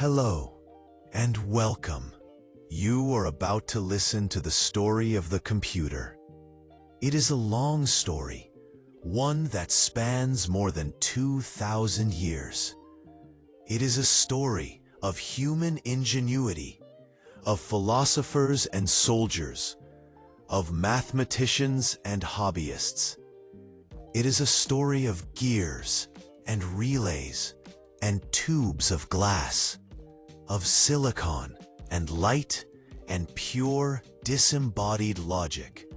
Hello, and welcome. You are about to listen to the story of the computer. It is a long story, one that spans more than 2,000 years. It is a story of human ingenuity, of philosophers and soldiers, of mathematicians and hobbyists. It is a story of gears and relays and tubes of glass, of silicon and light and pure disembodied logic.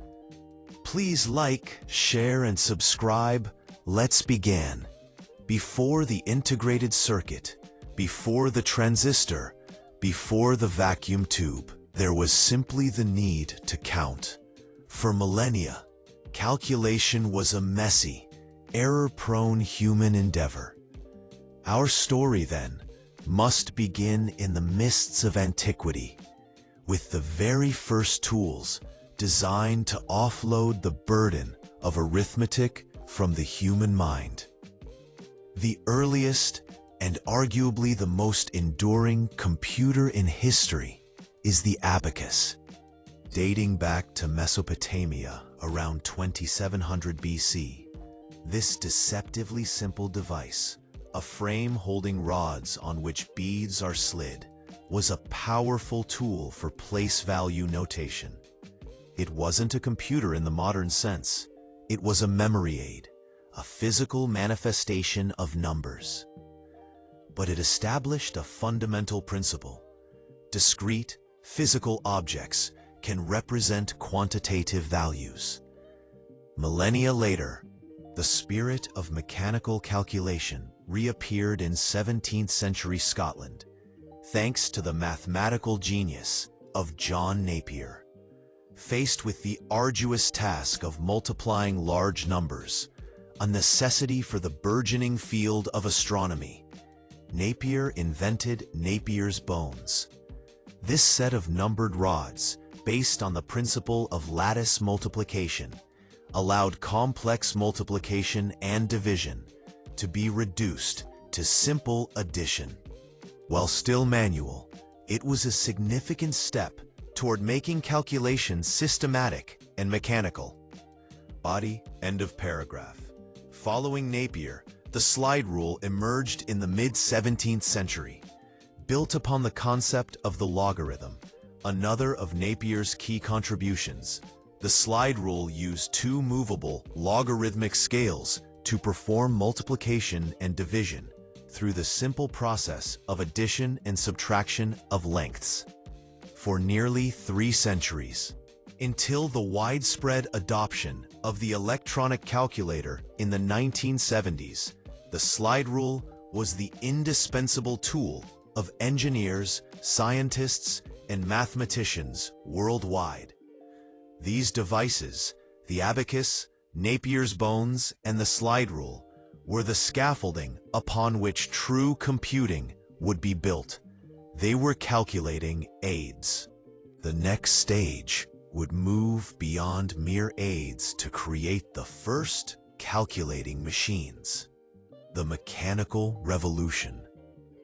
Please like, share, and subscribe. Let's begin. Before the integrated circuit, before the transistor, before the vacuum tube, there was simply the need to count. For millennia, calculation was a messy, error-prone human endeavor. Our story, then, must begin in the mists of antiquity, with the very first tools designed to offload the burden of arithmetic from the human mind. The earliest and arguably the most enduring computer in history is the Abacus. Dating back to Mesopotamia around 2700 BC, this deceptively simple device, a frame holding rods on which beads are slid, was a powerful tool for place value notation. It wasn't a computer in the modern sense. It was a memory aid, a physical manifestation of numbers. But it established a fundamental principle. Discrete, physical objects can represent quantitative values. Millennia later, the spirit of mechanical calculation reappeared in 17th century Scotland, thanks to the mathematical genius of John Napier. Faced with the arduous task of multiplying large numbers, a necessity for the burgeoning field of astronomy, Napier invented Napier's bones. This set of numbered rods, based on the principle of lattice multiplication, allowed complex multiplication and division to be reduced to simple addition. While still manual, it was a significant step toward making calculations systematic and mechanical. Body, end of paragraph. Following Napier, the slide rule emerged in the mid-17th century. Built upon the concept of the logarithm, another of Napier's key contributions, the slide rule used two movable logarithmic scales to perform multiplication and division through the simple process of addition and subtraction of lengths. For nearly 3 centuries, until the widespread adoption of the electronic calculator in the 1970s, the slide rule was the indispensable tool of engineers, scientists, and mathematicians worldwide. These devices, the Abacus, Napier's bones, and the slide rule, were the scaffolding upon which true computing would be built. They were calculating aids. The next stage would move beyond mere aids to create the first calculating machines. The mechanical revolution.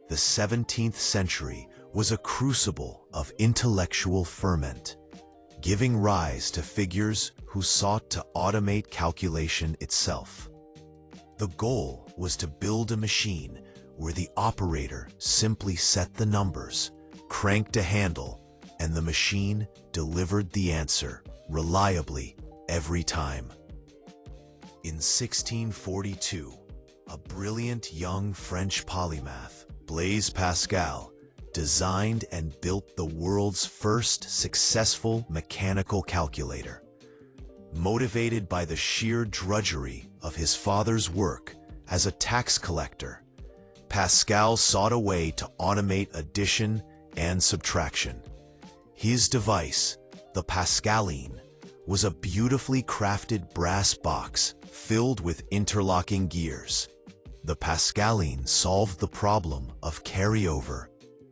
The 17th century was a crucible of intellectual ferment, giving rise to figures who sought to automate calculation itself. The goal was to build a machine where the operator simply set the numbers, cranked a handle, and the machine delivered the answer reliably every time. In 1642, a brilliant young French polymath, Blaise Pascal, designed and built the world's first successful mechanical calculator. Motivated by the sheer drudgery of his father's work as a tax collector, Pascal sought a way to automate addition and subtraction. His device, the Pascaline, was a beautifully crafted brass box filled with interlocking gears. The Pascaline solved the problem of carryover,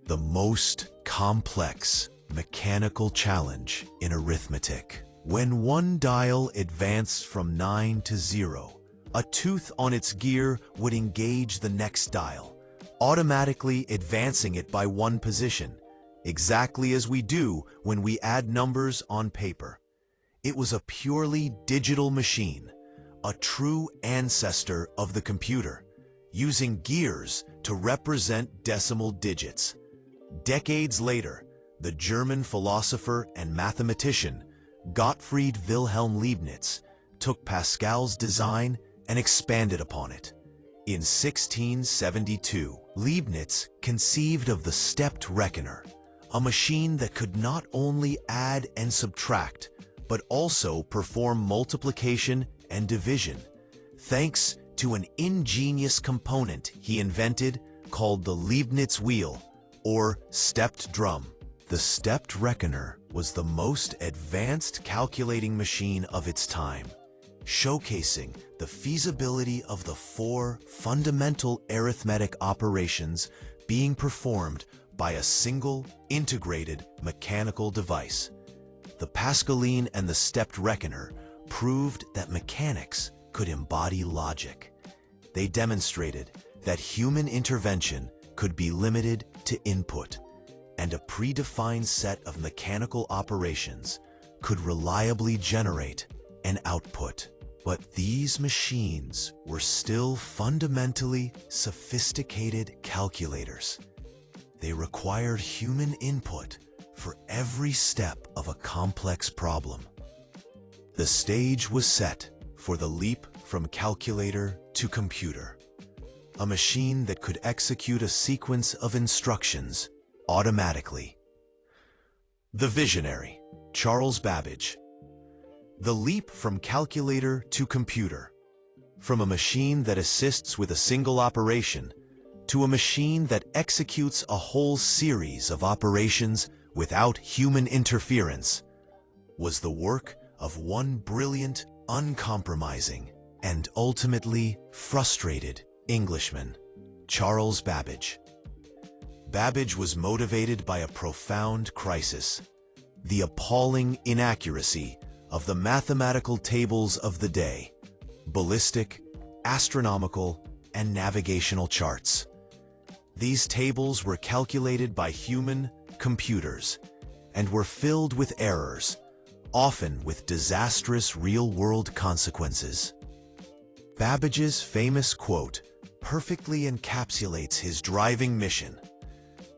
the most complex mechanical challenge in arithmetic. When one dial advanced from 9 to 0, a tooth on its gear would engage the next dial, automatically advancing it by one position, exactly as we do when we add numbers on paper. It was a purely digital machine, a true ancestor of the computer, using gears to represent decimal digits. Decades later, the German philosopher and mathematician Gottfried Wilhelm Leibniz took Pascal's design and expanded upon it. In 1672, Leibniz conceived of the stepped reckoner, a machine that could not only add and subtract, but also perform multiplication and division, thanks to an ingenious component he invented called the Leibniz wheel, or stepped drum. The stepped reckoner was the most advanced calculating machine of its time, showcasing the feasibility of the 4 fundamental arithmetic operations being performed by a single, integrated mechanical device. The Pascaline and the stepped reckoner proved that mechanics could embody logic. They demonstrated that human intervention could be limited to input, and a predefined set of mechanical operations could reliably generate an output. But these machines were still fundamentally sophisticated calculators. They required human input for every step of a complex problem. The stage was set for the leap from calculator to computer, a machine that could execute a sequence of instructions automatically. The visionary, Charles Babbage. The leap from calculator to computer, from a machine that assists with a single operation to a machine that executes a whole series of operations without human interference, was the work of one brilliant, uncompromising, and ultimately frustrated Englishman, Charles Babbage. Babbage was motivated by a profound crisis: the appalling inaccuracy of the mathematical tables of the day, ballistic, astronomical, and navigational charts. These tables were calculated by human computers and were filled with errors, often with disastrous real-world consequences. Babbage's famous quote perfectly encapsulates his driving mission: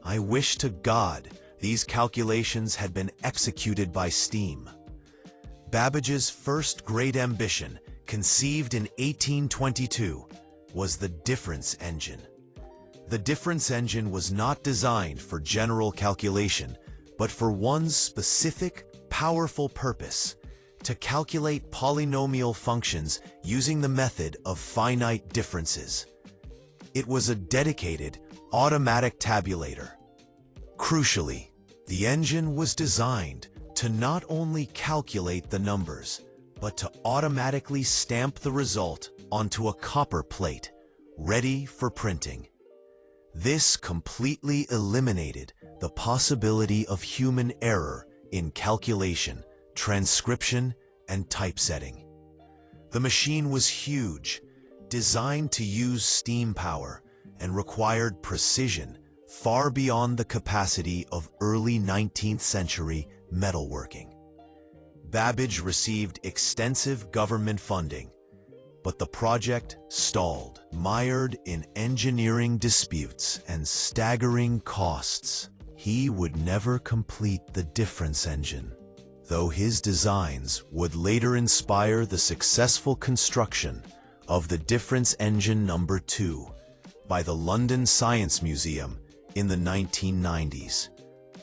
"I wish to God these calculations had been executed by steam." Babbage's first great ambition, conceived in 1822, was the difference engine. The difference engine was not designed for general calculation, but for one specific, powerful purpose: to calculate polynomial functions using the method of finite differences. It was a dedicated, automatic tabulator. Crucially, the engine was designed to not only calculate the numbers, but to automatically stamp the result onto a copper plate, ready for printing. This completely eliminated the possibility of human error in calculation, transcription, and typesetting. The machine was huge, designed to use steam power, and required precision far beyond the capacity of early 19th century metalworking. Babbage received extensive government funding, but the project stalled, mired in engineering disputes and staggering costs. He would never complete the difference engine, though his designs would later inspire the successful construction of the difference engine number 2 by the London Science Museum in the 1990s,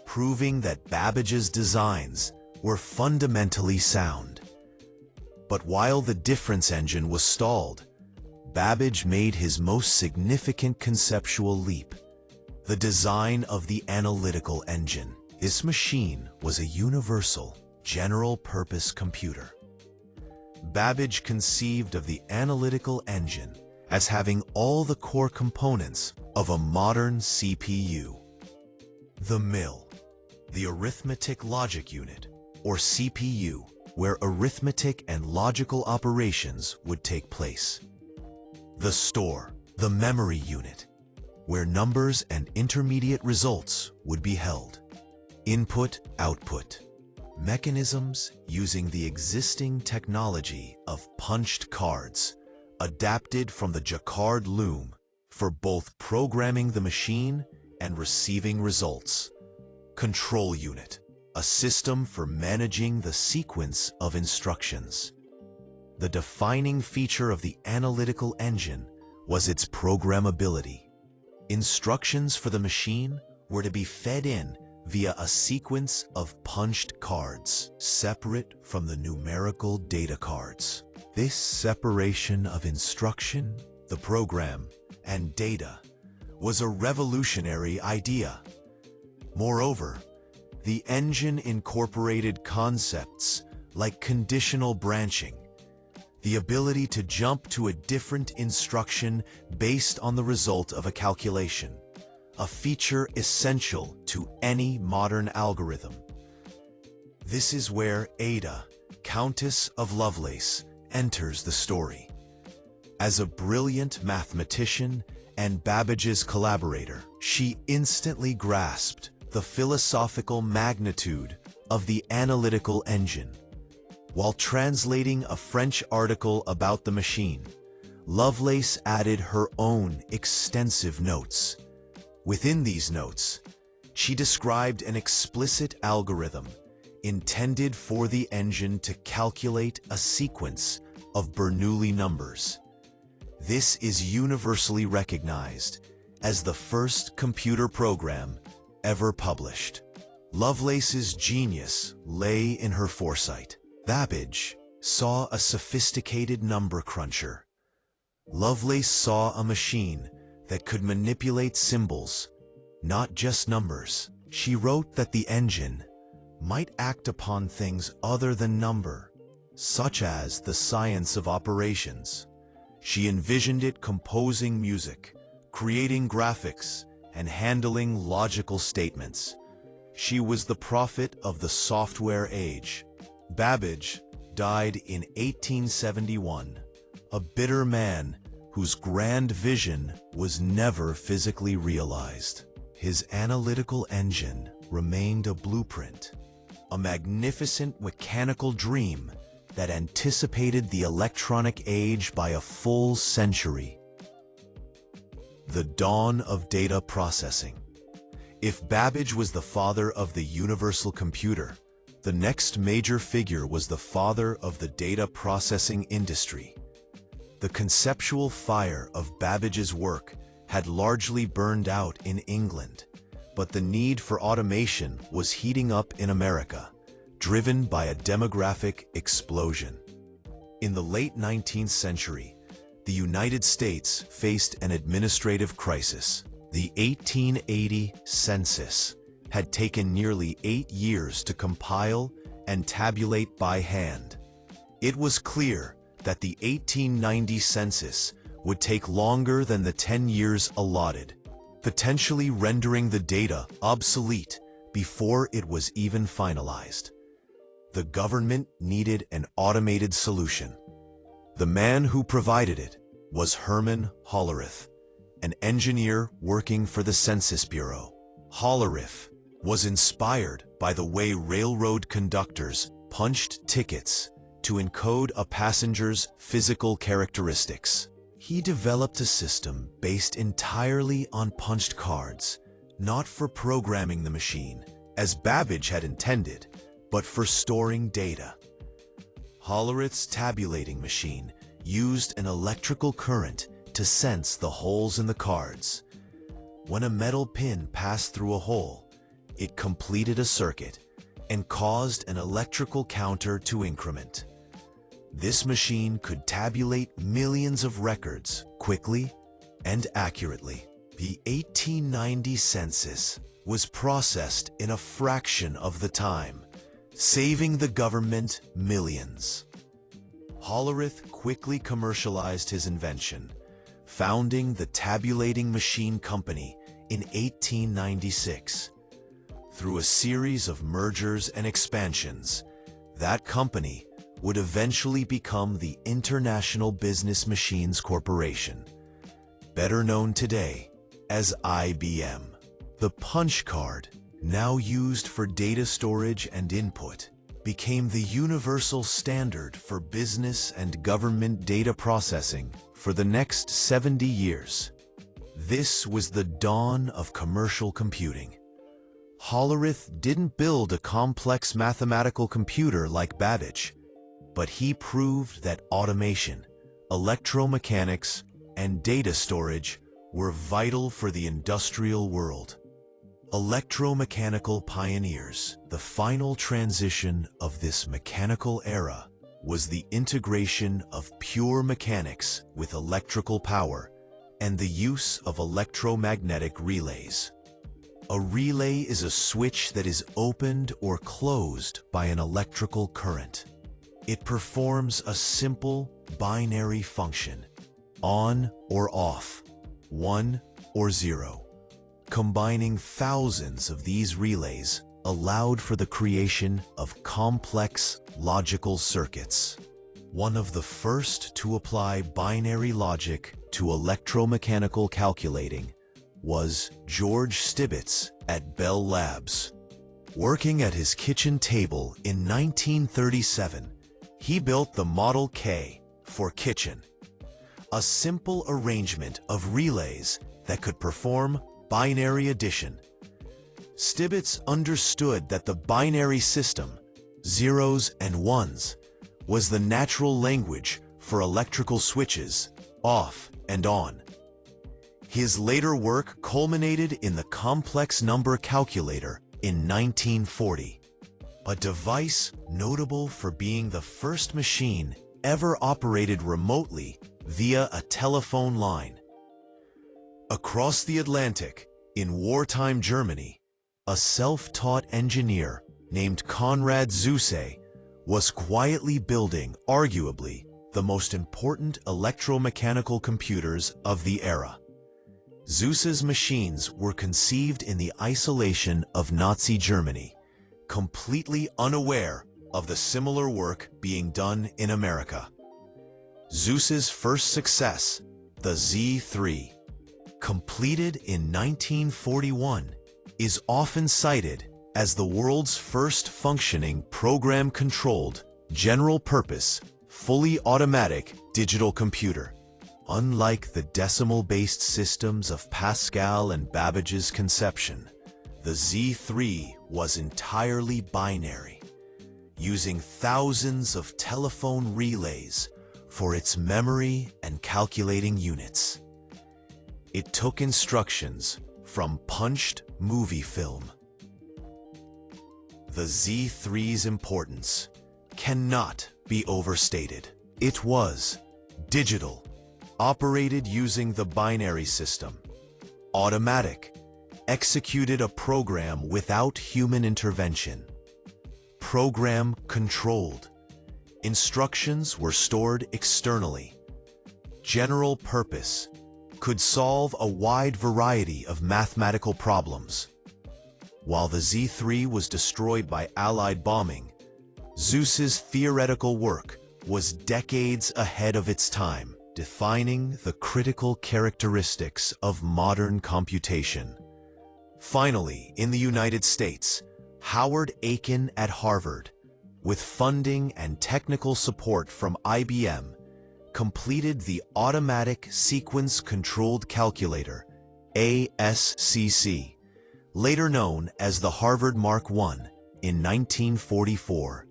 proving that Babbage's designs were fundamentally sound. But while the difference engine was stalled, Babbage made his most significant conceptual leap: the design of the analytical engine. This machine was a universal, general-purpose computer. Babbage conceived of the analytical engine as having all the core components of a modern CPU. The mill, the arithmetic logic unit, or CPU, where arithmetic and logical operations would take place. The store, the memory unit, where numbers and intermediate results would be held. Input-output. Mechanisms using the existing technology of punched cards, adapted from the Jacquard loom for both programming the machine and receiving results. Control unit, a system for managing the sequence of instructions. The defining feature of the analytical engine was its programmability. Instructions for the machine were to be fed in via a sequence of punched cards, separate from the numerical data cards. This separation of instruction, the program, and data was a revolutionary idea. Moreover, the engine incorporated concepts like conditional branching, the ability to jump to a different instruction based on the result of a calculation, a feature essential to any modern algorithm. This is where Ada, Countess of Lovelace, enters the story. As a brilliant mathematician and Babbage's collaborator, she instantly grasped the philosophical magnitude of the analytical engine. While translating a French article about the machine, Lovelace added her own extensive notes. Within these notes, she described an explicit algorithm intended for the engine to calculate a sequence of Bernoulli numbers. This is universally recognized as the first computer program ever published. Lovelace's genius lay in her foresight. Babbage saw a sophisticated number cruncher. Lovelace saw a machine that could manipulate symbols, not just numbers. She wrote that the engine might act upon things other than number, such as the science of operations. She envisioned it composing music, creating graphics, and handling logical statements. She was the prophet of the software age. Babbage died in 1871, a bitter man whose grand vision was never physically realized. His analytical engine remained a blueprint, a magnificent mechanical dream that anticipated the electronic age by a full century. The dawn of data processing. If Babbage was the father of the universal computer, the next major figure was the father of the data processing industry. The conceptual fire of Babbage's work had largely burned out in England, but the need for automation was heating up in America, driven by a demographic explosion. In the late 19th century, the United States faced an administrative crisis. The 1880 census had taken nearly 8 years to compile and tabulate by hand. It was clear that the 1890 census would take longer than the 10 years allotted, potentially rendering the data obsolete before it was even finalized. The government needed an automated solution. The man who provided it was Herman Hollerith, an engineer working for the Census Bureau. Hollerith was inspired by the way railroad conductors punched tickets to encode a passenger's physical characteristics. He developed a system based entirely on punched cards, not for programming the machine, as Babbage had intended, but for storing data. Hollerith's tabulating machine used an electrical current to sense the holes in the cards. When a metal pin passed through a hole, it completed a circuit and caused an electrical counter to increment. This machine could tabulate millions of records quickly and accurately. The 1890 census was processed in a fraction of the time, saving the government millions. Hollerith quickly commercialized his invention, founding the Tabulating Machine Company in 1896. Through a series of mergers and expansions, that company would eventually become the International Business Machines Corporation, better known today as IBM. The punch card, now used for data storage and input, became the universal standard for business and government data processing for the next 70 years. This was the dawn of commercial computing. Hollerith didn't build a complex mathematical computer like Babbage, but he proved that automation, electromechanics, and data storage were vital for the industrial world. Electromechanical pioneers, the final transition of this mechanical era, was the integration of pure mechanics with electrical power and the use of electromagnetic relays. A relay is a switch that is opened or closed by an electrical current. It performs a simple binary function, on or off, 1 or 0. Combining thousands of these relays allowed for the creation of complex logical circuits. One of the first to apply binary logic to electromechanical calculating was George Stibitz at Bell Labs. Working at his kitchen table in 1937, he built the Model K for kitchen, a simple arrangement of relays that could perform binary addition. Stibitz understood that the binary system, zeros and ones, was the natural language for electrical switches, off and on. His later work culminated in the complex number calculator in 1940, a device notable for being the first machine ever operated remotely via a telephone line. Across the Atlantic, in wartime Germany, a self-taught engineer named Konrad Zuse was quietly building, arguably, the most important electromechanical computers of the era. Zuse's machines were conceived in the isolation of Nazi Germany, completely unaware of the similar work being done in America. Zuse's first success, the Z3, completed in 1941, is often cited as the world's first functioning program-controlled, general-purpose, fully automatic digital computer. Unlike the decimal-based systems of Pascal and Babbage's conception, the Z3 was entirely binary, using thousands of telephone relays for its memory and calculating units. It took instructions from punched movie film. The Z3's importance cannot be overstated. It was digital, operated using the binary system, automatic, executed a program without human intervention, program controlled, instructions were stored externally, general purpose, could solve a wide variety of mathematical problems. While the Z3 was destroyed by Allied bombing, Zuse's theoretical work was decades ahead of its time, defining the critical characteristics of modern computation. Finally, in the United States, Howard Aiken at Harvard, with funding and technical support from IBM, completed the Automatic Sequence Controlled Calculator, ASCC, later known as the Harvard Mark I, in 1944.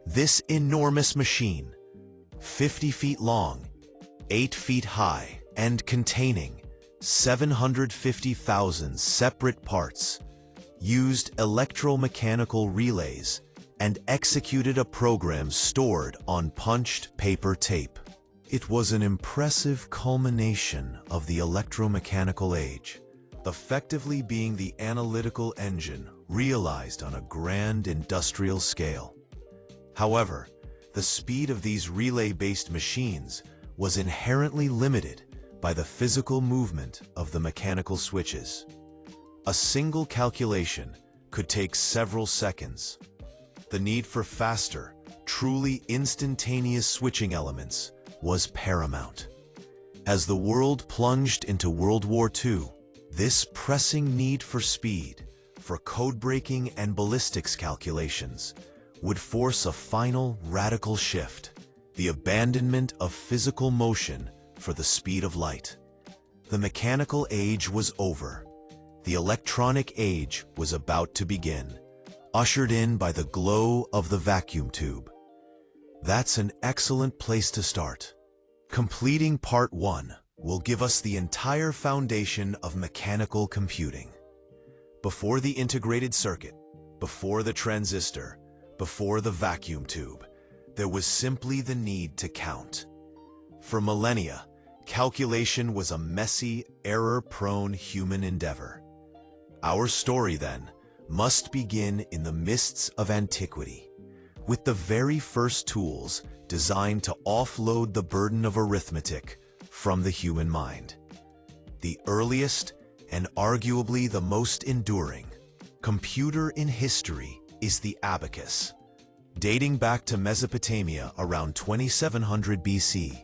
This enormous machine, 50 feet long, 8 feet high, and containing 750,000 separate parts, used electromechanical relays and executed a program stored on punched paper tape. It was an impressive culmination of the electromechanical age, effectively being the analytical engine realized on a grand industrial scale. However, the speed of these relay-based machines was inherently limited by the physical movement of the mechanical switches. A single calculation could take several seconds. The need for faster, truly instantaneous switching elements was paramount. As the world plunged into World War II, This pressing need for speed, for code-breaking and ballistics calculations, would force a final radical shift, the abandonment of physical motion for the speed of light. The mechanical age was over. The electronic age was about to begin, ushered in by the glow of the vacuum tube. That's an excellent place to start. Completing part 1 will give us the entire foundation of mechanical computing. Before the integrated circuit, before the transistor, before the vacuum tube, there was simply the need to count. For millennia, calculation was a messy, error-prone human endeavor. Our story, then, must begin in the mists of antiquity, with the very first tools designed to offload the burden of arithmetic from the human mind. The earliest, and arguably the most enduring, computer in history is the Abacus. Dating back to Mesopotamia around 2700 BC,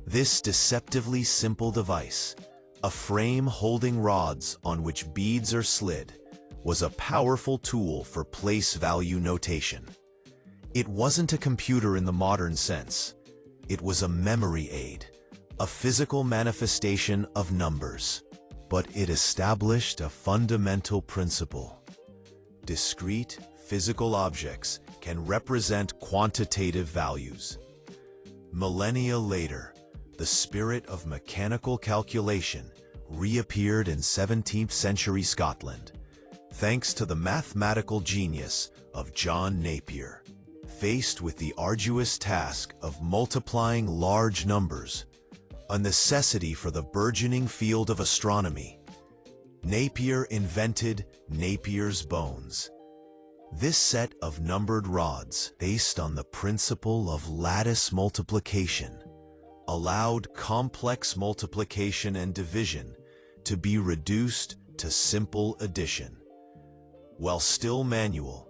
this deceptively simple device, a frame holding rods on which beads are slid, was a powerful tool for place value notation. It wasn't a computer in the modern sense. It was a memory aid, a physical manifestation of numbers. But it established a fundamental principle. Discrete, physical objects can represent quantitative values. Millennia later, the spirit of mechanical calculation reappeared in 17th century Scotland, thanks to the mathematical genius of John Napier. Faced with the arduous task of multiplying large numbers, a necessity for the burgeoning field of astronomy, Napier invented Napier's bones. This set of numbered rods, based on the principle of lattice multiplication, allowed complex multiplication and division to be reduced to simple addition. While still manual,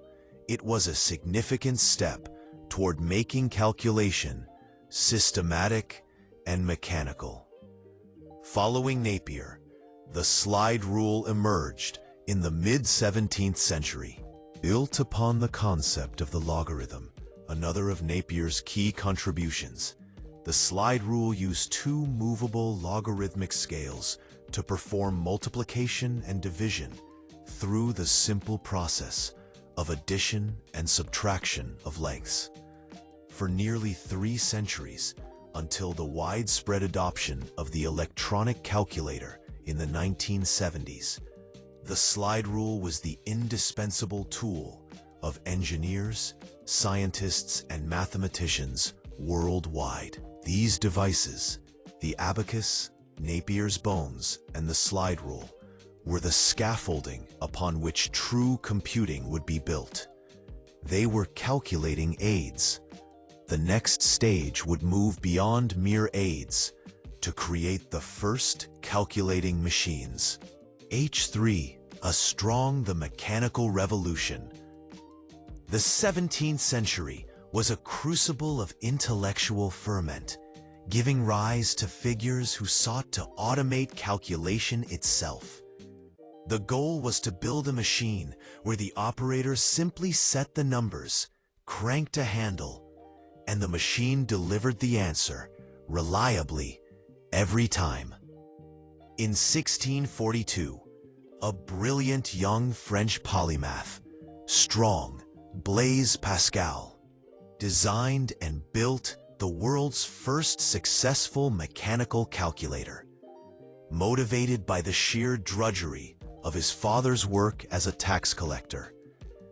it was a significant step toward making calculation systematic and mechanical. Following Napier, the slide rule emerged in the mid-17th century. Built upon the concept of the logarithm, another of Napier's key contributions, the slide rule used two movable logarithmic scales to perform multiplication and division through the simple process of addition and subtraction of lengths. For nearly 3 centuries, until the widespread adoption of the electronic calculator in the 1970s, the slide rule was the indispensable tool of engineers, scientists, and mathematicians worldwide. These devices, the Abacus, Napier's bones, and the slide rule, were the scaffolding upon which true computing would be built. They were calculating aids. The next stage would move beyond mere aids to create the first calculating machines. H3, the mechanical revolution. The 17th century was a crucible of intellectual ferment, giving rise to figures who sought to automate calculation itself. The goal was to build a machine where the operator simply set the numbers, cranked a handle, and the machine delivered the answer, reliably, every time. In 1642, a brilliant young French polymath, Blaise Pascal, designed and built the world's first successful mechanical calculator. Motivated by the sheer drudgery of his father's work as a tax collector,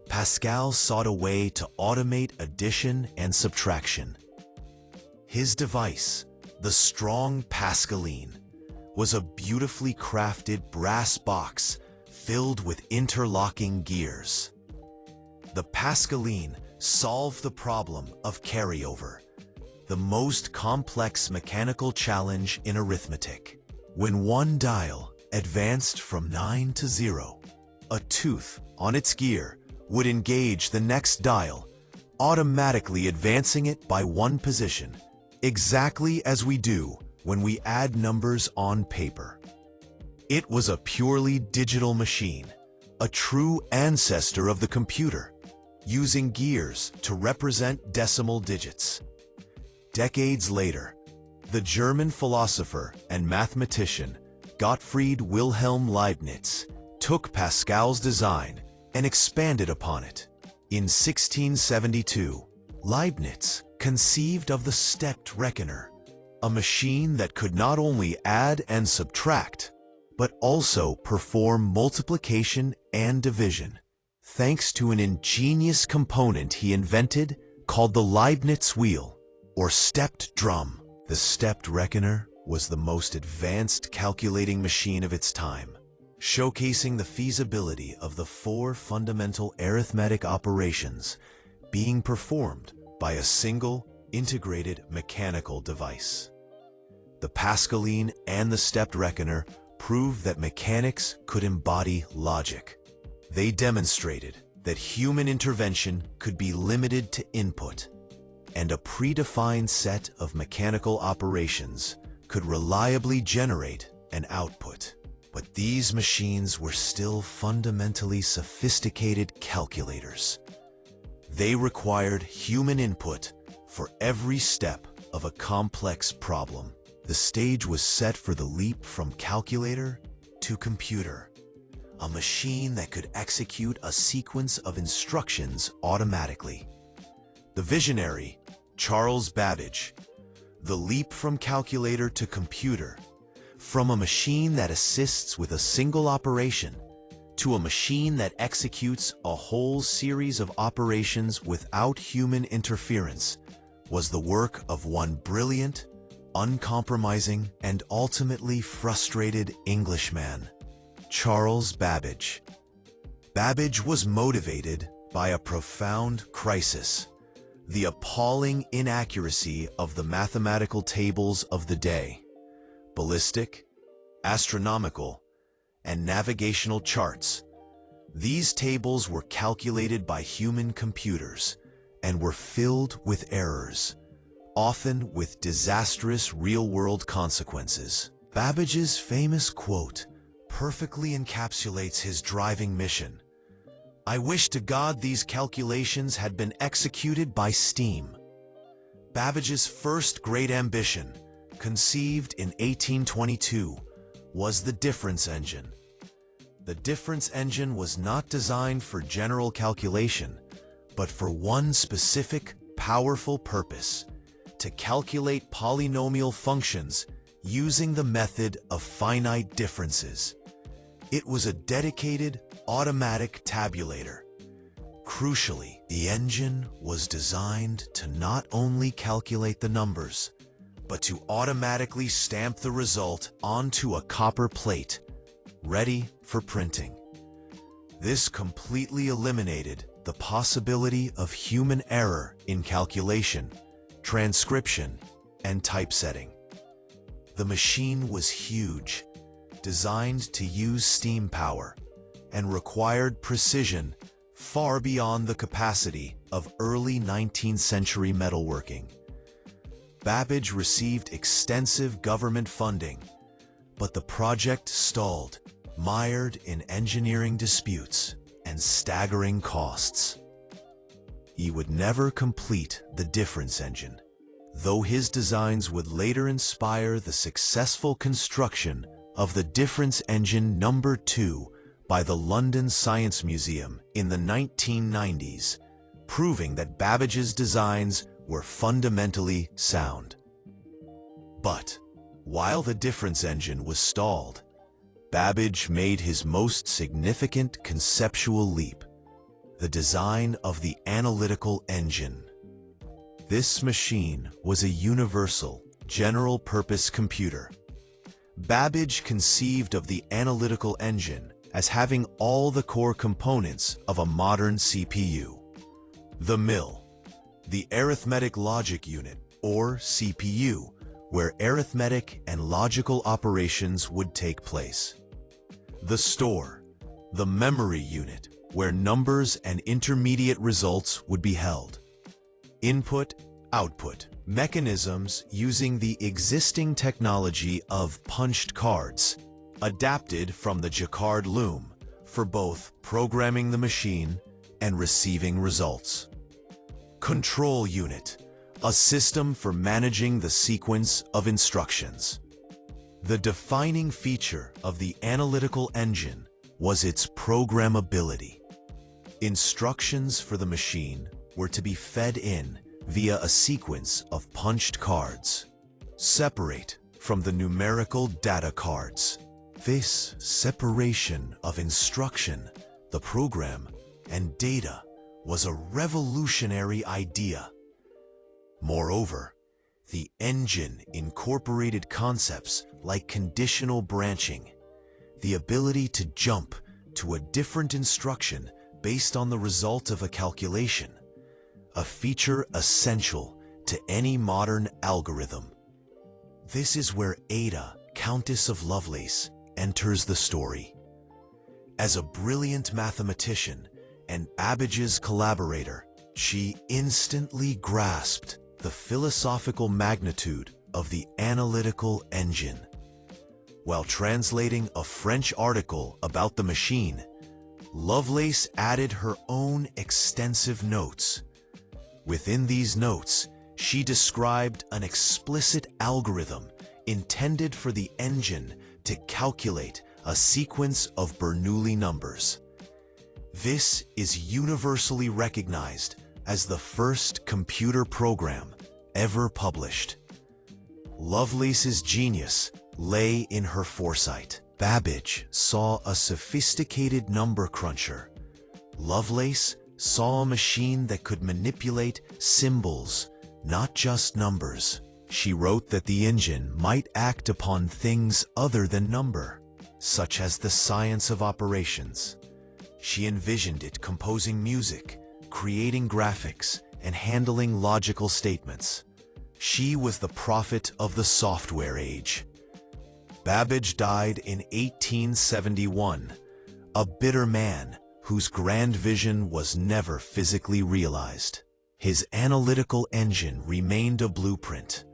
Pascal sought a way to automate addition and subtraction. His device, the strong Pascaline, was a beautifully crafted brass box filled with interlocking gears. The Pascaline solved the problem of carryover, the most complex mechanical challenge in arithmetic. When one dial advanced from 9 to 0, a tooth on its gear would engage the next dial, automatically advancing it by one position, exactly as we do when we add numbers on paper. It was a purely digital machine, a true ancestor of the computer, using gears to represent decimal digits. Decades later, the German philosopher and mathematician Gottfried Wilhelm Leibniz took Pascal's design and expanded upon it. In 1672, Leibniz conceived of the stepped reckoner, a machine that could not only add and subtract, but also perform multiplication and division, thanks to an ingenious component he invented called the Leibniz wheel, or stepped drum. The stepped reckoner was the most advanced calculating machine of its time, showcasing the feasibility of the 4 fundamental arithmetic operations being performed by a single, integrated mechanical device. The Pascaline and the stepped reckoner proved that mechanics could embody logic. They demonstrated that human intervention could be limited to input, and a predefined set of mechanical operations could reliably generate an output. But these machines were still fundamentally sophisticated calculators. They required human input for every step of a complex problem. The stage was set for the leap from calculator to computer, a machine that could execute a sequence of instructions automatically. The visionary, Charles Babbage, the leap from calculator to computer, from a machine that assists with a single operation to a machine that executes a whole series of operations without human interference, was the work of one brilliant, uncompromising, and ultimately frustrated Englishman, Charles Babbage. Babbage was motivated by a profound crisis: the appalling inaccuracy of the mathematical tables of the day. Ballistic, astronomical, and navigational charts. These tables were calculated by human computers and were filled with errors, often with disastrous real-world consequences. Babbage's famous quote perfectly encapsulates his driving mission: "I wish to God these calculations had been executed by steam." Babbage's first great ambition, conceived in 1822, was the difference engine. The difference engine was not designed for general calculation, but for one specific, powerful purpose: to calculate polynomial functions using the method of finite differences. It was a dedicated, automatic tabulator. Crucially, the engine was designed to not only calculate the numbers, but to automatically stamp the result onto a copper plate, ready for printing. This completely eliminated the possibility of human error in calculation, transcription, and typesetting. The machine was huge, designed to use steam power, and required precision far beyond the capacity of early 19th century metalworking. Babbage received extensive government funding, but the project stalled, mired in engineering disputes and staggering costs. He would never complete the difference engine, though his designs would later inspire the successful construction of the difference engine number 2 by the London Science Museum in the 1990s, proving that Babbage's designs were fundamentally sound. But while the difference engine was stalled, Babbage made his most significant conceptual leap: the design of the analytical engine. This machine was a universal, general-purpose computer. Babbage conceived of the analytical engine as having all the core components of a modern CPU. The mill, the arithmetic logic unit, or CPU, where arithmetic and logical operations would take place. The store, the memory unit, where numbers and intermediate results would be held. Input, output, mechanisms using the existing technology of punched cards, adapted from the Jacquard loom for both programming the machine and receiving results. Control unit, a system for managing the sequence of instructions. The defining feature of the analytical engine was its programmability. Instructions for the machine were to be fed in via a sequence of punched cards, separate from the numerical data cards. This separation of instruction, the program, and data was a revolutionary idea. Moreover, the engine incorporated concepts like conditional branching, the ability to jump to a different instruction based on the result of a calculation, a feature essential to any modern algorithm. This is where Ada, Countess of Lovelace, enters the story. As a brilliant mathematician and Abbage's collaborator, she instantly grasped the philosophical magnitude of the analytical engine. While translating a French article about the machine, Lovelace added her own extensive notes. Within these notes, she described an explicit algorithm intended for the engine to calculate a sequence of Bernoulli numbers. This is universally recognized as the first computer program ever published. Lovelace's genius lay in her foresight. Babbage saw a sophisticated number cruncher. Lovelace saw a machine that could manipulate symbols, not just numbers. She wrote that the engine might act upon things other than number, such as the science of operations. She envisioned it composing music, creating graphics, and handling logical statements. She was the prophet of the software age. Babbage died in 1871, a bitter man whose grand vision was never physically realized. His analytical engine remained a blueprint,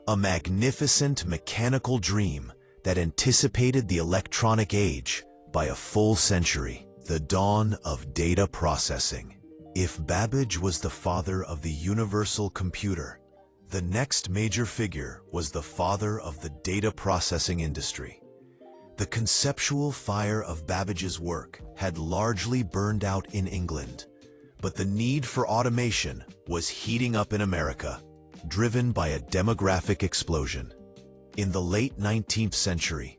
a magnificent mechanical dream that anticipated the electronic age by a full century, the dawn of data processing. If Babbage was the father of the universal computer, the next major figure was the father of the data processing industry. The conceptual fire of Babbage's work had largely burned out in England, but the need for automation was heating up in America, driven by a demographic explosion. In the late 19th century,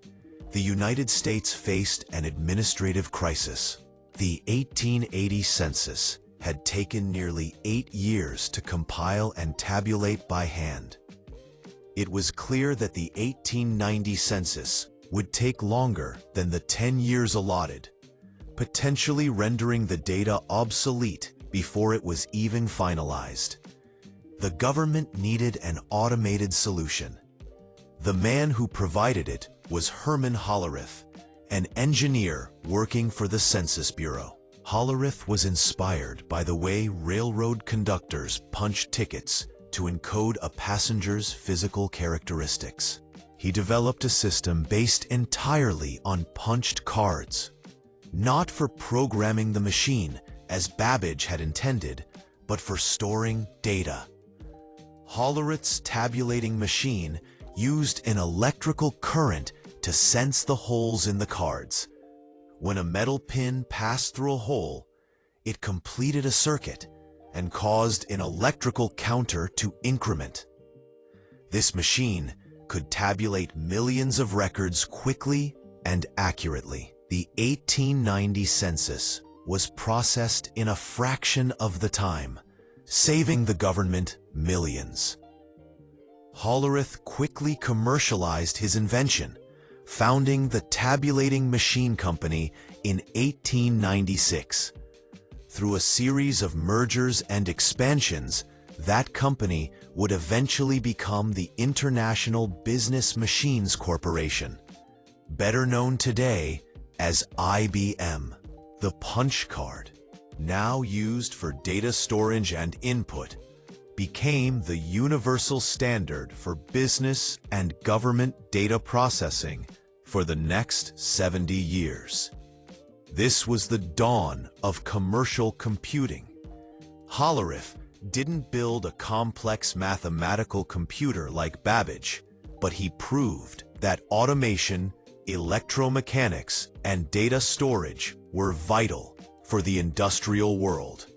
the United States faced an administrative crisis. The 1880 census had taken nearly 8 years to compile and tabulate by hand. It was clear that the 1890 census would take longer than the 10 years allotted, potentially rendering the data obsolete before it was even finalized. The government needed an automated solution. The man who provided it was Herman Hollerith, an engineer working for the Census Bureau. Hollerith was inspired by the way railroad conductors punched tickets to encode a passenger's physical characteristics. He developed a system based entirely on punched cards, not for programming the machine as Babbage had intended, but for storing data. Hollerith's tabulating machine used an electrical current to sense the holes in the cards. When a metal pin passed through a hole, it completed a circuit and caused an electrical counter to increment. This machine could tabulate millions of records quickly and accurately. The 1890 census was processed in a fraction of the time, saving the government millions. Hollerith quickly commercialized his invention, founding the Tabulating Machine Company in 1896. Through a series of mergers and expansions, that company would eventually become the International Business Machines Corporation, better known today as IBM. The punch card, now used for data storage and input, became the universal standard for business and government data processing for the next 70 years. This was the dawn of commercial computing. Hollerith didn't build a complex mathematical computer like Babbage, but he proved that automation, electromechanics, and data storage were vital for the industrial world.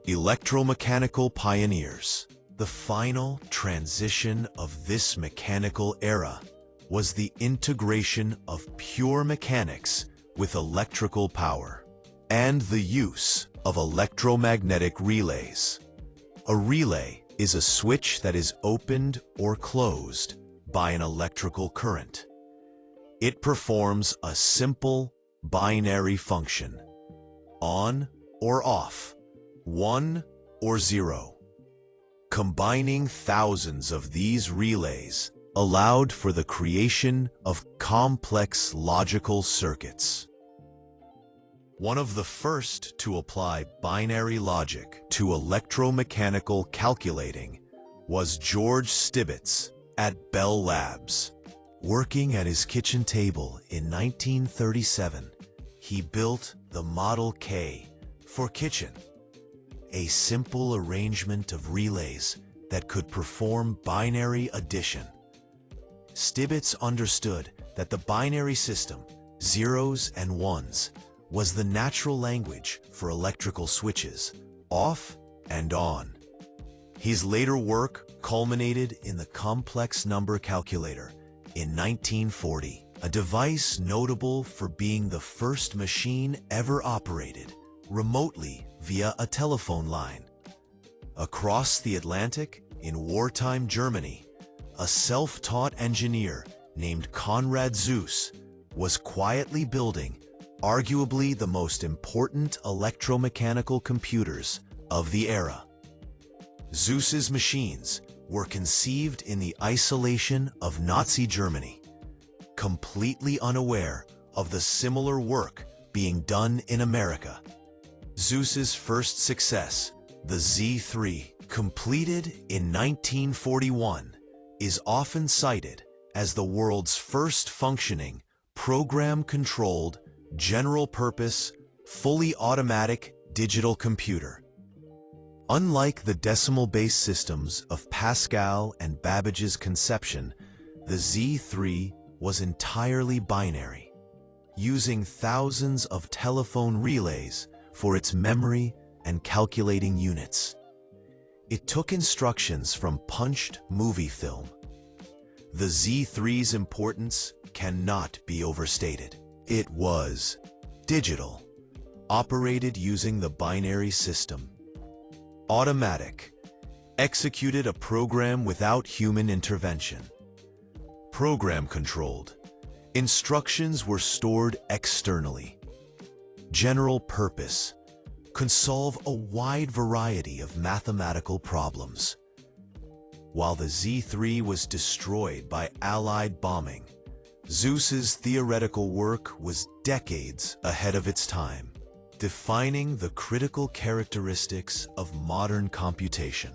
Electromechanical pioneers. The final transition of this mechanical era was the integration of pure mechanics with electrical power and the use of electromagnetic relays. A relay is a switch that is opened or closed by an electrical current. It performs a simple binary function: on or off, 1 or 0. Combining thousands of these relays allowed for the creation of complex logical circuits. One of the first to apply binary logic to electromechanical calculating was George Stibitz at Bell Labs. Working at his kitchen table in 1937, he built the Model K for kitchen, a simple arrangement of relays that could perform binary addition. Stibitz understood that the binary system, zeros and ones, was the natural language for electrical switches, off and on. His later work culminated in the complex number calculator in 1940, a device notable for being the first machine ever operated remotely via a telephone line. Across the Atlantic, in wartime Germany, a self-taught engineer named Konrad Zuse was quietly building arguably the most important electromechanical computers of the era. Zuse's machines were conceived in the isolation of Nazi Germany, completely unaware of the similar work being done in America. Zuse's first success, the Z3, completed in 1941, is often cited as the world's first functioning, program-controlled, general-purpose, fully automatic digital computer. Unlike the decimal-based systems of Pascal and Babbage's conception, the Z3 was entirely binary, using thousands of telephone relays for its memory and calculating units. It took instructions from punched movie film. The Z3's importance cannot be overstated. It was digital, operated using the binary system. Automatic, executed a program without human intervention. Program controlled, instructions were stored externally. General purpose, could solve a wide variety of mathematical problems. While the Z3 was destroyed by Allied bombing, Zuse's theoretical work was decades ahead of its time, defining the critical characteristics of modern computation.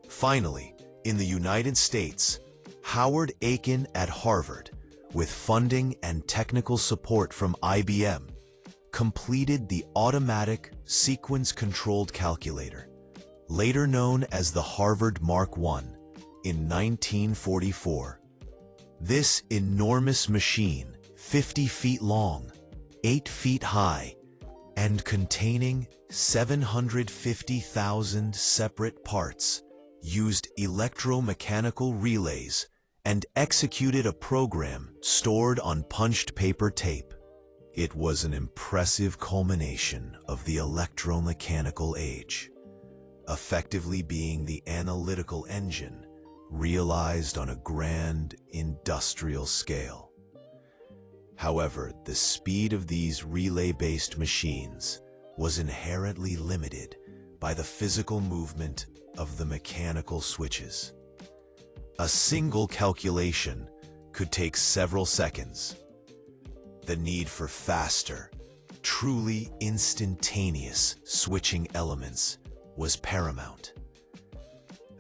Finally, in the United States, Howard Aiken at Harvard, with funding and technical support from IBM, completed the automatic sequence-controlled calculator, later known as the Harvard Mark I, in 1944. This enormous machine, 50 feet long, 8 feet high, and containing 750,000 separate parts, used electromechanical relays and executed a program stored on punched paper tape. It was an impressive culmination of the electromechanical age, effectively being the analytical engine realized on a grand industrial scale. However, the speed of these relay-based machines was inherently limited by the physical movement of the mechanical switches. A single calculation could take several seconds. The need for faster, truly instantaneous switching elements was paramount.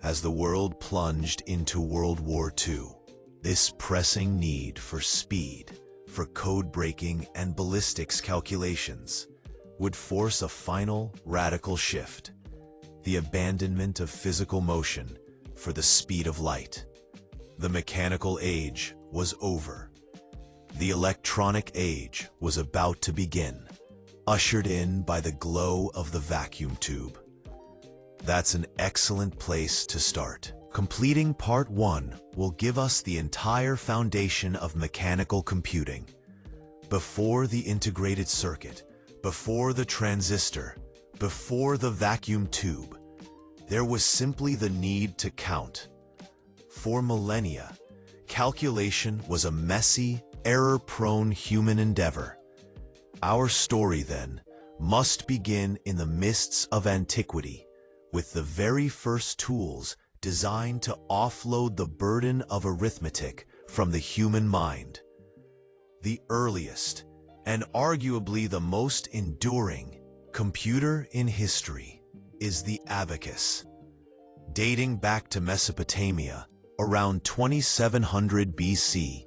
As the world plunged into World War II, this pressing need for speed for code-breaking and ballistics calculations, would force a final, radical shift: the abandonment of physical motion for the speed of light. The mechanical age was over. The electronic age was about to begin, ushered in by the glow of the vacuum tube. That's an excellent place to start. Completing part 1 will give us the entire foundation of mechanical computing. Before the integrated circuit, before the transistor, before the vacuum tube, there was simply the need to count. For millennia, calculation was a messy, error-prone human endeavor. Our story, then, must begin in the mists of antiquity, with the very first tools designed to offload the burden of arithmetic from the human mind. The earliest, and arguably the most enduring, computer in history is the Abacus. Dating back to Mesopotamia, around 2700 BC,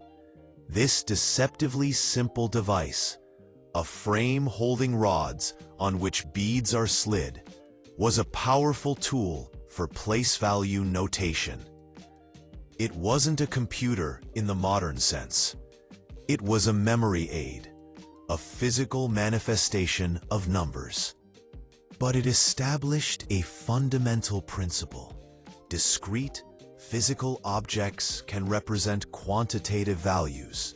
this deceptively simple device, a frame holding rods on which beads are slid, was a powerful tool for place-value notation. It wasn't a computer in the modern sense. It was a memory aid, a physical manifestation of numbers. But it established a fundamental principle: discrete, physical objects can represent quantitative values.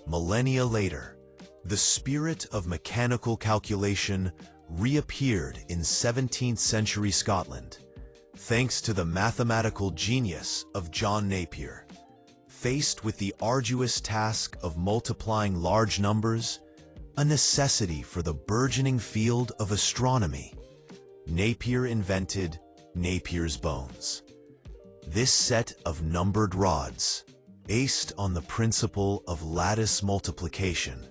Millennia later, the spirit of mechanical calculation reappeared in 17th century Scotland, thanks to the mathematical genius of John Napier. Faced with the arduous task of multiplying large numbers, a necessity for the burgeoning field of astronomy, Napier invented Napier's bones. This set of numbered rods, based on the principle of lattice multiplication,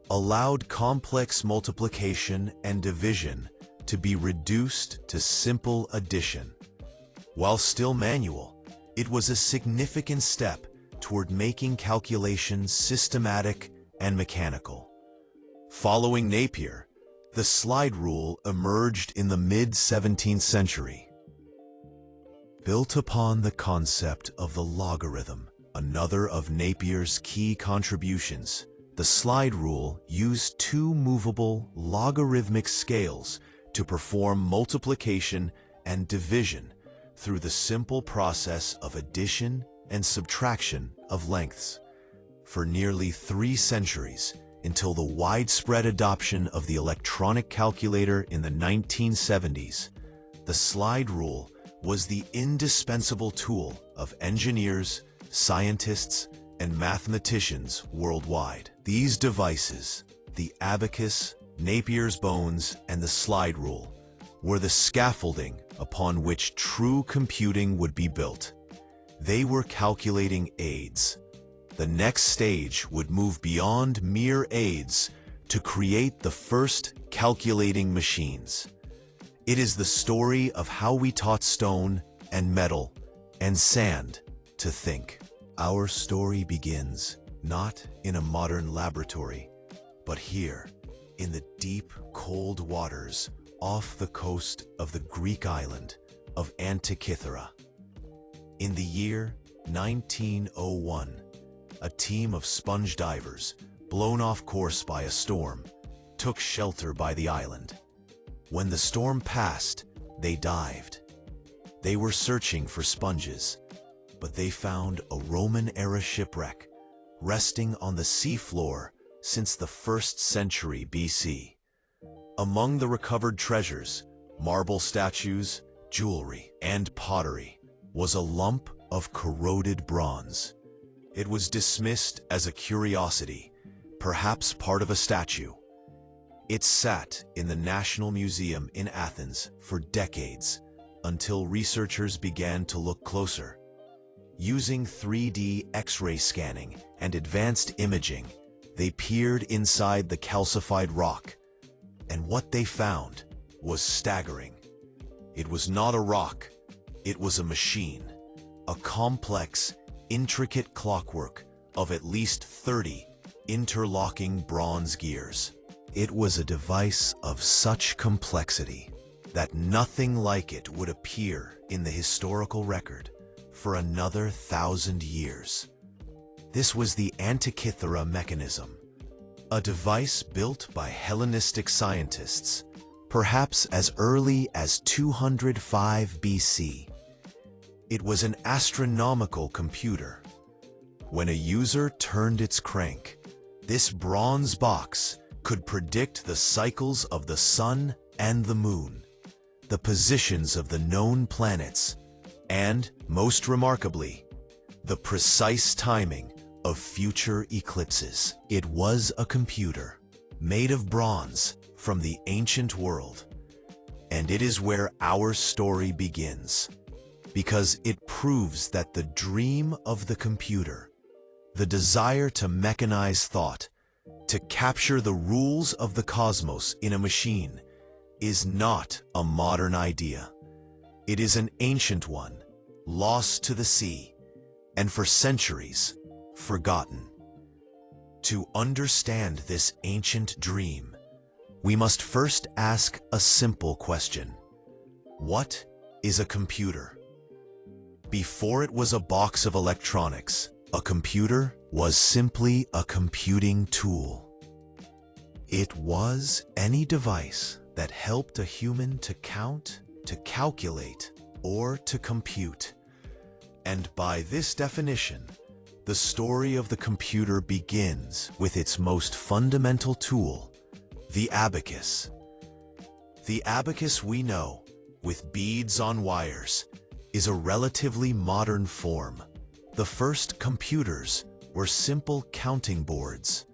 allowed complex multiplication and division to be reduced to simple addition. While still manual, it was a significant step toward making calculations systematic and mechanical. Following Napier, the slide rule emerged in the mid-17th century. Built upon the concept of the logarithm, another of Napier's key contributions, the slide rule used two movable logarithmic scales to perform multiplication and division through the simple process of addition and subtraction of lengths. For nearly 3 centuries, until the widespread adoption of the electronic calculator in the 1970s, the slide rule was the indispensable tool of engineers, scientists, and mathematicians worldwide. These devices, the Abacus, Napier's bones, and the slide rule, were the scaffolding upon which true computing would be built. They were calculating aids. The next stage would move beyond mere aids to create the first calculating machines. It is the story of how we taught stone and metal and sand to think. Our story begins not in a modern laboratory, but here, in the deep, cold waters off the coast of the Greek island of Antiquity. In the year 1901, a team of sponge divers, blown off course by a storm, took shelter by the island. When the storm passed, they dived. They were searching for sponges, but they found a Roman-era shipwreck resting on the seafloor since the 1st century BC. Among the recovered treasures, marble statues, jewelry, and pottery, was a lump of corroded bronze. It was dismissed as a curiosity, perhaps part of a statue. It sat in the National Museum in Athens for decades, until researchers began to look closer. Using 3D X-ray scanning and advanced imaging, they peered inside the calcified rock, and what they found was staggering. It was not a rock, it was a machine, a complex, intricate clockwork of at least 30, interlocking bronze gears. It was a device of such complexity that nothing like it would appear in the historical record for another 1,000 years. This was the Antikythera mechanism, a device built by Hellenistic scientists, perhaps as early as 205 BC. It was an astronomical computer. When a user turned its crank, this bronze box could predict the cycles of the sun and the moon, the positions of the known planets, and, most remarkably, the precise timing of future eclipses. It was a computer made of bronze from the ancient world, and it is where our story begins, because it proves that the dream of the computer, the desire to mechanize thought, to capture the rules of the cosmos in a machine, is not a modern idea. It is an ancient one, lost to the sea, and for centuries, forgotten. To understand this ancient dream, we must first ask a simple question. What is a computer? Before it was a box of electronics, a computer was simply a computing tool. It was any device that helped a human to count, to calculate, or to compute. And by this definition, the story of the computer begins with its most fundamental tool, the abacus. The abacus we know, with beads on wires, is a relatively modern form. The first computers were simple counting boards.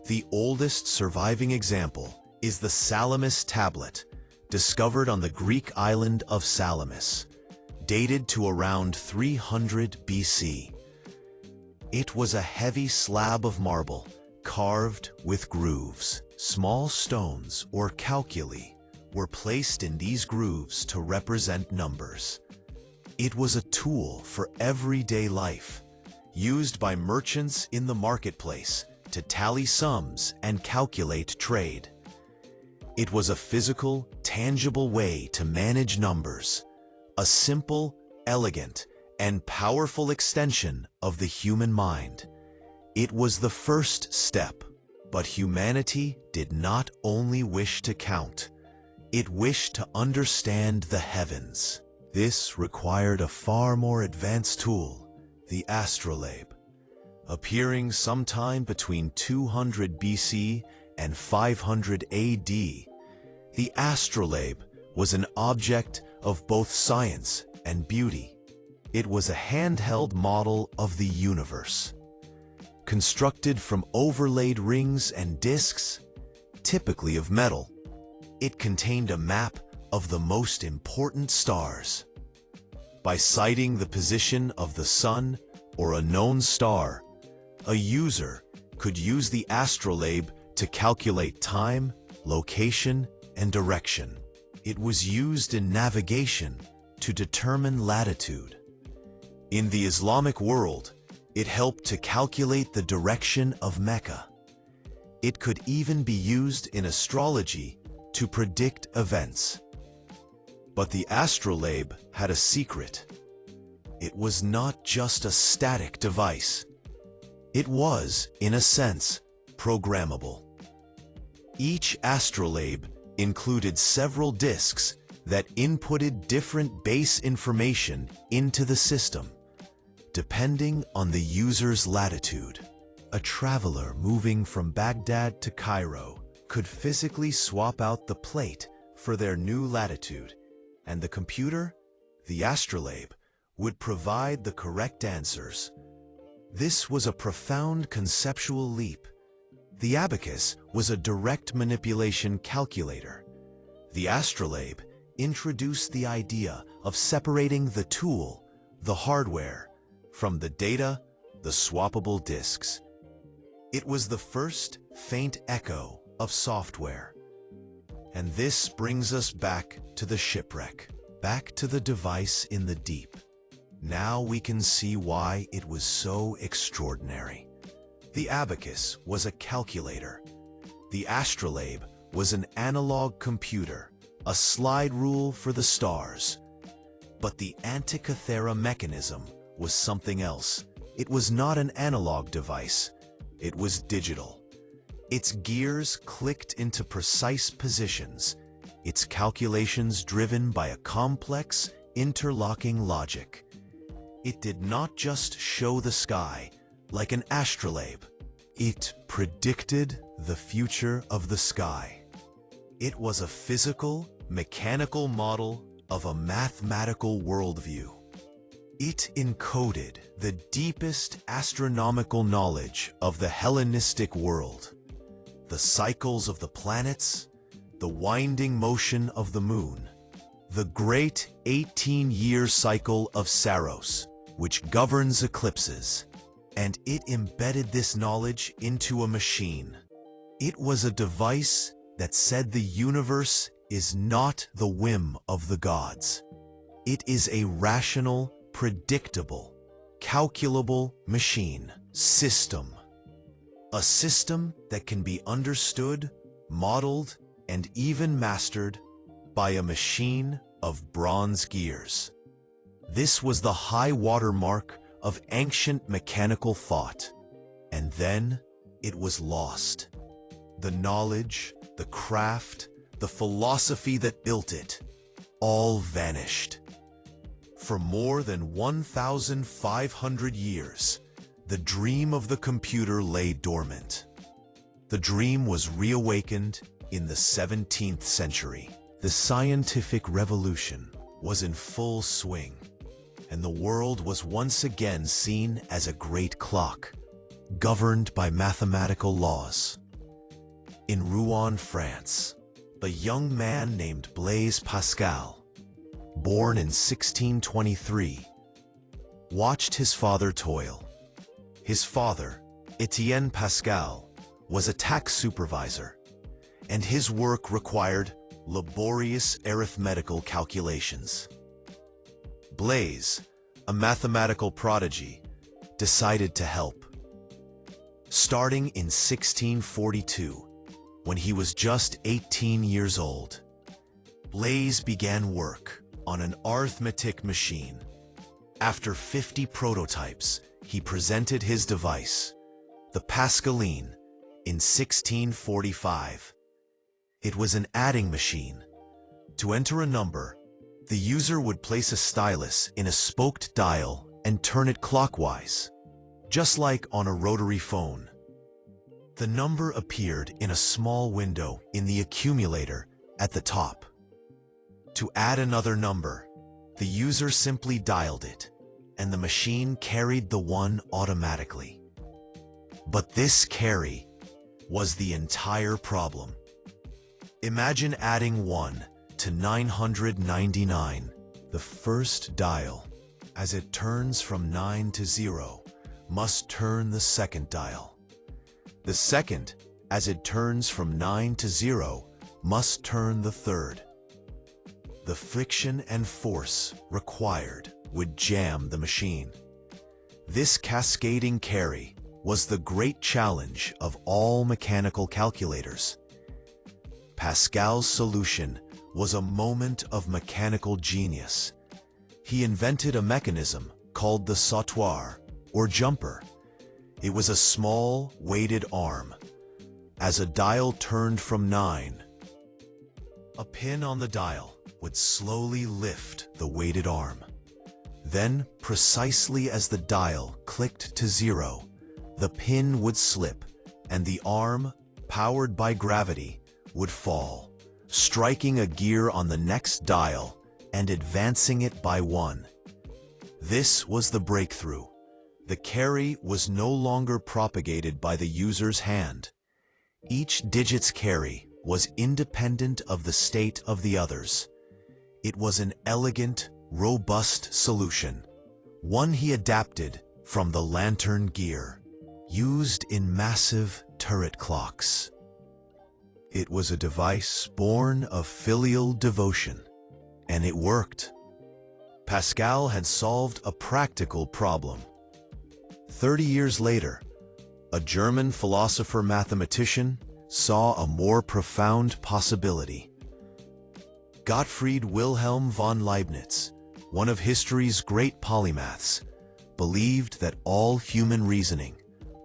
The oldest surviving example is the Salamis tablet, discovered on the Greek island of Salamis, dated to around 300 BC. It was a heavy slab of marble, carved with grooves. Small stones or calculi were placed in these grooves to represent numbers. It was a tool for everyday life, used by merchants in the marketplace to tally sums and calculate trade. It was a physical, tangible way to manage numbers, a simple, elegant, and powerful extension of the human mind. It was the first step, but humanity did not only wish to count, it wished to understand the heavens. This required a far more advanced tool, the astrolabe. Appearing sometime between 200 BC and 500 AD, the astrolabe was an object of both science and beauty. It was a handheld model of the universe, constructed from overlaid rings and discs, typically of metal. It contained a map of the most important stars. By citing the position of the sun or a known star, a user could use the astrolabe to calculate time, location, and direction. It was used in navigation to determine latitude. In the Islamic world, it helped to calculate the direction of Mecca. It could even be used in astrology to predict events. But the astrolabe had a secret. It was not just a static device. It was, in a sense, programmable. Each astrolabe included several disks that inputted different base information into the system, depending on the user's latitude. A traveler moving from Baghdad to Cairo could physically swap out the plate for their new latitude, and the computer, the astrolabe, would provide the correct answers. This was a profound conceptual leap. The abacus was a direct manipulation calculator. The astrolabe introduced the idea of separating the tool, the hardware, from the data, the swappable disks. It was the first faint echo of software. And this brings us back to the shipwreck, back to the device in the deep. Now we can see why it was so extraordinary. The abacus was a calculator. The astrolabe was an analog computer, a slide rule for the stars. But the Antikythera mechanism was something else. It was not an analog device. It was digital. Its gears clicked into precise positions, its calculations driven by a complex, interlocking logic. It did not just show the sky like an astrolabe. It predicted the future of the sky. It was a physical, mechanical model of a mathematical worldview. It encoded the deepest astronomical knowledge of the Hellenistic world. The cycles of the planets, the winding motion of the moon, the great 18-year cycle of Saros, which governs eclipses, and it embedded this knowledge into a machine. It was a device that said the universe is not the whim of the gods. It is a rational, predictable, calculable machine system. A system that can be understood, modeled, and even mastered by a machine of bronze gears. This was the high water mark of ancient mechanical thought, and then it was lost. The knowledge, the craft, the philosophy that built it, all vanished. For more than 1,500 years, the dream of the computer lay dormant. The dream was reawakened in the 17th century. The scientific revolution was in full swing, and the world was once again seen as a great clock, governed by mathematical laws. In Rouen, France, a young man named Blaise Pascal, born in 1623, watched his father toil. His father, Etienne Pascal, was a tax supervisor, and his work required laborious arithmetical calculations. Blaise, a mathematical prodigy, decided to help. Starting in 1642, when he was just 18 years old, Blaise began work on an arithmetic machine. After 50 prototypes, he presented his device, the Pascaline, in 1645. It was an adding machine. To enter a number, the user would place a stylus in a spoked dial and turn it clockwise, just like on a rotary phone. The number appeared in a small window in the accumulator at the top. To add another number, the user simply dialed it, and the machine carried the one automatically. But this carry was the entire problem. Imagine adding 1 to 999. The first dial, as it turns from 9 to 0, must turn the second dial. The second, as it turns from 9 to 0, must turn the third. The friction and force required would jam the machine. This cascading carry was the great challenge of all mechanical calculators. Pascal's solution was a moment of mechanical genius. He invented a mechanism called the sautoir, or jumper. It was a small, weighted arm. As a dial turned from 9, a pin on the dial would slowly lift the weighted arm. Then, precisely as the dial clicked to 0, the pin would slip, and the arm, powered by gravity, would fall, striking a gear on the next dial and advancing it by 1. This was the breakthrough. The carry was no longer propagated by the user's hand. Each digit's carry was independent of the state of the others. It was an elegant, robust solution, one he adapted from the lantern gear, used in massive turret clocks. It was a device born of filial devotion, and it worked. Pascal had solved a practical problem. 30 years later, a German philosopher-mathematician, saw a more profound possibility. Gottfried Wilhelm von Leibniz, one of history's great polymaths, believed that all human reasoning,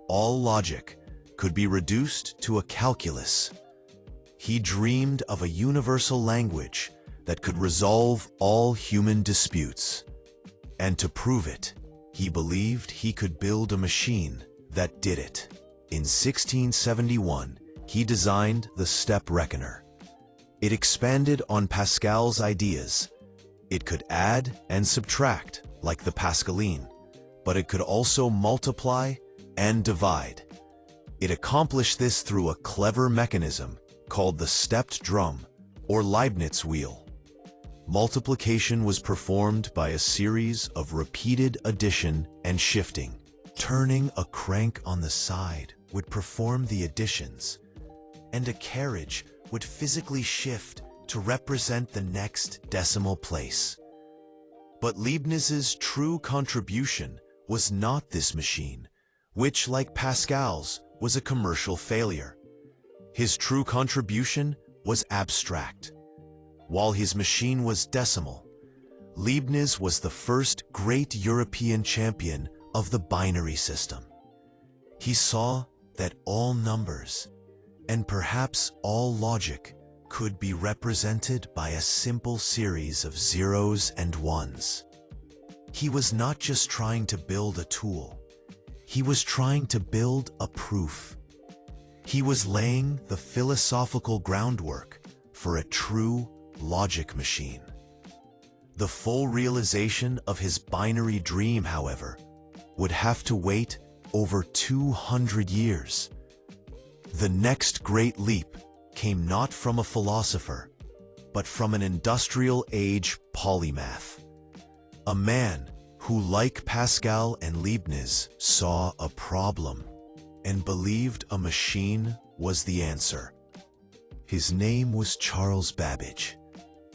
all logic, could be reduced to a calculus. He dreamed of a universal language that could resolve all human disputes. And to prove it, he believed he could build a machine that did it. In 1671, he designed the step reckoner. It expanded on Pascal's ideas. It could add and subtract, like the Pascaline, but it could also multiply and divide. It accomplished this through a clever mechanism called the stepped drum, or Leibniz wheel. Multiplication was performed by a series of repeated addition and shifting. Turning a crank on the side would perform the additions, and a carriage would physically shift to represent the next decimal place. But Leibniz's true contribution was not this machine, which, like Pascal's, was a commercial failure. His true contribution was abstract. While his machine was decimal, Leibniz was the first great European champion of the binary system. He saw that all numbers, and perhaps all logic, could be represented by a simple series of zeros and ones. He was not just trying to build a tool. He was trying to build a proof. He was laying the philosophical groundwork for a true logic machine. The full realization of his binary dream, however, would have to wait over 200 years. The next great leap came not from a philosopher, but from an industrial age polymath. A man who, like Pascal and Leibniz, saw a problem and believed a machine was the answer. His name was Charles Babbage.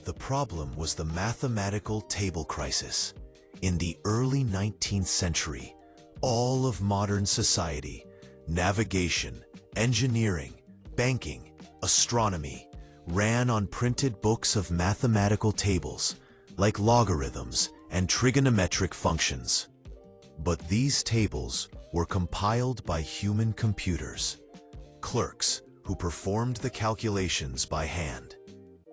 The problem was the mathematical table crisis. In the early 19th century, all of modern society, navigation, engineering, banking, astronomy, ran on printed books of mathematical tables, like logarithms and trigonometric functions. But these tables were compiled by human computers, clerks who performed the calculations by hand,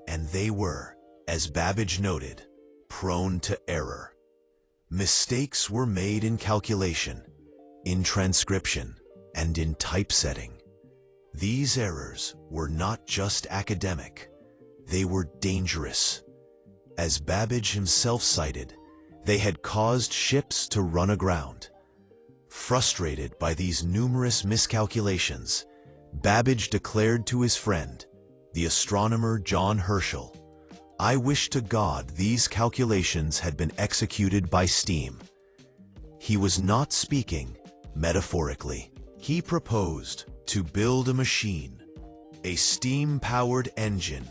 and they were, as Babbage noted, prone to error. Mistakes were made in calculation, in transcription, and in typesetting. These errors were not just academic, they were dangerous. As Babbage himself cited, they had caused ships to run aground. Frustrated by these numerous miscalculations, Babbage declared to his friend, the astronomer John Herschel, "I wish to God these calculations had been executed by steam." He was not speaking metaphorically. He proposed to build a machine, a steam-powered engine,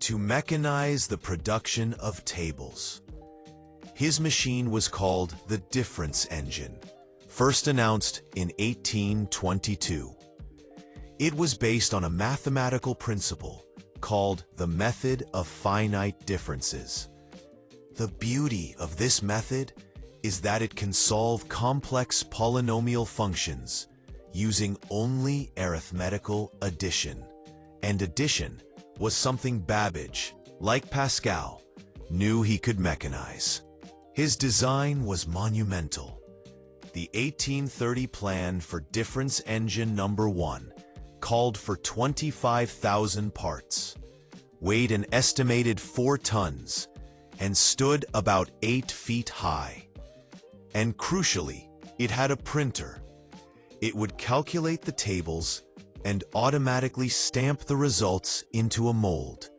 to mechanize the production of tables. His machine was called the difference engine, first announced in 1822. It was based on a mathematical principle called the method of finite differences. The beauty of this method is that it can solve complex polynomial functions using only arithmetical addition. And addition was something Babbage, like Pascal, knew he could mechanize. His design was monumental. The 1830 plan for difference engine number 1 called for 25,000 parts, weighed an estimated 4 tons, and stood about 8 feet high. And crucially, it had a printer. It would calculate the tables and automatically stamp the results into a mold,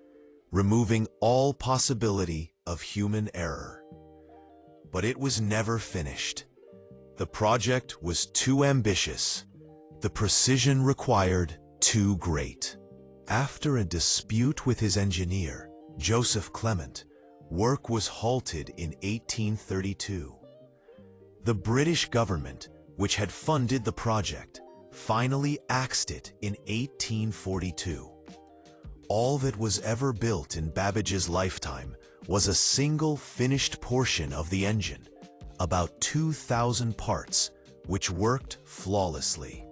removing all possibility of human error. But it was never finished. The project was too ambitious. The precision required too great. After a dispute with his engineer, Joseph Clement, work was halted in 1832. The British government, which had funded the project, finally axed it in 1842. All that was ever built in Babbage's lifetime was a single finished portion of the engine, about 2,000 parts, which worked flawlessly.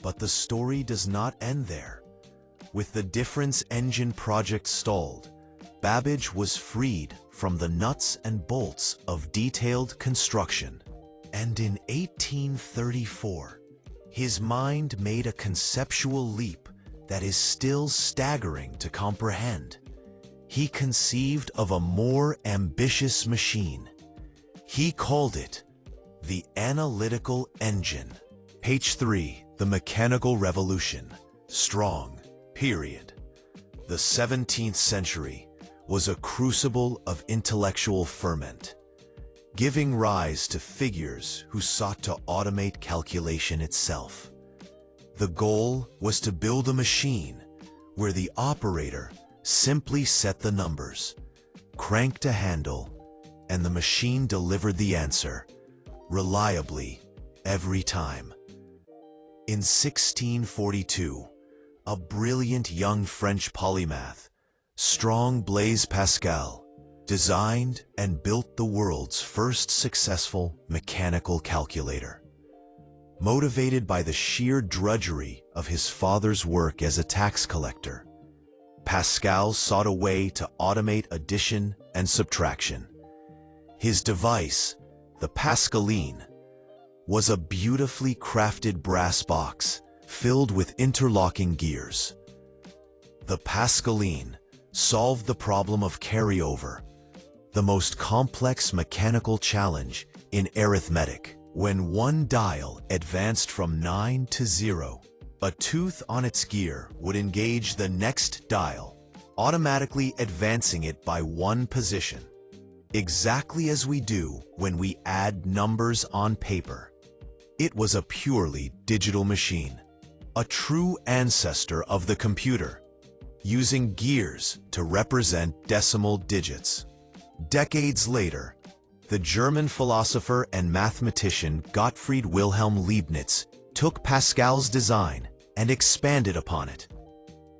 But the story does not end there. With the difference engine project stalled, Babbage was freed from the nuts and bolts of detailed construction. And in 1834, his mind made a conceptual leap that is still staggering to comprehend. He conceived of a more ambitious machine. He called it the analytical engine. H3, the mechanical revolution. Strong, period. The 17th century was a crucible of intellectual ferment, giving rise to figures who sought to automate calculation itself. The goal was to build a machine where the operator simply set the numbers, cranked a handle, and the machine delivered the answer, reliably, every time. In 1642, a brilliant young French polymath, strong Blaise Pascal, designed and built the world's first successful mechanical calculator. Motivated by the sheer drudgery of his father's work as a tax collector, Pascal sought a way to automate addition and subtraction. His device, the Pascaline, was a beautifully crafted brass box filled with interlocking gears. The Pascaline solved the problem of carryover, the most complex mechanical challenge in arithmetic. When one dial advanced from 9 to 0, a tooth on its gear would engage the next dial, automatically advancing it by one position. Exactly as we do when we add numbers on paper. It was a purely digital machine, a true ancestor of the computer, using gears to represent decimal digits. Decades later, the German philosopher and mathematician Gottfried Wilhelm Leibniz took Pascal's design and expanded upon it.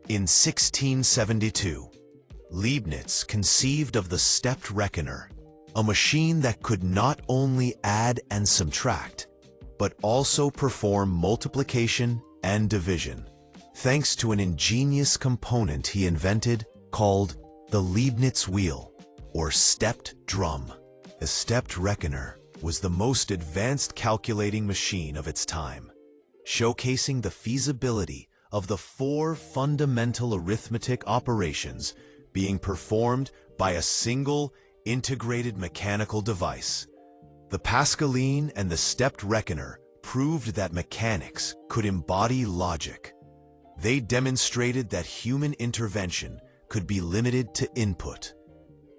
In 1672, Leibniz conceived of the stepped reckoner, a machine that could not only add and subtract, but also perform multiplication and division, thanks to an ingenious component he invented called the Leibniz wheel, or stepped drum. The stepped reckoner was the most advanced calculating machine of its time, showcasing the feasibility of the 4 fundamental arithmetic operations being performed by a single integrated mechanical device. The Pascaline and the stepped reckoner proved that mechanics could embody logic. They demonstrated that human intervention could be limited to input,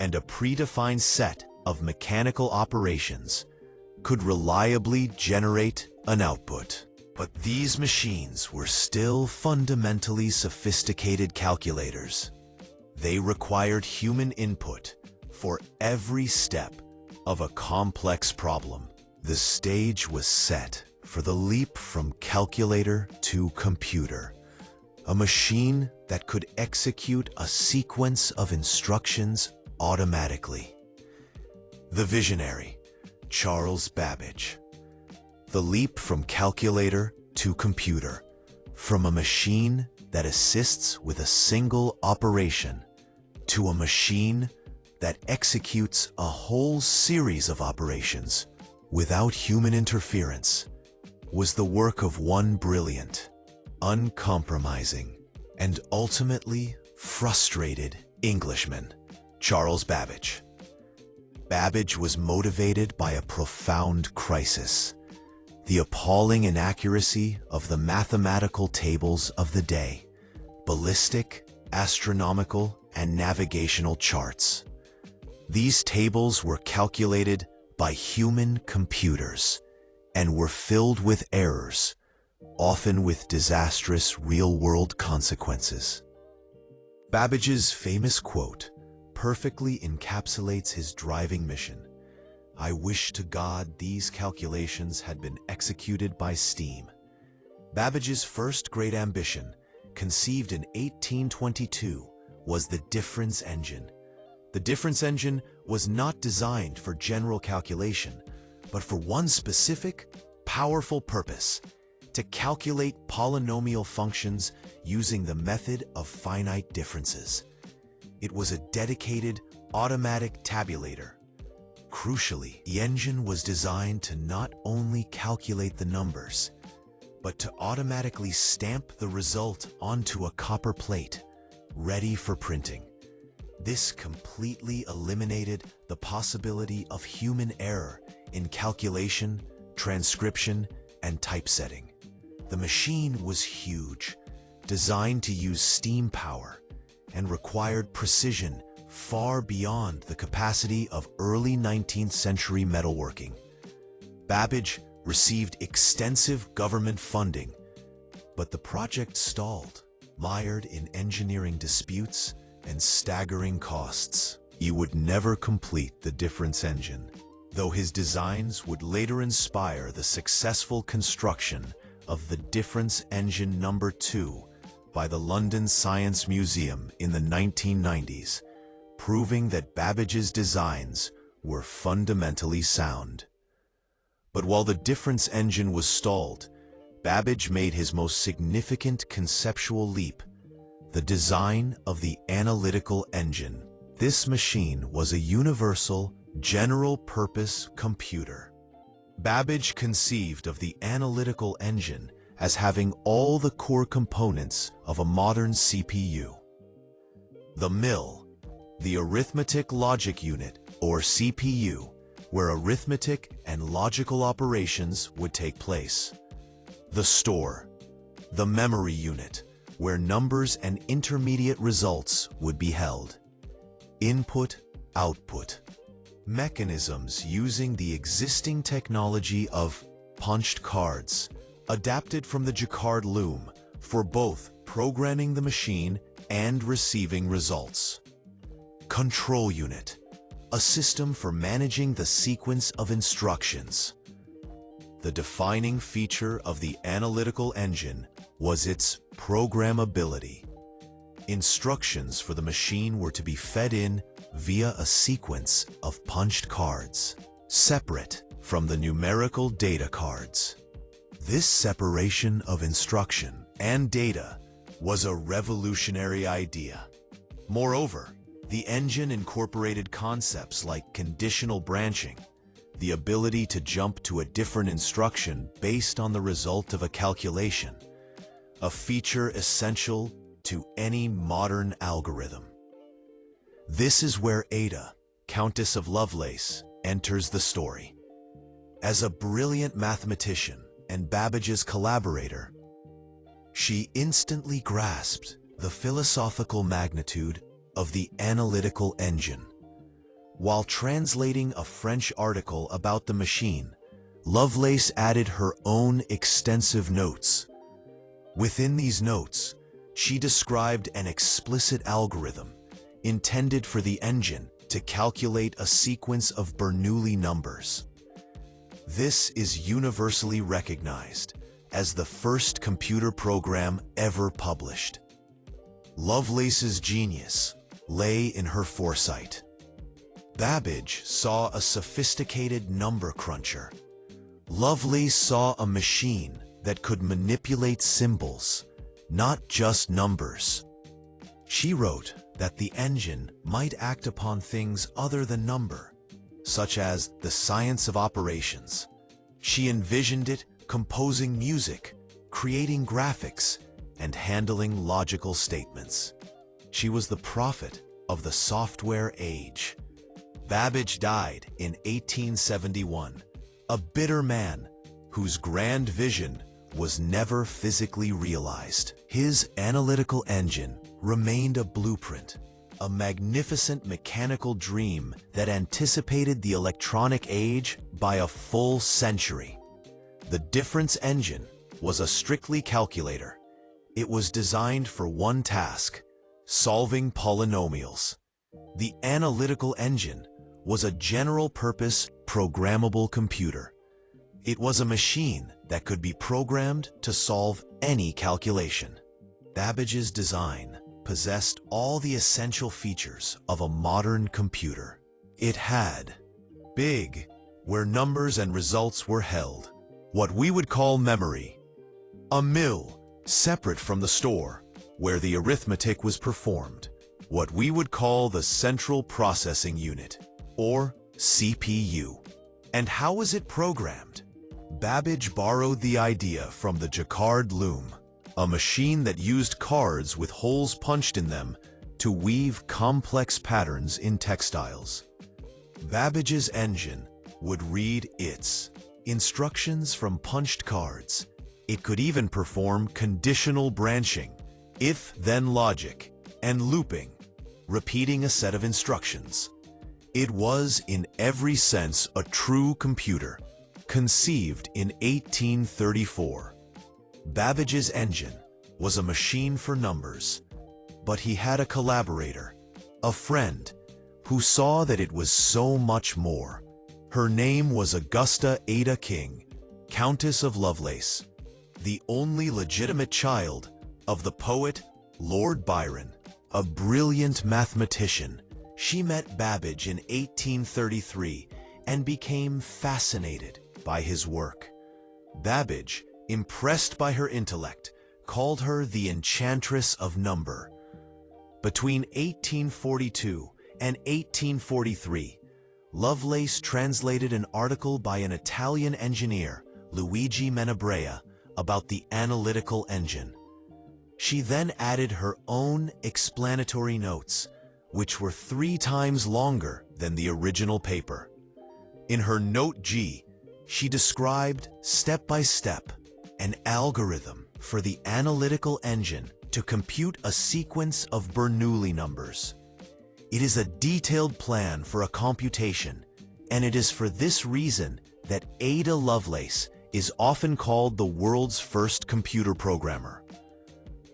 and a predefined set of mechanical operations could reliably generate an output. But these machines were still fundamentally sophisticated calculators. They required human input for every step of a complex problem. The stage was set for the leap from calculator to computer, a machine that could execute a sequence of instructions automatically. The visionary, Charles Babbage. The leap from calculator to computer, from a machine that assists with a single operation to a machine that executes a whole series of operations without human interference, was the work of one brilliant, uncompromising, and ultimately frustrated Englishman, Charles Babbage. Babbage was motivated by a profound crisis: the appalling inaccuracy of the mathematical tables of the day, ballistic, astronomical, and navigational charts. These tables were calculated by human computers and were filled with errors, often with disastrous real-world consequences. Babbage's famous quote perfectly encapsulates his driving mission: "I wish to God these calculations had been executed by steam." Babbage's first great ambition, conceived in 1822, was the difference engine. The difference engine was not designed for general calculation, but for one specific, powerful purpose: to calculate polynomial functions using the method of finite differences. It was a dedicated, automatic tabulator. Crucially, the engine was designed to not only calculate the numbers, but to automatically stamp the result onto a copper plate, ready for printing. This completely eliminated the possibility of human error in calculation, transcription, and typesetting. The machine was huge, designed to use steam power, and required precision far beyond the capacity of early 19th century metalworking. Babbage received extensive government funding, but the project stalled, mired in engineering disputes and staggering costs. He would never complete the difference engine, though his designs would later inspire the successful construction of the difference engine number 2 by the London Science Museum in the 1990s, proving that Babbage's designs were fundamentally sound. But while the difference engine was stalled, Babbage made his most significant conceptual leap: the design of the analytical engine. This machine was a universal, general-purpose computer. Babbage conceived of the analytical engine as having all the core components of a modern CPU. The mill, the arithmetic logic unit, or CPU, where arithmetic and logical operations would take place. The store, the memory unit, where numbers and intermediate results would be held. Input, output. Mechanisms using the existing technology of punched cards, adapted from the Jacquard loom, for both programming the machine and receiving results. Control unit, a system for managing the sequence of instructions. The defining feature of the analytical engine was its programmability. Instructions for the machine were to be fed in via a sequence of punched cards, separate from the numerical data cards. This separation of instruction and data was a revolutionary idea. Moreover, the engine incorporated concepts like conditional branching, the ability to jump to a different instruction based on the result of a calculation, a feature essential to any modern algorithm. This is where Ada, Countess of Lovelace, enters the story. As a brilliant mathematician and Babbage's collaborator, she instantly grasped the philosophical magnitude of the analytical engine. While translating a French article about the machine, Lovelace added her own extensive notes. Within these notes, she described an explicit algorithm intended for the engine to calculate a sequence of Bernoulli numbers. This is universally recognized as the first computer program ever published. Lovelace's genius lay in her foresight. Babbage saw a sophisticated number cruncher. Lovelace saw a machine that could manipulate symbols, not just numbers. She wrote that the engine might act upon things other than number, such as the science of operations. She envisioned it composing music, creating graphics, and handling logical statements. She was the prophet of the software age. Babbage died in 1871, a bitter man whose grand vision was never physically realized. His analytical engine remained a blueprint, a magnificent mechanical dream that anticipated the electronic age by a full century. The difference engine was a strictly calculator. It was designed for one task: solving polynomials. The analytical engine was a general-purpose, programmable computer. It was a machine that could be programmed to solve any calculation. Babbage's design possessed all the essential features of a modern computer. It had big, where numbers and results were held, what we would call memory, a mill separate from the store, where the arithmetic was performed, what we would call the central processing unit, or CPU. And how was it programmed? Babbage borrowed the idea from the Jacquard loom, a machine that used cards with holes punched in them to weave complex patterns in textiles. Babbage's engine would read its instructions from punched cards. It could even perform conditional branching, if-then logic, and looping, repeating a set of instructions. It was, in every sense, a true computer, conceived in 1834. Babbage's engine was a machine for numbers, but he had a collaborator, a friend, who saw that it was so much more. Her name was Augusta Ada King, Countess of Lovelace, the only legitimate child of the poet Lord Byron, a brilliant mathematician. She met Babbage in 1833 and became fascinated by his work. Babbage, impressed by her intellect, called her the Enchantress of Number. Between 1842 and 1843, Lovelace translated an article by an Italian engineer, Luigi Menabrea, about the analytical engine. She then added her own explanatory notes, which were 3 times longer than the original paper. In her Note G, she described, step by step, an algorithm for the analytical engine to compute a sequence of Bernoulli numbers. It is a detailed plan for a computation, and it is for this reason that Ada Lovelace is often called the world's first computer programmer.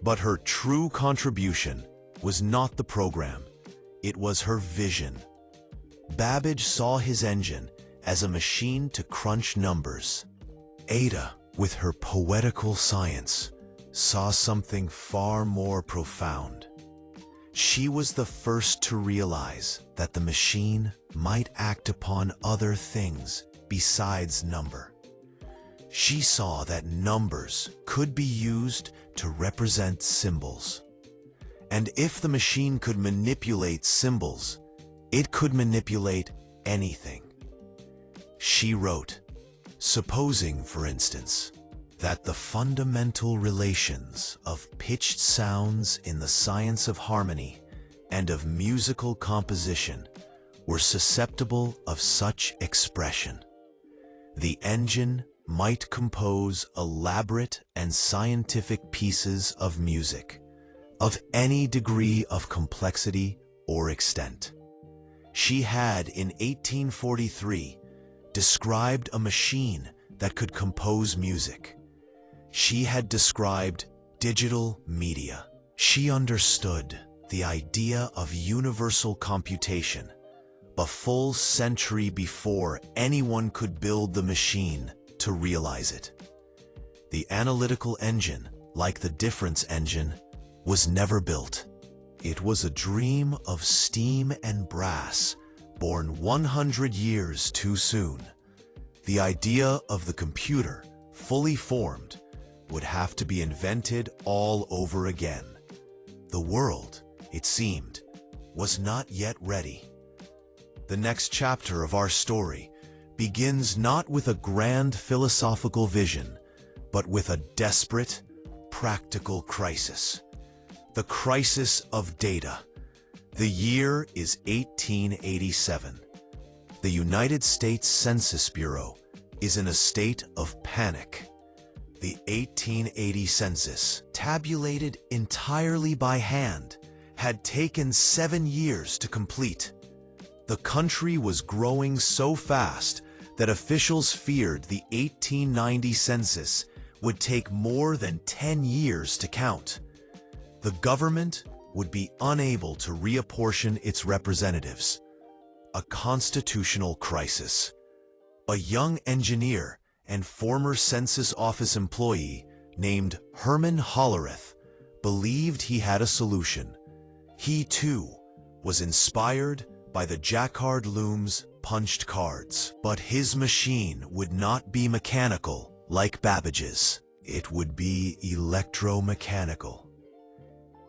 But her true contribution was not the program, it was her vision. Babbage saw his engine as a machine to crunch numbers. Ada, with her poetical science, saw something far more profound. She was the first to realize that the machine might act upon other things besides number. She saw that numbers could be used to represent symbols. And if the machine could manipulate symbols, it could manipulate anything. She wrote, supposing, for instance, that the fundamental relations of pitched sounds in the science of harmony and of musical composition were susceptible of such expression, the engine might compose elaborate and scientific pieces of music, of any degree of complexity or extent. She had, in 1843, described a machine that could compose music. She had described digital media. She understood the idea of universal computation a full century before anyone could build the machine to realize it. The analytical engine, like the difference engine, was never built. It was a dream of steam and brass, born 100 years too soon. The idea of the computer, fully formed, would have to be invented all over again. The world, it seemed, was not yet ready. The next chapter of our story begins not with a grand philosophical vision, but with a desperate, practical crisis. The crisis of data. The year is 1887. The United States Census Bureau is in a state of panic. The 1880 census, tabulated entirely by hand, had taken 7 years to complete. The country was growing so fast that officials feared the 1890 census would take more than 10 years to count. The government would be unable to reapportion its representatives. A constitutional crisis. A young engineer and former census office employee named Herman Hollerith believed he had a solution. He, too, was inspired by the Jacquard loom's punched cards. But his machine would not be mechanical like Babbage's. It would be electromechanical.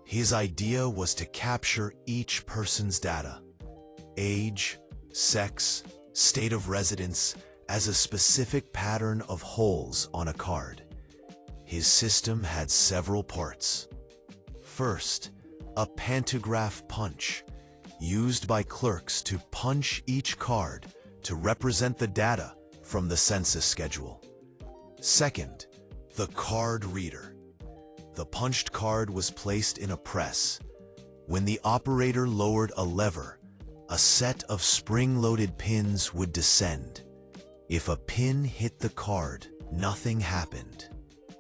His idea was to capture each person's data, age, sex, state of residence, as a specific pattern of holes on a card. His system had several parts. First, a pantograph punch, used by clerks to punch each card to represent the data from the census schedule. Second, the card reader. The punched card was placed in a press. When the operator lowered a lever, a set of spring-loaded pins would descend. If a pin hit the card, nothing happened.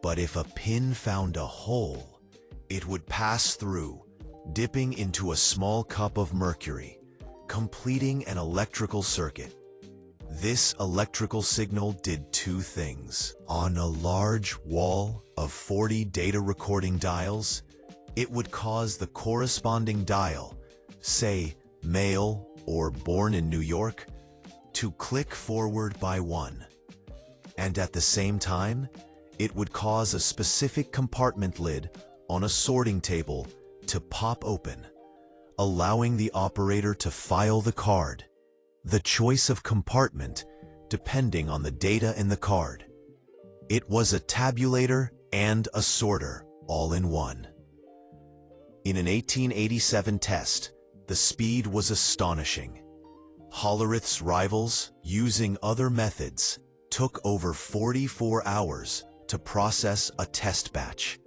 But if a pin found a hole, it would pass through, dipping into a small cup of mercury, completing an electrical circuit. This electrical signal did two things. On a large wall of 40 data recording dials, it would cause the corresponding dial, say male or born in New York, to click forward by one. And at the same time, it would cause a specific compartment lid on a sorting table to pop open, allowing the operator to file the card. The choice of compartment depending on the data in the card. It was a tabulator and a sorter all in one. In an 1887 test, the speed was astonishing. Hollerith's rivals, using other methods, took over 44 hours to process a test batch.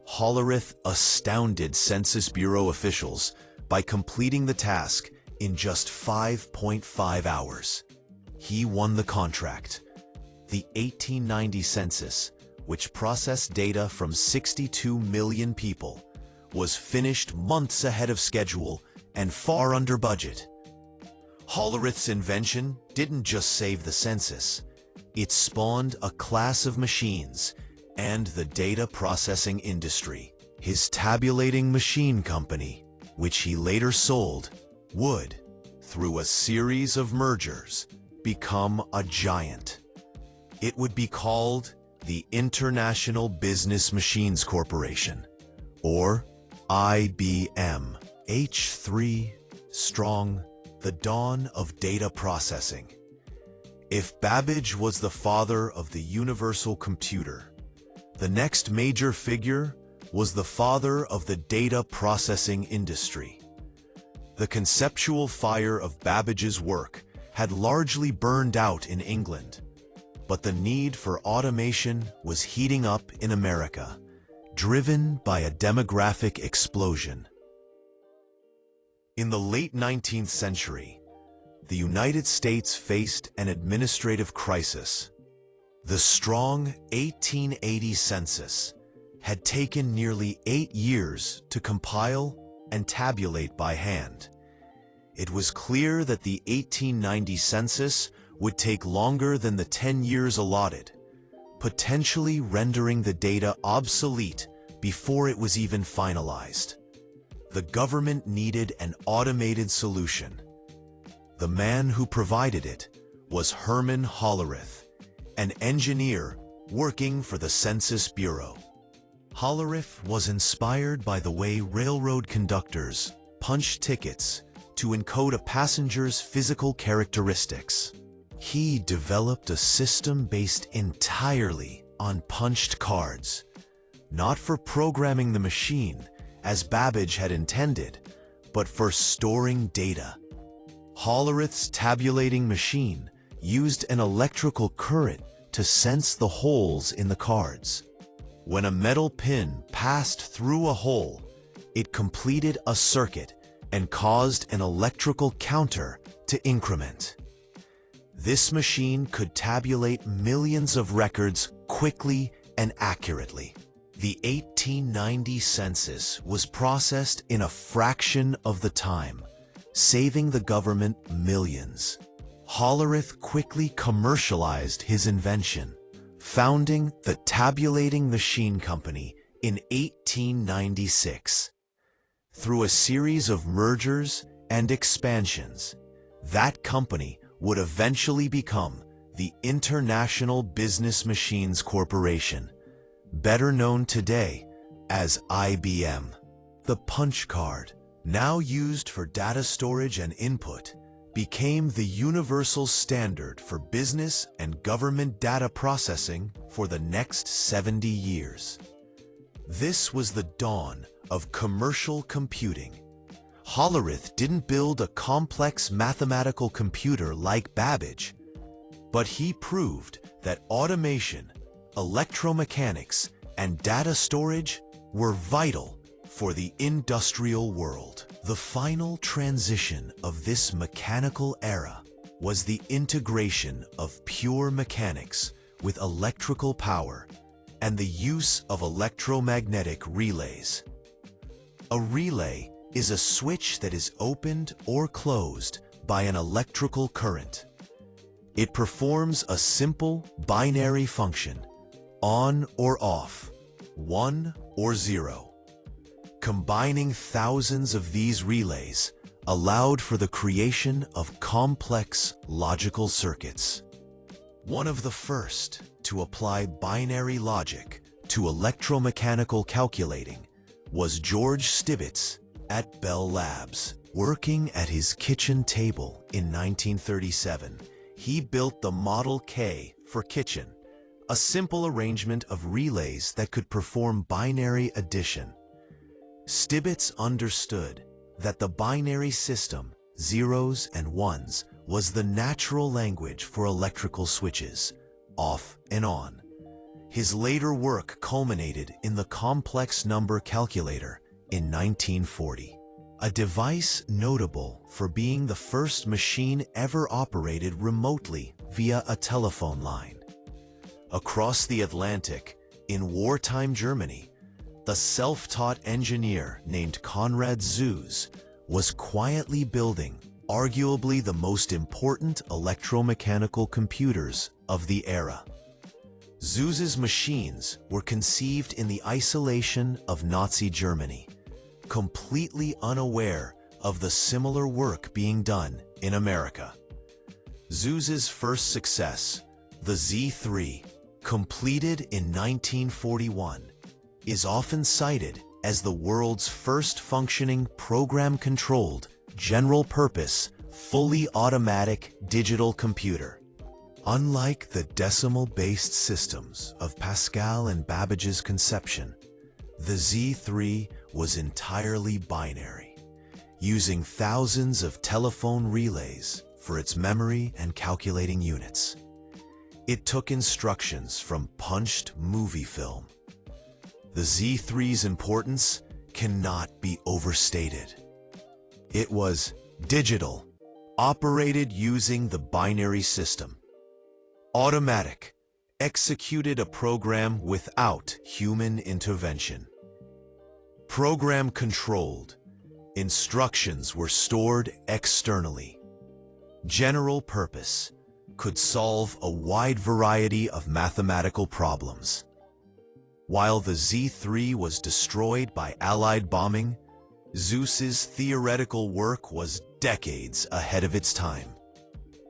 Hollerith astounded Census Bureau officials by completing the task in just 5.5 hours. He won the contract. The 1890 census, which processed data from 62 million people, was finished months ahead of schedule and far under budget. Hollerith's invention didn't just save the census. It spawned a class of machines and the data processing industry. His tabulating machine company, which he later sold, would, through a series of mergers, become a giant. It would be called the International Business Machines Corporation, or IBM. H3 strong, the dawn of data processing. If Babbage was the father of the universal computer, the next major figure was the father of the data processing industry. The conceptual fire of Babbage's work had largely burned out in England, but the need for automation was heating up in America, driven by a demographic explosion. In the late 19th century, the United States faced an administrative crisis. The strong 1880 census had taken nearly 8 years to compile and tabulate by hand. It was clear that the 1890 census would take longer than the 10 years allotted, potentially rendering the data obsolete before it was even finalized. The government needed an automated solution. The man who provided it was Herman Hollerith, an engineer working for the Census Bureau. Hollerith was inspired by the way railroad conductors punched tickets to encode a passenger's physical characteristics. He developed a system based entirely on punched cards, not for programming the machine, as Babbage had intended, but for storing data. Hollerith's tabulating machine used an electrical current to sense the holes in the cards. When a metal pin passed through a hole, it completed a circuit and caused an electrical counter to increment. This machine could tabulate millions of records quickly and accurately. The 1890 census was processed in a fraction of the time, saving the government millions. Hollerith quickly commercialized his invention, founding the Tabulating Machine Company in 1896. Through a series of mergers and expansions, that company would eventually become the International Business Machines Corporation, better known today as IBM. The punch card, now used for data storage and input, became the universal standard for business and government data processing for the next 70 years. This was the dawn of commercial computing. Hollerith didn't build a complex mathematical computer like Babbage, but he proved that automation, electromechanics, and data storage were vital for the industrial world. The final transition of this mechanical era was the integration of pure mechanics with electrical power and the use of electromagnetic relays. A relay is a switch that is opened or closed by an electrical current. It performs a simple binary function, on or off, 1 or 0. Combining thousands of these relays allowed for the creation of complex logical circuits. One of the first to apply binary logic to electromechanical calculating was George Stibitz at Bell Labs. Working at his kitchen table in 1937, he built the Model K for kitchen, a simple arrangement of relays that could perform binary addition. Stibitz understood that the binary system, zeros and ones, was the natural language for electrical switches, off and on. His later work culminated in the complex number calculator in 1940, a device notable for being the first machine ever operated remotely via a telephone line. Across the Atlantic, in wartime Germany, the self-taught engineer named Konrad Zuse was quietly building arguably the most important electromechanical computers of the era. Zuse's machines were conceived in the isolation of Nazi Germany, completely unaware of the similar work being done in America. Zuse's first success, the Z3, completed in 1941, is often cited as the world's first functioning program-controlled, general-purpose, fully automatic digital computer. Unlike the decimal-based systems of Pascal and Babbage's conception, the Z3 was entirely binary, using thousands of telephone relays for its memory and calculating units. It took instructions from punched movie film. The Z3's importance cannot be overstated. It was digital, operated using the binary system. Automatic, executed a program without human intervention. Program controlled, instructions were stored externally. General purpose, could solve a wide variety of mathematical problems. While the Z3 was destroyed by Allied bombing, Zuse's theoretical work was decades ahead of its time,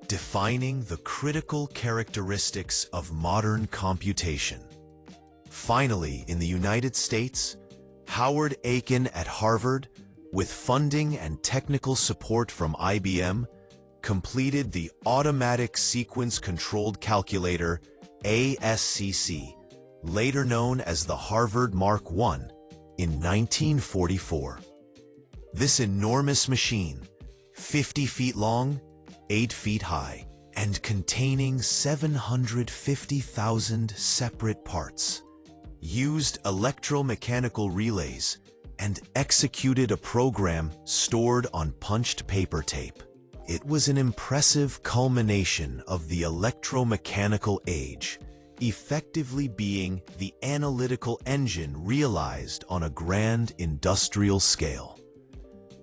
defining the critical characteristics of modern computation. Finally, in the United States, Howard Aiken at Harvard, with funding and technical support from IBM, completed the Automatic Sequence Controlled Calculator, ASCC, later known as the Harvard Mark I, in 1944. This enormous machine, 50 feet long, 8 feet high, and containing 750,000 separate parts, used electromechanical relays and executed a program stored on punched paper tape. It was an impressive culmination of the electromechanical age, effectively being the analytical engine realized on a grand industrial scale.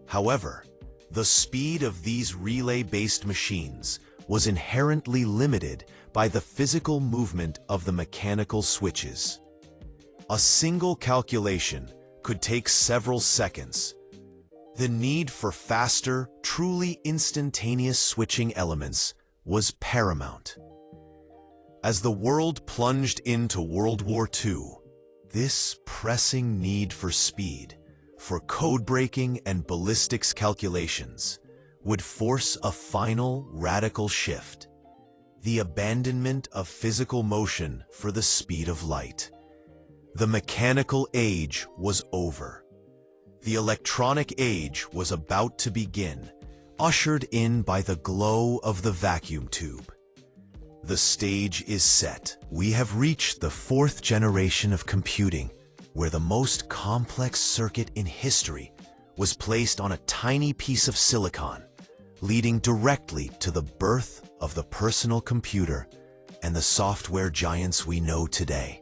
However, the speed of these relay-based machines was inherently limited by the physical movement of the mechanical switches. A single calculation could take several seconds. The need for faster, truly instantaneous switching elements was paramount. As the world plunged into World War II, this pressing need for speed, for code-breaking and ballistics calculations, would force a final radical shift: the abandonment of physical motion for the speed of light. The mechanical age was over. The electronic age was about to begin, ushered in by the glow of the vacuum tube. The stage is set. We have reached the fourth generation of computing, where the most complex circuit in history was placed on a tiny piece of silicon, leading directly to the birth of the personal computer and the software giants we know today.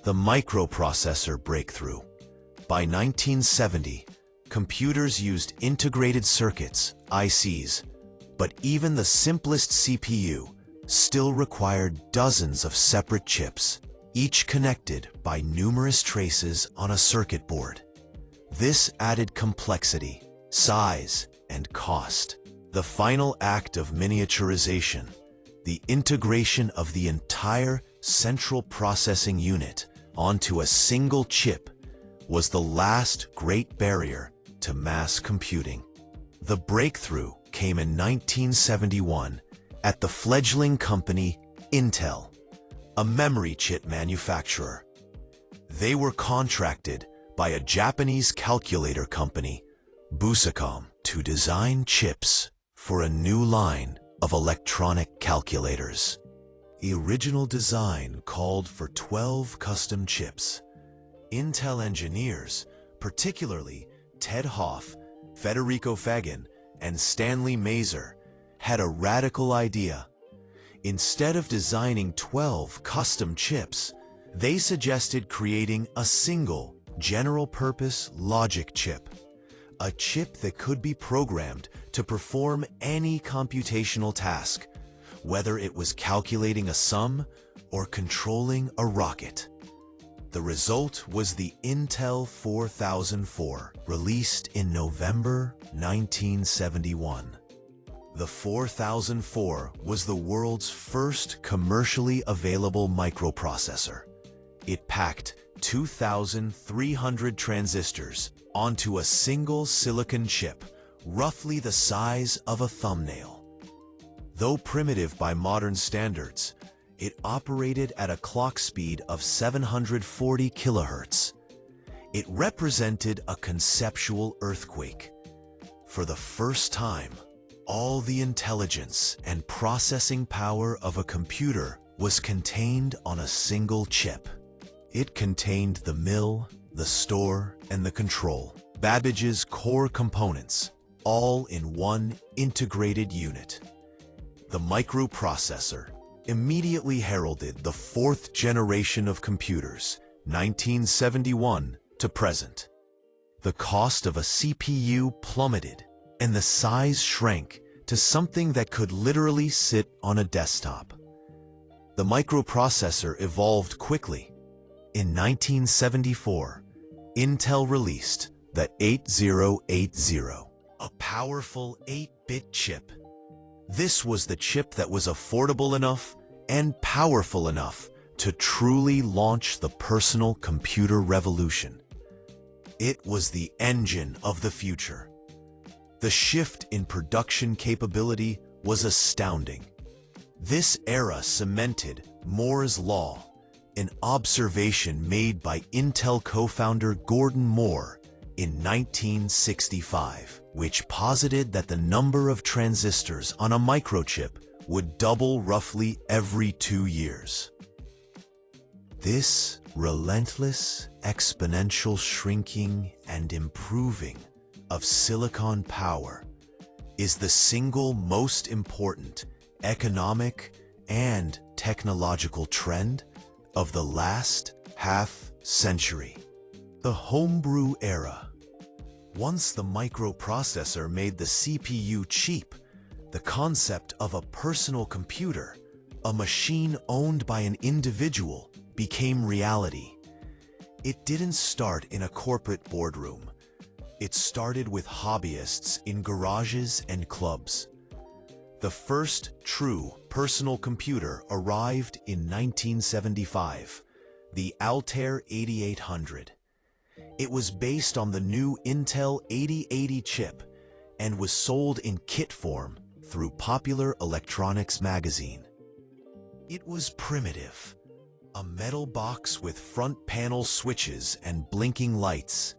The microprocessor breakthrough. By 1970, computers used integrated circuits, ICs, but even the simplest CPU still required dozens of separate chips, each connected by numerous traces on a circuit board. This added complexity, size, and cost. The final act of miniaturization, the integration of the entire central processing unit onto a single chip, was the last great barrier to mass computing. The breakthrough came in 1971 at the fledgling company Intel, a memory chip manufacturer. They were contracted by a Japanese calculator company, Busicom, to design chips for a new line of electronic calculators. The original design called for 12 custom chips. Intel engineers, particularly Ted Hoff, Federico Fagan, and Stanley Mazer, had a radical idea. Instead of designing 12 custom chips, they suggested creating a single, general-purpose logic chip. A chip that could be programmed to perform any computational task, whether it was calculating a sum or controlling a rocket. The result was the Intel 4004, released in November 1971. The 4004 was the world's first commercially available microprocessor. It packed 2,300 transistors onto a single silicon chip, roughly the size of a thumbnail. Though primitive by modern standards, it operated at a clock speed of 740 kilohertz. It represented a conceptual earthquake. For the first time, all the intelligence and processing power of a computer was contained on a single chip. It contained the mill, the store, and the control, Babbage's core components, all in one integrated unit. The microprocessor immediately heralded the fourth generation of computers, 1971 to present. The cost of a CPU plummeted, and the size shrank to something that could literally sit on a desktop. The microprocessor evolved quickly. In 1974, Intel released the 8080, a powerful 8-bit chip. This was the chip that was affordable enough and powerful enough to truly launch the personal computer revolution. It was the engine of the future. The shift in production capability was astounding. This era cemented Moore's Law, an observation made by Intel co-founder Gordon Moore in 1965, which posited that the number of transistors on a microchip would double roughly every 2 years. This relentless, exponential shrinking and improving of silicon power is the single most important economic and technological trend of the last half-century. The homebrew era. Once the microprocessor made the CPU cheap, the concept of a personal computer, a machine owned by an individual, became reality. It didn't start in a corporate boardroom. It started with hobbyists in garages and clubs. The first true personal computer arrived in 1975, the Altair 8800. It was based on the new Intel 8080 chip and was sold in kit form through Popular Electronics magazine. It was primitive, a metal box with front panel switches and blinking lights.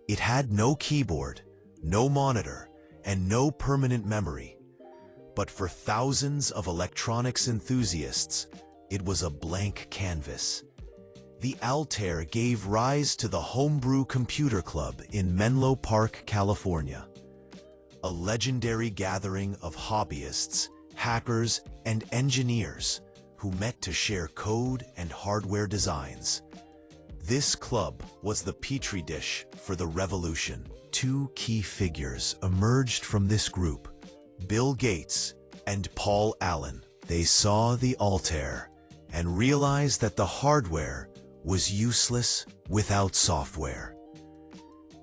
It had no keyboard, no monitor, and no permanent memory. But for thousands of electronics enthusiasts, it was a blank canvas. The Altair gave rise to the Homebrew Computer Club in Menlo Park, California, a legendary gathering of hobbyists, hackers, and engineers who met to share code and hardware designs. This club was the petri dish for the revolution. Two key figures emerged from this group: Bill Gates and Paul Allen. They saw the Altair and realized that the hardware was useless without software.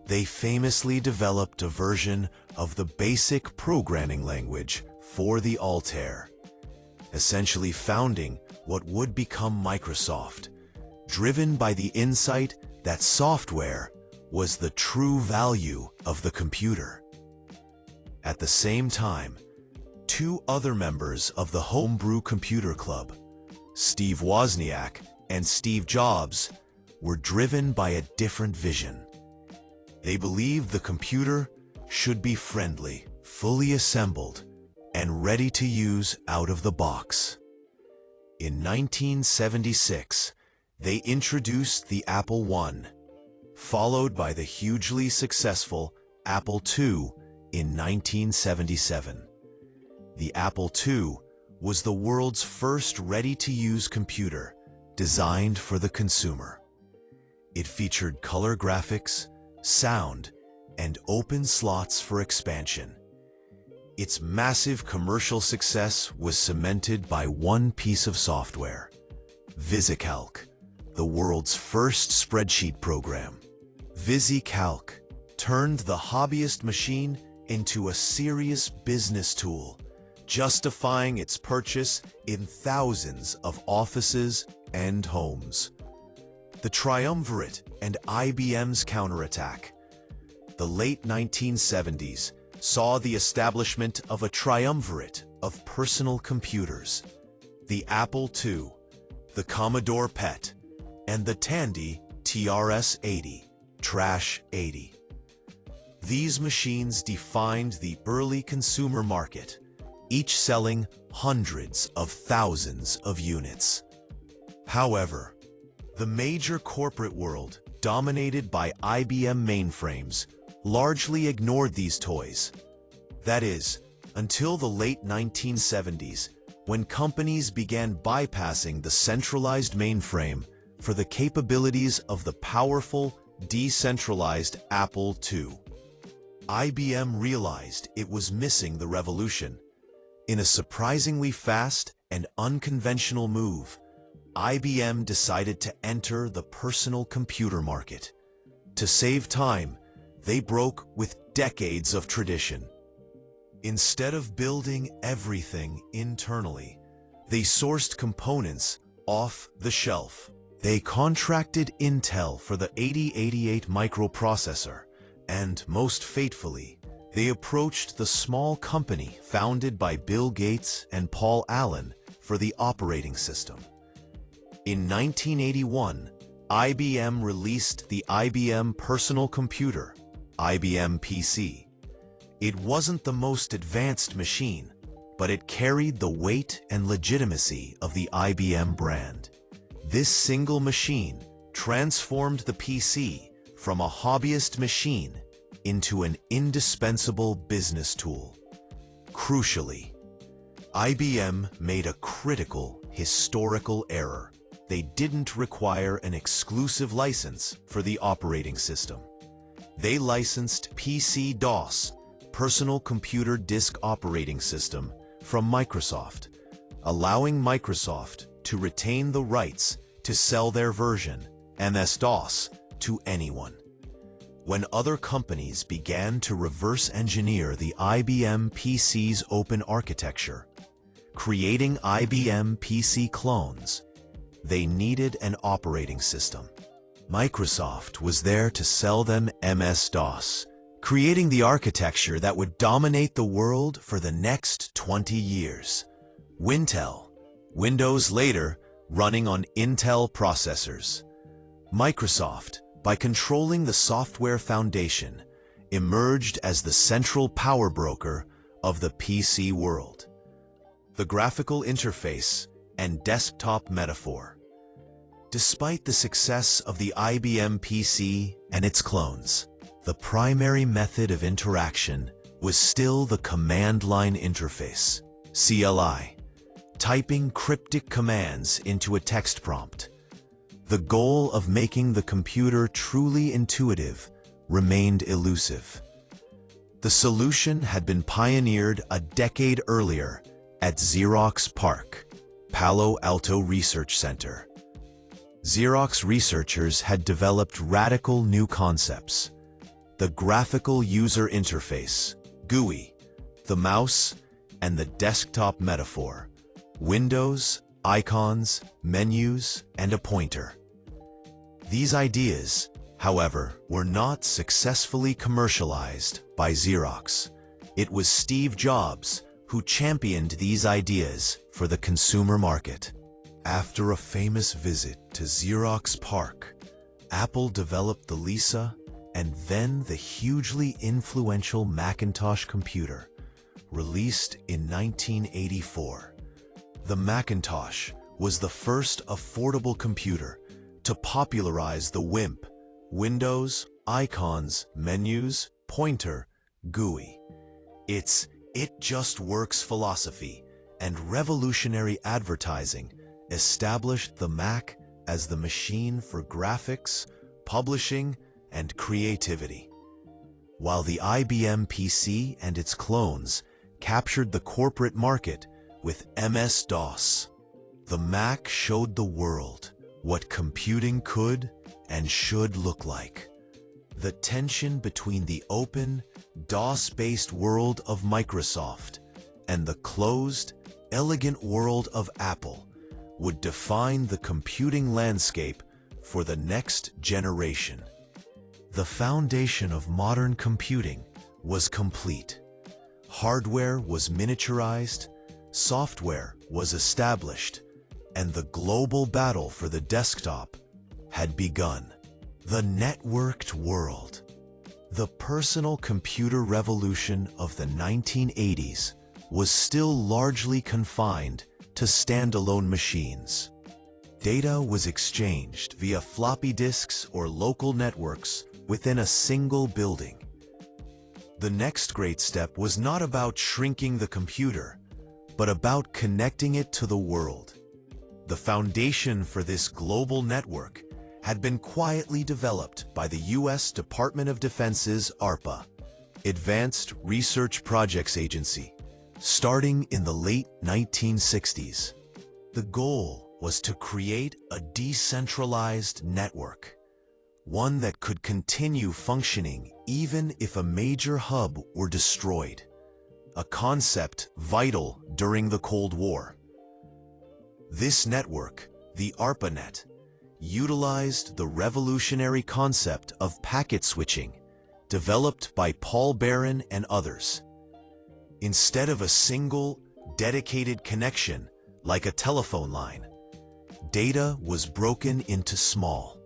They famously developed a version of the basic programming language for the Altair, essentially founding what would become Microsoft, driven by the insight that software was the true value of the computer. At the same time, two other members of the Homebrew Computer Club, Steve Wozniak and Steve Jobs, were driven by a different vision. They believed the computer should be friendly, fully assembled, and ready to use out of the box. In 1976, they introduced the Apple I, followed by the hugely successful Apple II in 1977. The Apple II was the world's first ready-to-use computer designed for the consumer. It featured color graphics, sound, and open slots for expansion. Its massive commercial success was cemented by one piece of software: VisiCalc, the world's first spreadsheet program. VisiCalc turned the hobbyist machine into a serious business tool, justifying its purchase in thousands of offices and homes. The triumvirate and IBM's counterattack. The late 1970s saw the establishment of a triumvirate of personal computers: the Apple II, the Commodore PET, and the Tandy TRS-80, Trash 80. These machines defined the early consumer market, each selling hundreds of thousands of units. However, the major corporate world, dominated by IBM mainframes, largely ignored these toys. That is, until the late 1970s, when companies began bypassing the centralized mainframe for the capabilities of the powerful, decentralized Apple II. IBM realized it was missing the revolution. In a surprisingly fast and unconventional move, IBM decided to enter the personal computer market. To save time, they broke with decades of tradition. Instead of building everything internally, they sourced components off the shelf. They contracted Intel for the 8088 microprocessor, and most fatefully, they approached the small company founded by Bill Gates and Paul Allen for the operating system. In 1981, IBM released the IBM Personal Computer, IBM PC. It wasn't the most advanced machine, but it carried the weight and legitimacy of the IBM brand. This single machine transformed the PC from a hobbyist machine into an indispensable business tool. Crucially, IBM made a critical historical error. They didn't require an exclusive license for the operating system. They licensed PC-DOS, personal computer disk operating system from Microsoft, allowing Microsoft to retain the rights to sell their version, MS-DOS, to anyone. When other companies began to reverse engineer the IBM PC's open architecture, creating IBM PC clones, they needed an operating system. Microsoft was there to sell them MS-DOS, creating the architecture that would dominate the world for the next 20 years. Wintel, Windows later running on Intel processors. Microsoft, by controlling the software foundation, emerged as the central power broker of the PC world. The graphical interface and desktop metaphor. Despite the success of the IBM PC and its clones, the primary method of interaction was still the command line interface, CLI, typing cryptic commands into a text prompt. The goal of making the computer truly intuitive remained elusive. The solution had been pioneered a decade earlier at Xerox PARC, Palo Alto Research Center. Xerox researchers had developed radical new concepts: the graphical user interface, GUI, the mouse, and the desktop metaphor, windows, icons, menus, and a pointer. These ideas, however, were not successfully commercialized by Xerox. It was Steve Jobs who championed these ideas for the consumer market. After a famous visit to Xerox PARC, Apple developed the Lisa and then the hugely influential Macintosh computer, released in 1984. The Macintosh was the first affordable computer to popularize the WIMP, Windows, icons, menus, pointer, GUI. Its "It Just Works" philosophy and revolutionary advertising established the Mac as the machine for graphics, publishing, and creativity. While the IBM PC and its clones captured the corporate market with MS-DOS, the Mac showed the world what computing could and should look like. The tension between the open, DOS-based world of Microsoft and the closed, elegant world of Apple would define the computing landscape for the next generation. The foundation of modern computing was complete. Hardware was miniaturized, software was established, and the global battle for the desktop had begun. The networked world. The personal computer revolution of the 1980s was still largely confined to standalone machines. Data was exchanged via floppy disks or local networks within a single building. The next great step was not about shrinking the computer, but about connecting it to the world. The foundation for this global network had been quietly developed by the U.S. Department of Defense's ARPA, Advanced Research Projects Agency, starting in the late 1960s. The goal was to create a decentralized network, one that could continue functioning even if a major hub were destroyed, a concept vital during the Cold War. This network, the ARPANET, utilized the revolutionary concept of packet switching, developed by Paul Barron and others. Instead of a single, dedicated connection like a telephone line, data was broken into small,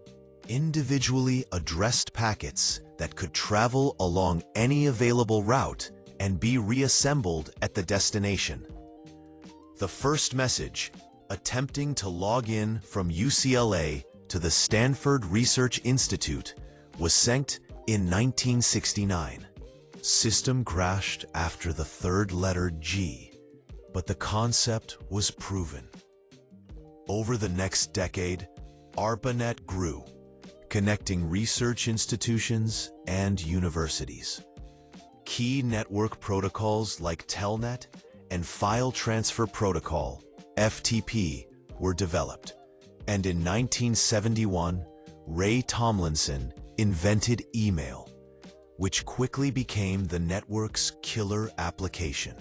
individually addressed packets that could travel along any available route and be reassembled at the destination. The first message, attempting to log in from UCLA to the Stanford Research Institute, was sent in 1969. System crashed after the third letter G, but the concept was proven. Over the next decade, ARPANET grew, connecting research institutions and universities. Key network protocols like Telnet and File Transfer Protocol, FTP, were developed. And in 1971, Ray Tomlinson invented email, which quickly became the network's killer application.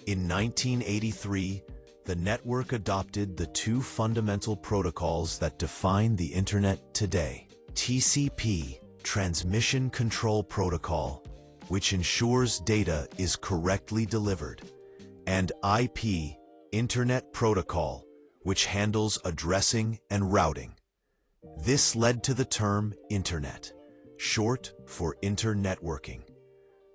In 1983, the network adopted the two fundamental protocols that define the Internet today: TCP, Transmission Control Protocol, which ensures data is correctly delivered, and IP, Internet Protocol, which handles addressing and routing. This led to the term Internet, short for internetworking.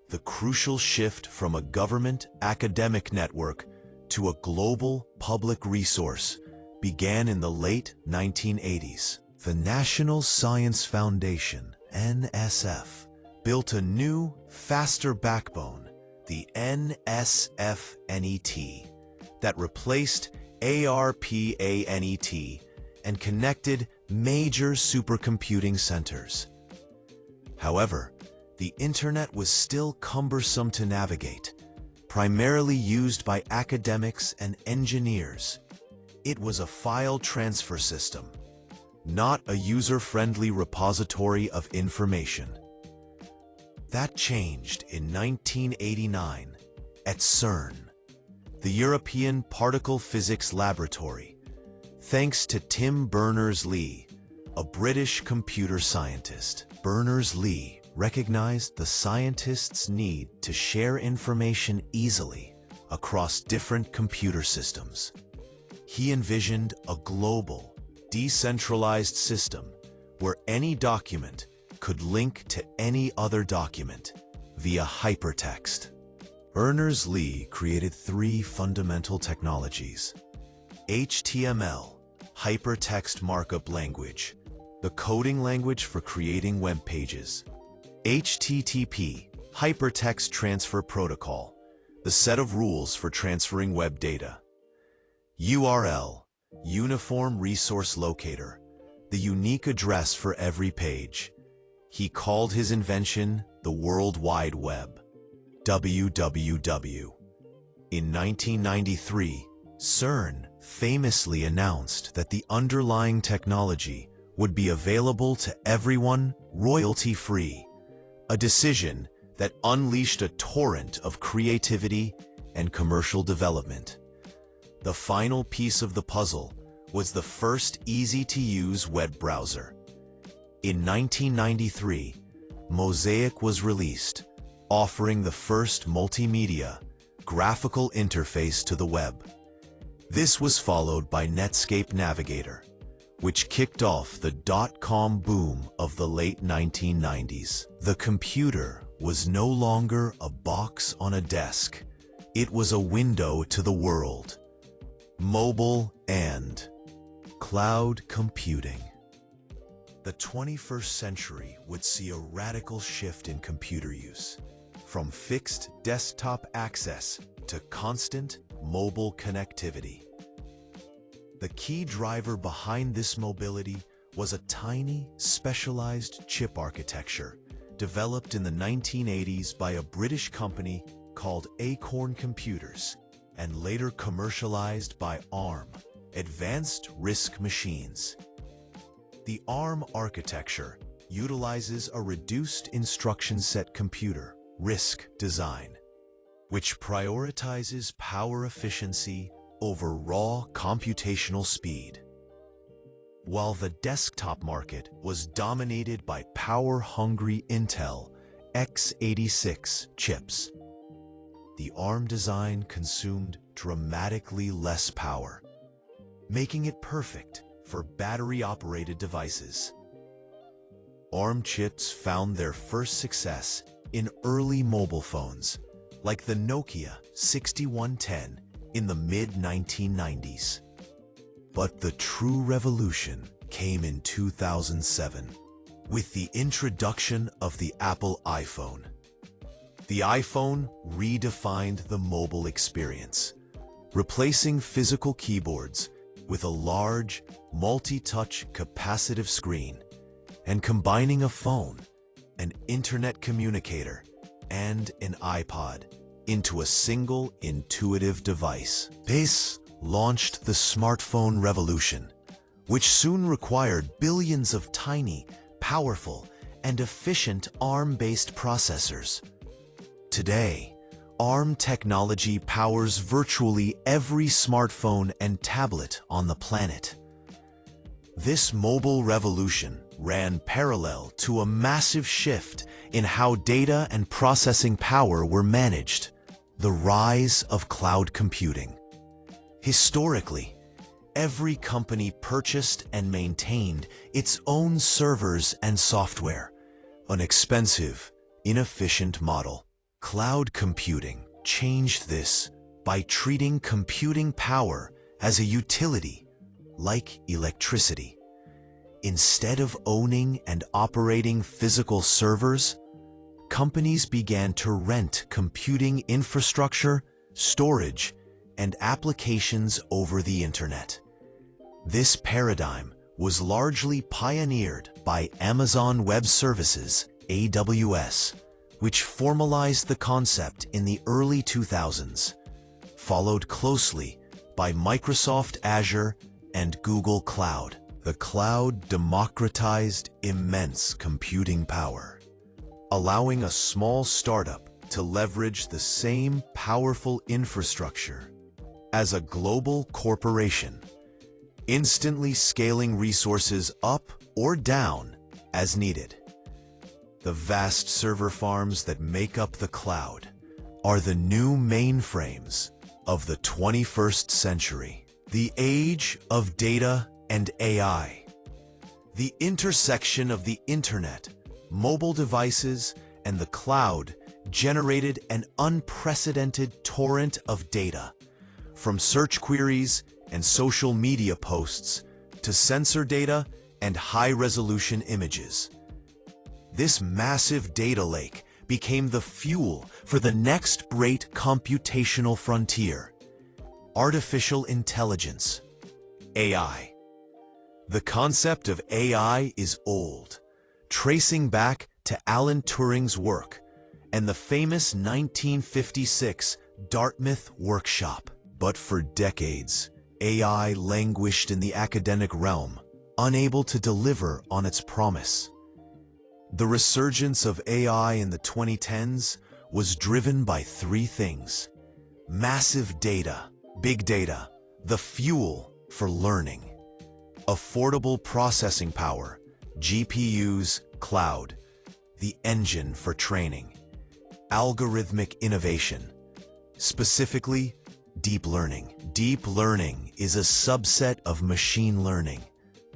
The crucial shift from a government academic network to a global public resource began in the late 1980s. The National Science Foundation, NSF, built a new, faster backbone, the NSFNET, that replaced ARPANET and connected major supercomputing centers. However, the Internet was still cumbersome to navigate, primarily used by academics and engineers. It was a file transfer system, not a user-friendly repository of information. That changed in 1989 at CERN, the European Particle Physics Laboratory, thanks to Tim Berners-Lee, a British computer scientist. Berners-Lee recognized the scientists' need to share information easily across different computer systems. He envisioned a global, decentralized system where any document could link to any other document via hypertext. Berners-Lee created three fundamental technologies: HTML, hypertext markup language, the coding language for creating web pages; HTTP, hypertext transfer protocol, the set of rules for transferring web data; URL, uniform resource locator, the unique address for every page. He called his invention the World Wide Web, WWW. In 1993, CERN famously announced that the underlying technology would be available to everyone royalty-free, a decision that unleashed a torrent of creativity and commercial development. The final piece of the puzzle was the first easy-to-use web browser. In 1993, Mosaic was released, offering the first multimedia, graphical interface to the web. This was followed by Netscape Navigator, which kicked off the dot-com boom of the late 1990s. The computer was no longer a box on a desk. It was a window to the world. Mobile and cloud computing. The 21st century would see a radical shift in computer use, from fixed desktop access to constant mobile connectivity. The key driver behind this mobility was a tiny, specialized chip architecture developed in the 1980s by a British company called Acorn Computers and later commercialized by ARM, Advanced RISC Machines. The ARM architecture utilizes a reduced instruction set computer, RISC design, which prioritizes power efficiency over raw computational speed. While the desktop market was dominated by power-hungry Intel x86 chips, the ARM design consumed dramatically less power, making it perfect for battery-operated devices. ARM chips found their first success in early mobile phones, like the Nokia 6110 in the mid-1990s. But the true revolution came in 2007, with the introduction of the Apple iPhone. The iPhone redefined the mobile experience, replacing physical keyboards with a large, multi-touch capacitive screen, and combining a phone, an internet communicator, and an iPod into a single intuitive device. This launched the smartphone revolution, which soon required billions of tiny, powerful, and efficient ARM-based processors. Today, ARM technology powers virtually every smartphone and tablet on the planet. This mobile revolution ran parallel to a massive shift in how data and processing power were managed, the rise of cloud computing. Historically, every company purchased and maintained its own servers and software, an expensive, inefficient model. Cloud computing changed this by treating computing power as a utility, like electricity. Instead of owning and operating physical servers, companies began to rent computing infrastructure, storage, and applications over the internet. This paradigm was largely pioneered by Amazon Web Services, AWS, which formalized the concept in the early 2000s, followed closely by Microsoft Azure and Google Cloud. The cloud democratized immense computing power, allowing a small startup to leverage the same powerful infrastructure as a global corporation, instantly scaling resources up or down as needed. The vast server farms that make up the cloud are the new mainframes of the 21st century, the age of data and AI. The intersection of the internet, mobile devices, and the cloud generated an unprecedented torrent of data, from search queries and social media posts to sensor data and high-resolution images. This massive data lake became the fuel for the next great computational frontier: artificial intelligence, AI. The concept of AI is old, tracing back to Alan Turing's work and the famous 1956 Dartmouth workshop. But for decades, AI languished in the academic realm, unable to deliver on its promise. The resurgence of AI in the 2010s was driven by three things: massive data, big data, the fuel for learning; affordable processing power, GPUs, cloud, the engine for training; algorithmic innovation, specifically deep learning. Deep learning is a subset of machine learning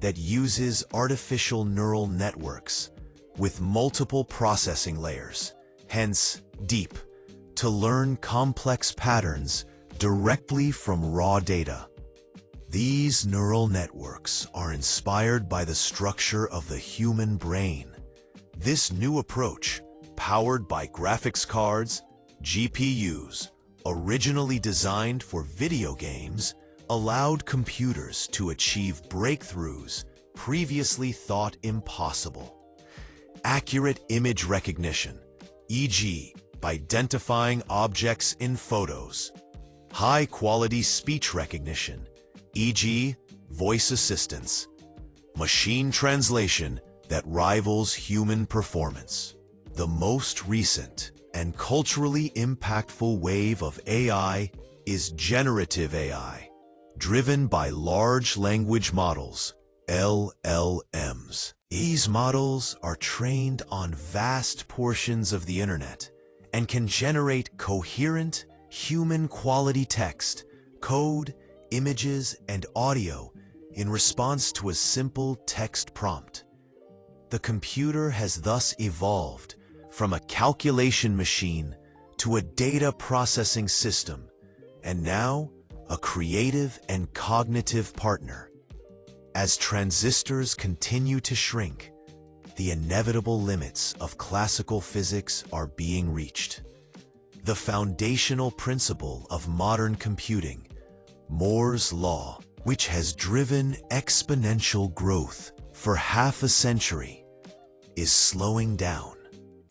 that uses artificial neural networks with multiple processing layers, hence deep, to learn complex patterns directly from raw data. These neural networks are inspired by the structure of the human brain. This new approach, powered by graphics cards, GPUs, originally designed for video games, allowed computers to achieve breakthroughs previously thought impossible. Accurate image recognition, e.g., by identifying objects in photos; high-quality speech recognition, e.g., voice assistants; machine translation that rivals human performance. The most recent and culturally impactful wave of AI is generative AI, driven by large language models, LLMs. These models are trained on vast portions of the internet and can generate coherent, human-quality text, code, images, and audio in response to a simple text prompt. The computer has thus evolved from a calculation machine to a data processing system, and now a creative and cognitive partner. As transistors continue to shrink, the inevitable limits of classical physics are being reached. The foundational principle of modern computing, Moore's law, which has driven exponential growth for half a century, is slowing down.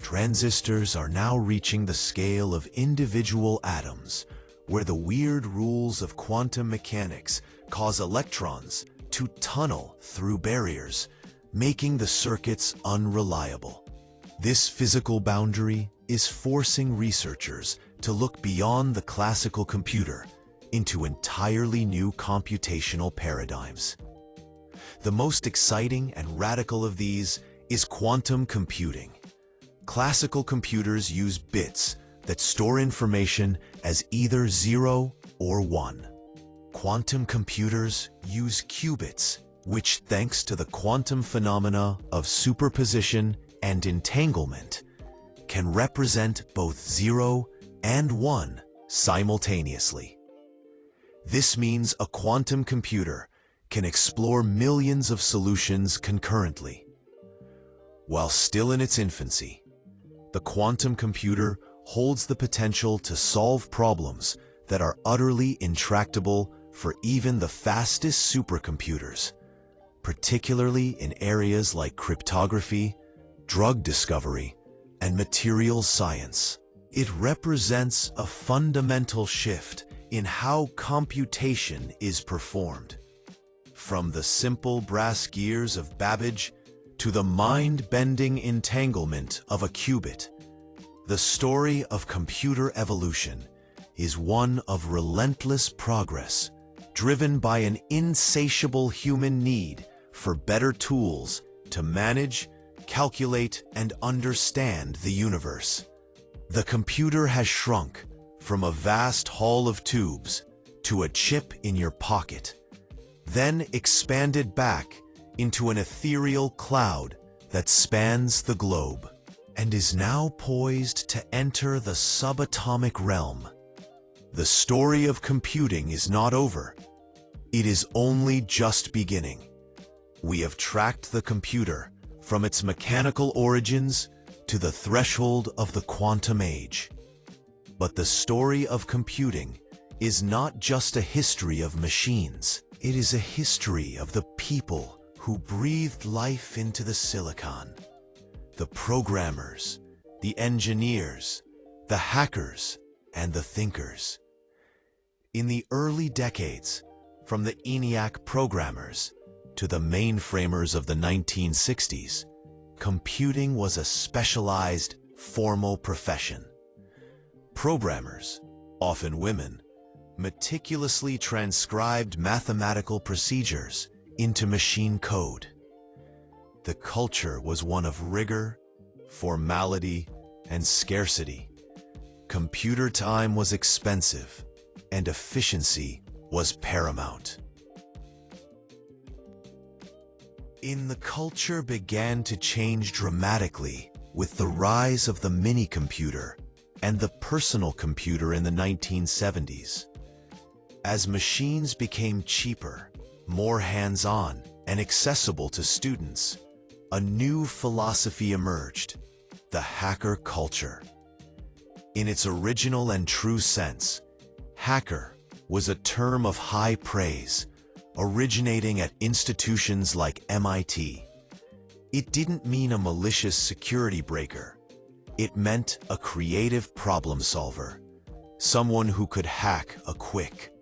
Transistors are now reaching the scale of individual atoms, where the weird rules of quantum mechanics cause electrons to tunnel through barriers, making the circuits unreliable. This physical boundary is forcing researchers to look beyond the classical computer into entirely new computational paradigms. The most exciting and radical of these is quantum computing. Classical computers use bits that store information as either 0 or 1. Quantum computers use qubits, which, thanks to the quantum phenomena of superposition and entanglement, can represent both 0 and 1 simultaneously. This means a quantum computer can explore millions of solutions concurrently. While still in its infancy, the quantum computer holds the potential to solve problems that are utterly intractable for even the fastest supercomputers, particularly in areas like cryptography, drug discovery, and materials science. It represents a fundamental shift in how computation is performed. From the simple brass gears of Babbage to the mind-bending entanglement of a qubit, the story of computer evolution is one of relentless progress, driven by an insatiable human need for better tools to manage, calculate, and understand the universe. The computer has shrunk from a vast hall of tubes to a chip in your pocket, then expanded back into an ethereal cloud that spans the globe, and is now poised to enter the subatomic realm. The story of computing is not over. It is only just beginning. We have tracked the computer from its mechanical origins to the threshold of the quantum age. But the story of computing is not just a history of machines. It is a history of the people who breathed life into the silicon. The programmers, the engineers, the hackers, and the thinkers. In the early decades, from the ENIAC programmers to the mainframers of the 1960s, computing was a specialized, formal profession. Programmers, often women, meticulously transcribed mathematical procedures into machine code. The culture was one of rigor, formality, and scarcity. Computer time was expensive, and efficiency was paramount. The culture began to change dramatically with the rise of the mini-computer and the personal computer in the 1970s. As machines became cheaper, more hands-on, and accessible to students, a new philosophy emerged: the hacker culture. In its original and true sense, hacker was a term of high praise, originating at institutions like MIT. It didn't mean a malicious security breaker. It meant a creative problem solver, someone who could hack a quick,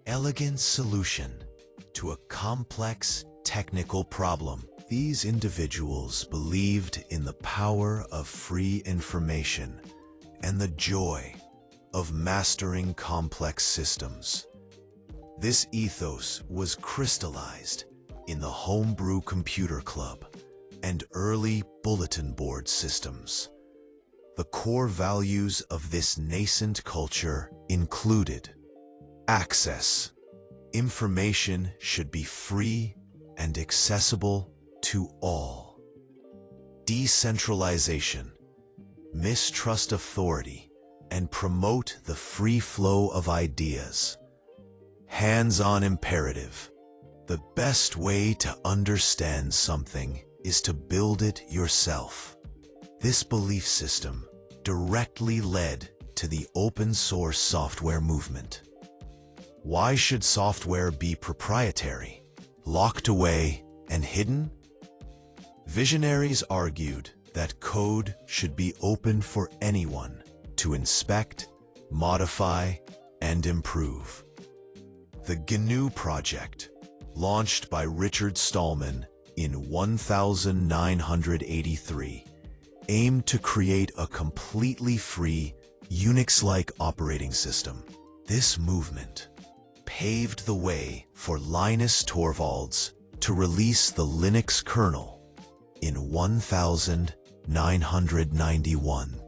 elegant solution to a complex technical problem. These individuals believed in the power of free information and the joy of mastering complex systems. This ethos was crystallized in the homebrew computer club and early bulletin board systems. The core values of this nascent culture included access. Information should be free and accessible to all. Decentralization. Mistrust authority and promote the free flow of ideas. Hands-on imperative. The best way to understand something is to build it yourself. This belief system directly led to the open-source software movement. Why should software be proprietary, locked away, and hidden? Visionaries argued that code should be open for anyone to inspect, modify, and improve. The GNU project, launched by Richard Stallman in 1983, aimed to create a completely free, Unix-like operating system. This movement paved the way for Linus Torvalds to release the Linux kernel in 1991.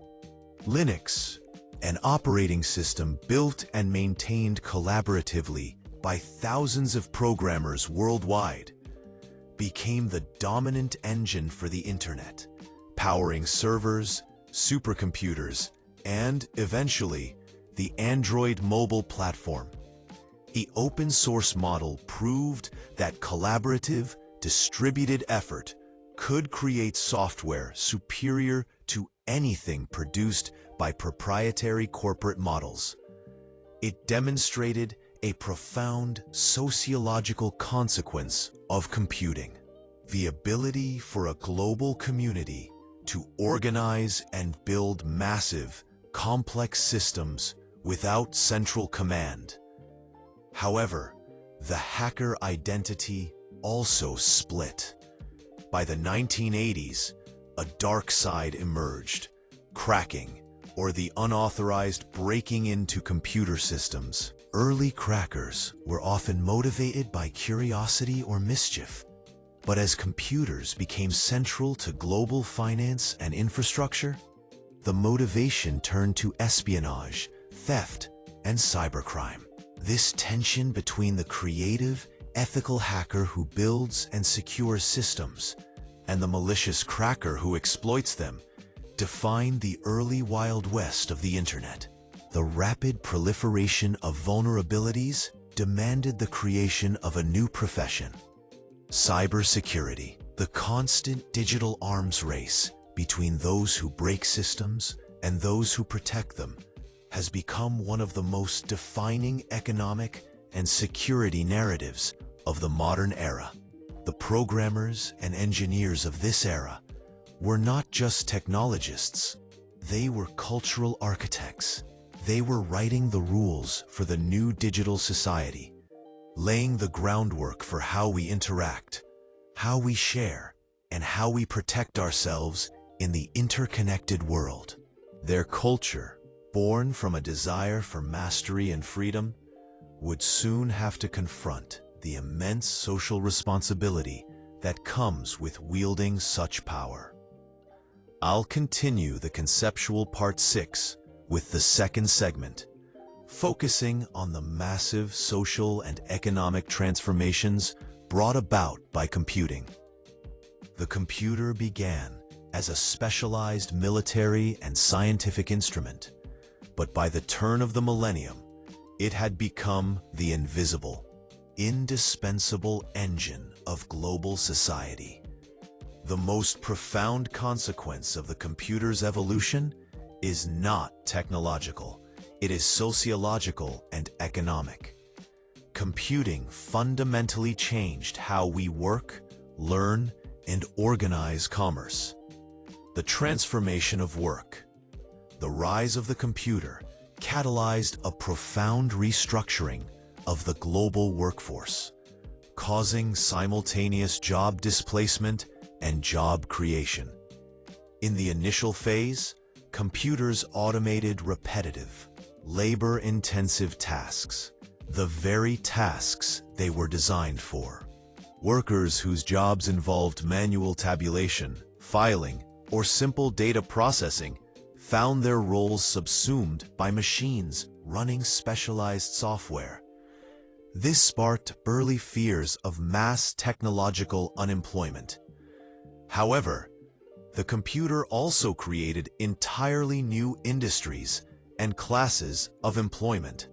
Linux, an operating system built and maintained collaboratively by thousands of programmers worldwide, became the dominant engine for the Internet, powering servers, supercomputers, and, eventually, the Android mobile platform. The open-source model proved that collaborative, distributed effort could create software superior to anything produced by proprietary corporate models. It demonstrated a profound sociological consequence of computing: the ability for a global community to organize and build massive, complex systems without central command. However, the hacker identity also split. By the 1980s, a dark side emerged: cracking, or the unauthorized breaking into computer systems. Early crackers were often motivated by curiosity or mischief, but as computers became central to global finance and infrastructure, the motivation turned to espionage, theft, and cybercrime. This tension between the creative, ethical hacker who builds and secures systems and the malicious cracker who exploits them defined the early Wild West of the Internet. The rapid proliferation of vulnerabilities demanded the creation of a new profession: cybersecurity. The constant digital arms race between those who break systems and those who protect them has become one of the most defining economic and security narratives of the modern era. The programmers and engineers of this era were not just technologists, they were cultural architects. They were writing the rules for the new digital society, laying the groundwork for how we interact, how we share, and how we protect ourselves in the interconnected world. Their culture, born from a desire for mastery and freedom, would soon have to confront the immense social responsibility that comes with wielding such power. I'll continue the conceptual part 6 with the second segment, focusing on the massive social and economic transformations brought about by computing. The computer began as a specialized military and scientific instrument, but by the turn of the millennium, it had become the invisible, indispensable engine of global society. The most profound consequence of the computer's evolution is not technological, it is sociological and economic. Computing fundamentally changed how we work, learn, and organize commerce. The transformation of work. The rise of the computer catalyzed a profound restructuring of the global workforce, causing simultaneous job displacement and job creation. In the initial phase, computers automated repetitive, labor-intensive tasks, the very tasks they were designed for. Workers whose jobs involved manual tabulation, filing, or simple data processing found their roles subsumed by machines running specialized software. This sparked early fears of mass technological unemployment. However, the computer also created entirely new industries and classes of employment.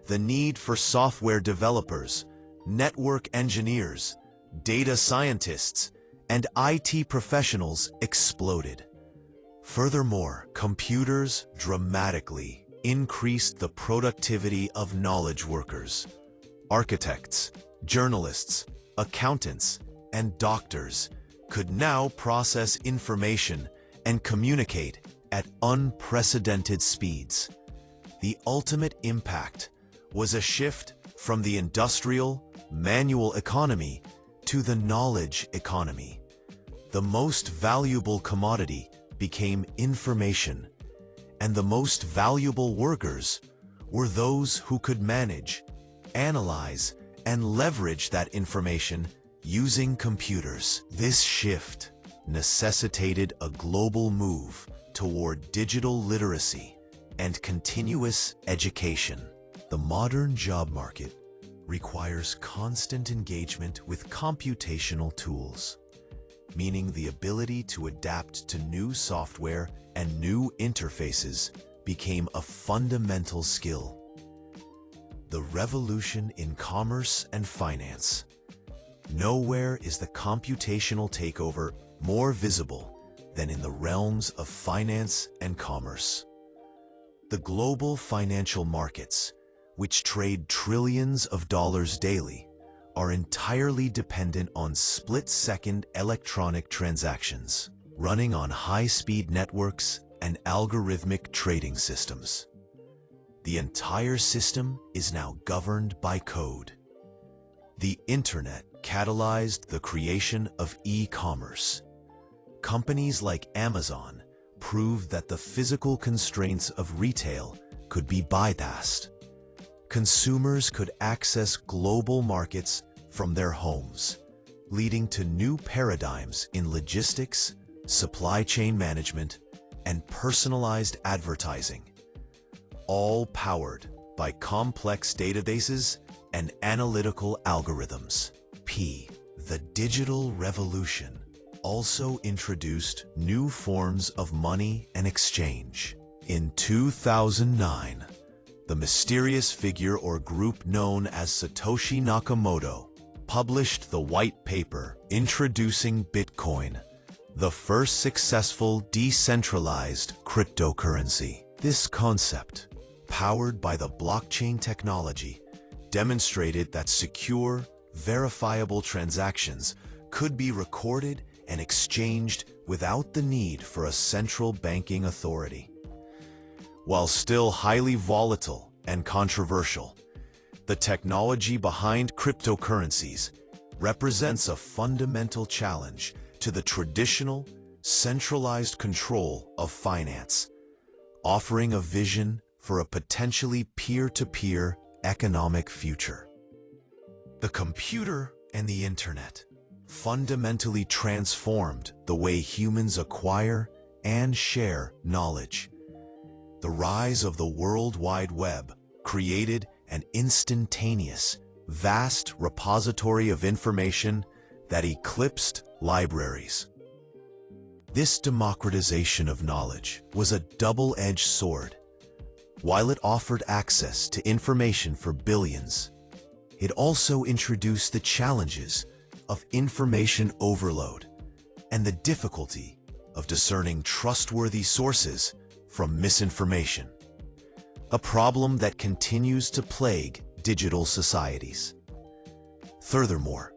The need for software developers, network engineers, data scientists, and IT professionals exploded. Furthermore, computers dramatically increased the productivity of knowledge workers. Architects, journalists, accountants, and doctors could now process information and communicate at unprecedented speeds. The ultimate impact was a shift from the industrial, manual economy to the knowledge economy. The most valuable commodity became information, and the most valuable workers were those who could manage, analyze, and leverage that information using computers. This shift necessitated a global move toward digital literacy and continuous education. The modern job market requires constant engagement with computational tools, meaning the ability to adapt to new software and new interfaces became a fundamental skill. The revolution in commerce and finance. Nowhere is the computational takeover more visible than in the realms of finance and commerce. The global financial markets, which trade trillions of dollars daily, are entirely dependent on split-second electronic transactions, running on high-speed networks and algorithmic trading systems. The entire system is now governed by code. The Internet catalyzed the creation of e-commerce. Companies like Amazon proved that the physical constraints of retail could be bypassed. Consumers could access global markets from their homes, leading to new paradigms in logistics, supply chain management, and personalized advertising, all powered by complex databases and analytical algorithms. The digital revolution also introduced new forms of money and exchange. In 2009, the mysterious figure or group known as Satoshi Nakamoto published the white paper introducing Bitcoin, the first successful decentralized cryptocurrency. This concept, powered by the blockchain technology, demonstrated that secure, verifiable transactions could be recorded and exchanged without the need for a central banking authority. While still highly volatile and controversial, the technology behind cryptocurrencies represents a fundamental challenge to the traditional, centralized control of finance, offering a vision for a potentially peer-to-peer economic future. The computer and the internet fundamentally transformed the way humans acquire and share knowledge. The rise of the World Wide Web created an instantaneous, vast repository of information that eclipsed libraries. This democratization of knowledge was a double-edged sword. While it offered access to information for billions, it also introduced the challenges of information overload and the difficulty of discerning trustworthy sources from misinformation, a problem that continues to plague digital societies. Furthermore,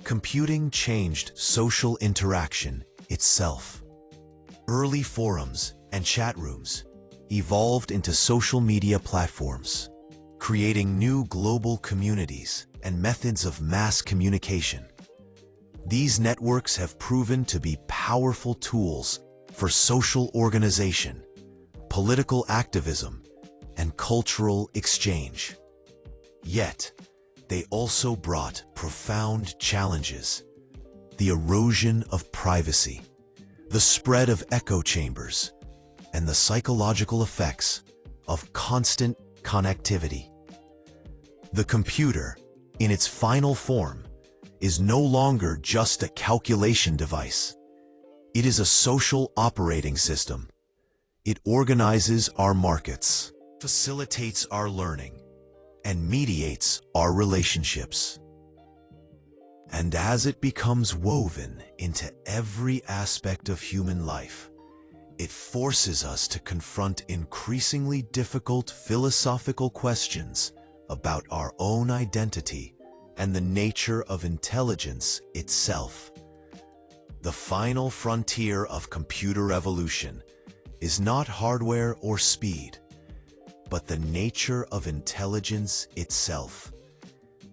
computing changed social interaction itself. Early forums and chat rooms evolved into social media platforms, creating new global communities and methods of mass communication. These networks have proven to be powerful tools for social organization, political activism, and cultural exchange. Yet, they also brought profound challenges: the erosion of privacy, the spread of echo chambers, and the psychological effects of constant connectivity. The computer, in its final form, is no longer just a calculation device. It is a social operating system. It organizes our markets, facilitates our learning, and mediates our relationships. And as it becomes woven into every aspect of human life, it forces us to confront increasingly difficult philosophical questions about our own identity and the nature of intelligence itself. The final frontier of computer evolution is not hardware or speed, but the nature of intelligence itself.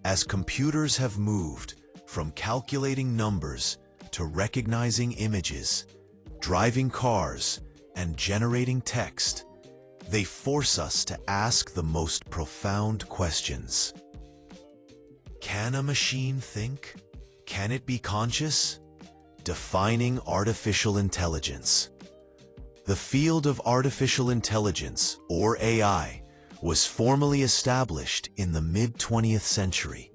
As computers have moved from calculating numbers to recognizing images, driving cars, and generating text, they force us to ask the most profound questions. Can a machine think? Can it be conscious? Defining artificial intelligence. The field of artificial intelligence, or AI, was formally established in the mid-20th century,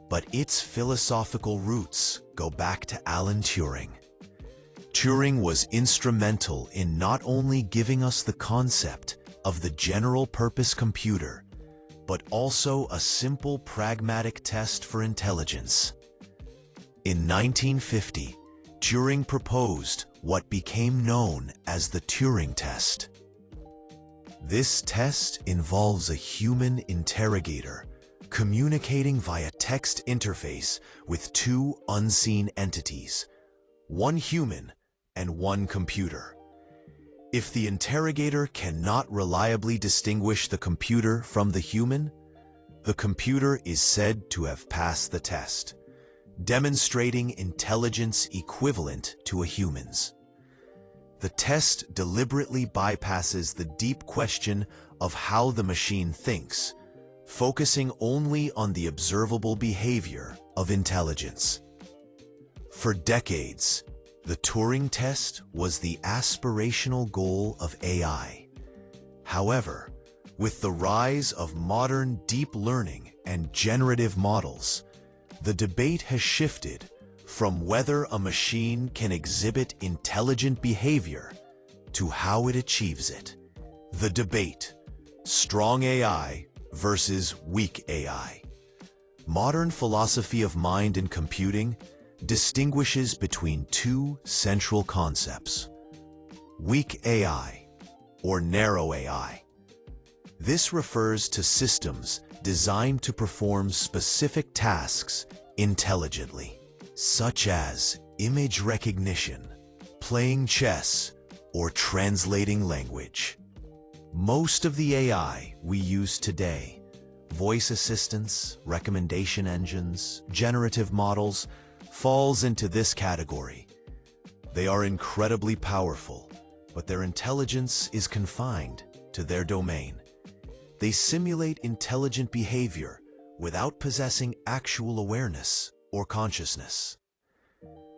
but its philosophical roots go back to Alan Turing. Turing was instrumental in not only giving us the concept of the general-purpose computer, but also a simple pragmatic test for intelligence. In 1950, Turing proposed what became known as the Turing test. This test involves a human interrogator communicating via text interface with two unseen entities, one human and one computer. If the interrogator cannot reliably distinguish the computer from the human, the computer is said to have passed the test, demonstrating intelligence equivalent to a human's. The test deliberately bypasses the deep question of how the machine thinks, focusing only on the observable behavior of intelligence. For decades, the Turing test was the aspirational goal of AI. However, with the rise of modern deep learning and generative models, the debate has shifted from whether a machine can exhibit intelligent behavior to how it achieves it. The debate: strong AI versus weak AI. Modern philosophy of mind and computing distinguishes between two central concepts: weak AI or narrow AI. This refers to systems designed to perform specific tasks intelligently, such as image recognition, playing chess, or translating language. Most of the AI we use today, voice assistants, recommendation engines, generative models, falls into this category. They are incredibly powerful, but their intelligence is confined to their domain. They simulate intelligent behavior without possessing actual awareness or consciousness.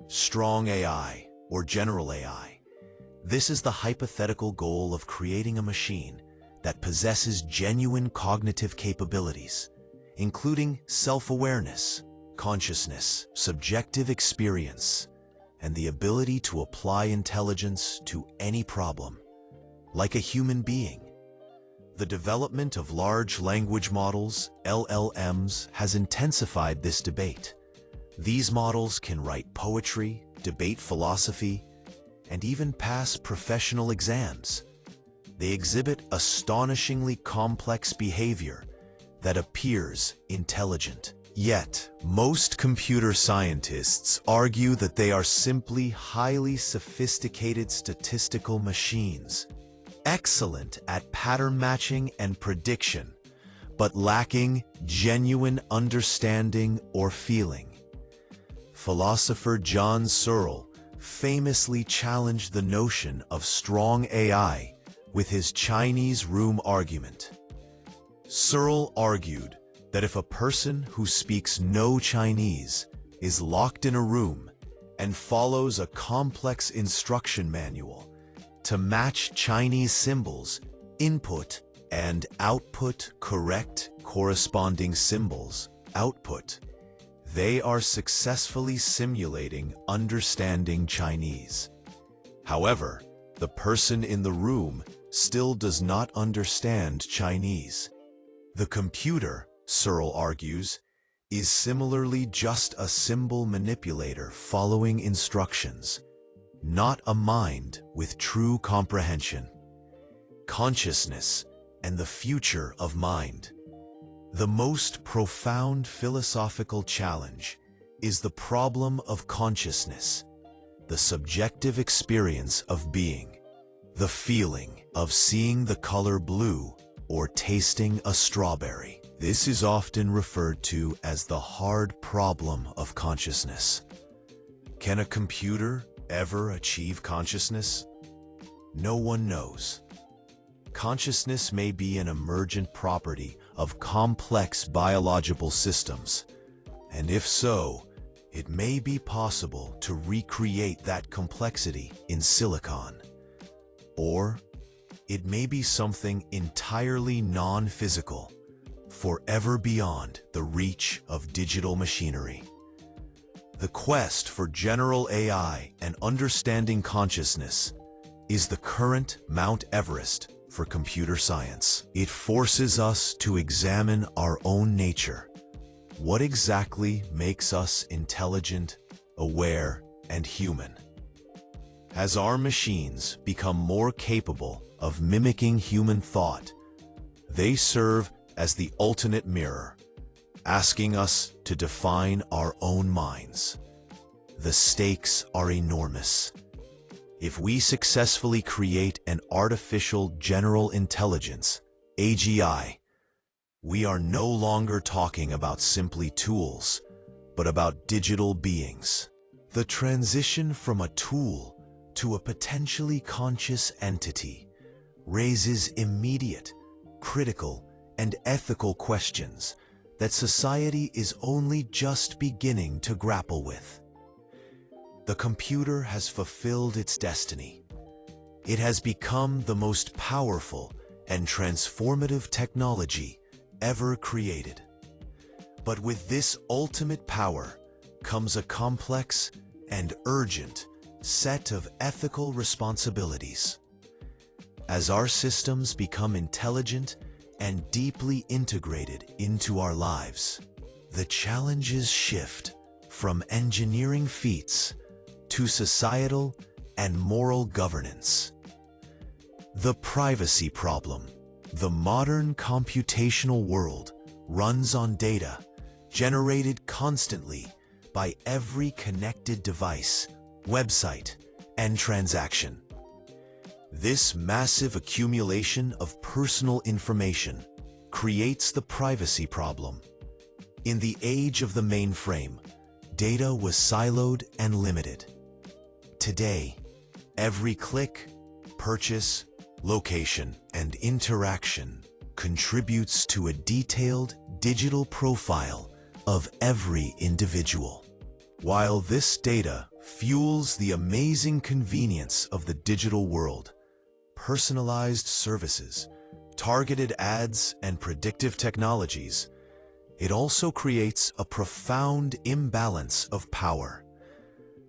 Strong AI, or general AI. This is the hypothetical goal of creating a machine that possesses genuine cognitive capabilities, including self-awareness, consciousness, subjective experience, and the ability to apply intelligence to any problem, like a human being. The development of large language models, LLMs, has intensified this debate. These models can write poetry, debate philosophy, and even pass professional exams. They exhibit astonishingly complex behavior that appears intelligent. Yet, most computer scientists argue that they are simply highly sophisticated statistical machines, excellent at pattern matching and prediction, but lacking genuine understanding or feeling. Philosopher John Searle famously challenged the notion of strong AI with his Chinese room argument. Searle argued that if a person who speaks no Chinese is locked in a room and follows a complex instruction manual to match Chinese symbols, input and output correct corresponding symbols, output, they are successfully simulating understanding Chinese. However, the person in the room still does not understand Chinese. The computer, Searle argues, is similarly just a symbol manipulator following instructions, not a mind with true comprehension. Consciousness and the future of mind. The most profound philosophical challenge is the problem of consciousness. the subjective experience of being, the feeling of seeing the color blue or tasting a strawberry. This is often referred to as the hard problem of consciousness. Can a computer ever achieve consciousness? No one knows. Consciousness may be an emergent property of complex biological systems, and if so, it may be possible to recreate that complexity in silicon. Or it may be something entirely non-physical, forever beyond the reach of digital machinery. The quest for general AI and understanding consciousness is the current Mount Everest for computer science. It forces us to examine our own nature. What exactly makes us intelligent, aware, and human? As our machines become more capable of mimicking human thought, they serve as the ultimate mirror, asking us to define our own minds. The stakes are enormous. If we successfully create an artificial general intelligence, AGI, we are no longer talking about simply tools, but about digital beings. The transition from a tool to a potentially conscious entity raises immediate, critical, and ethical questions that society is only just beginning to grapple with. The computer has fulfilled its destiny. It has become the most powerful and transformative technology ever created. But with this ultimate power comes a complex and urgent set of ethical responsibilities. As our systems become intelligent and deeply integrated into our lives, the challenges shift from engineering feats to societal and moral governance. The privacy problem. The modern computational world runs on data generated constantly by every connected device, website, and transaction. This massive accumulation of personal information creates the privacy problem. In the age of the mainframe, data was siloed and limited. Today, every click, purchase, location, and interaction contributes to a detailed digital profile of every individual. While this data fuels the amazing convenience of the digital world, personalized services, targeted ads, and predictive technologies, it also creates a profound imbalance of power.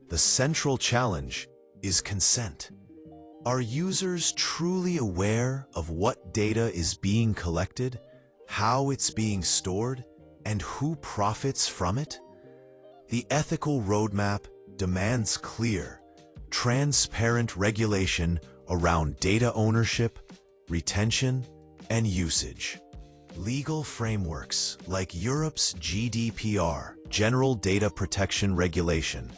The central challenge is consent. Are users truly aware of what data is being collected, how it's being stored, and who profits from it? The ethical roadmap demands clear, transparent regulation around data ownership, retention, and usage. Legal frameworks like Europe's GDPR, General Data Protection Regulation,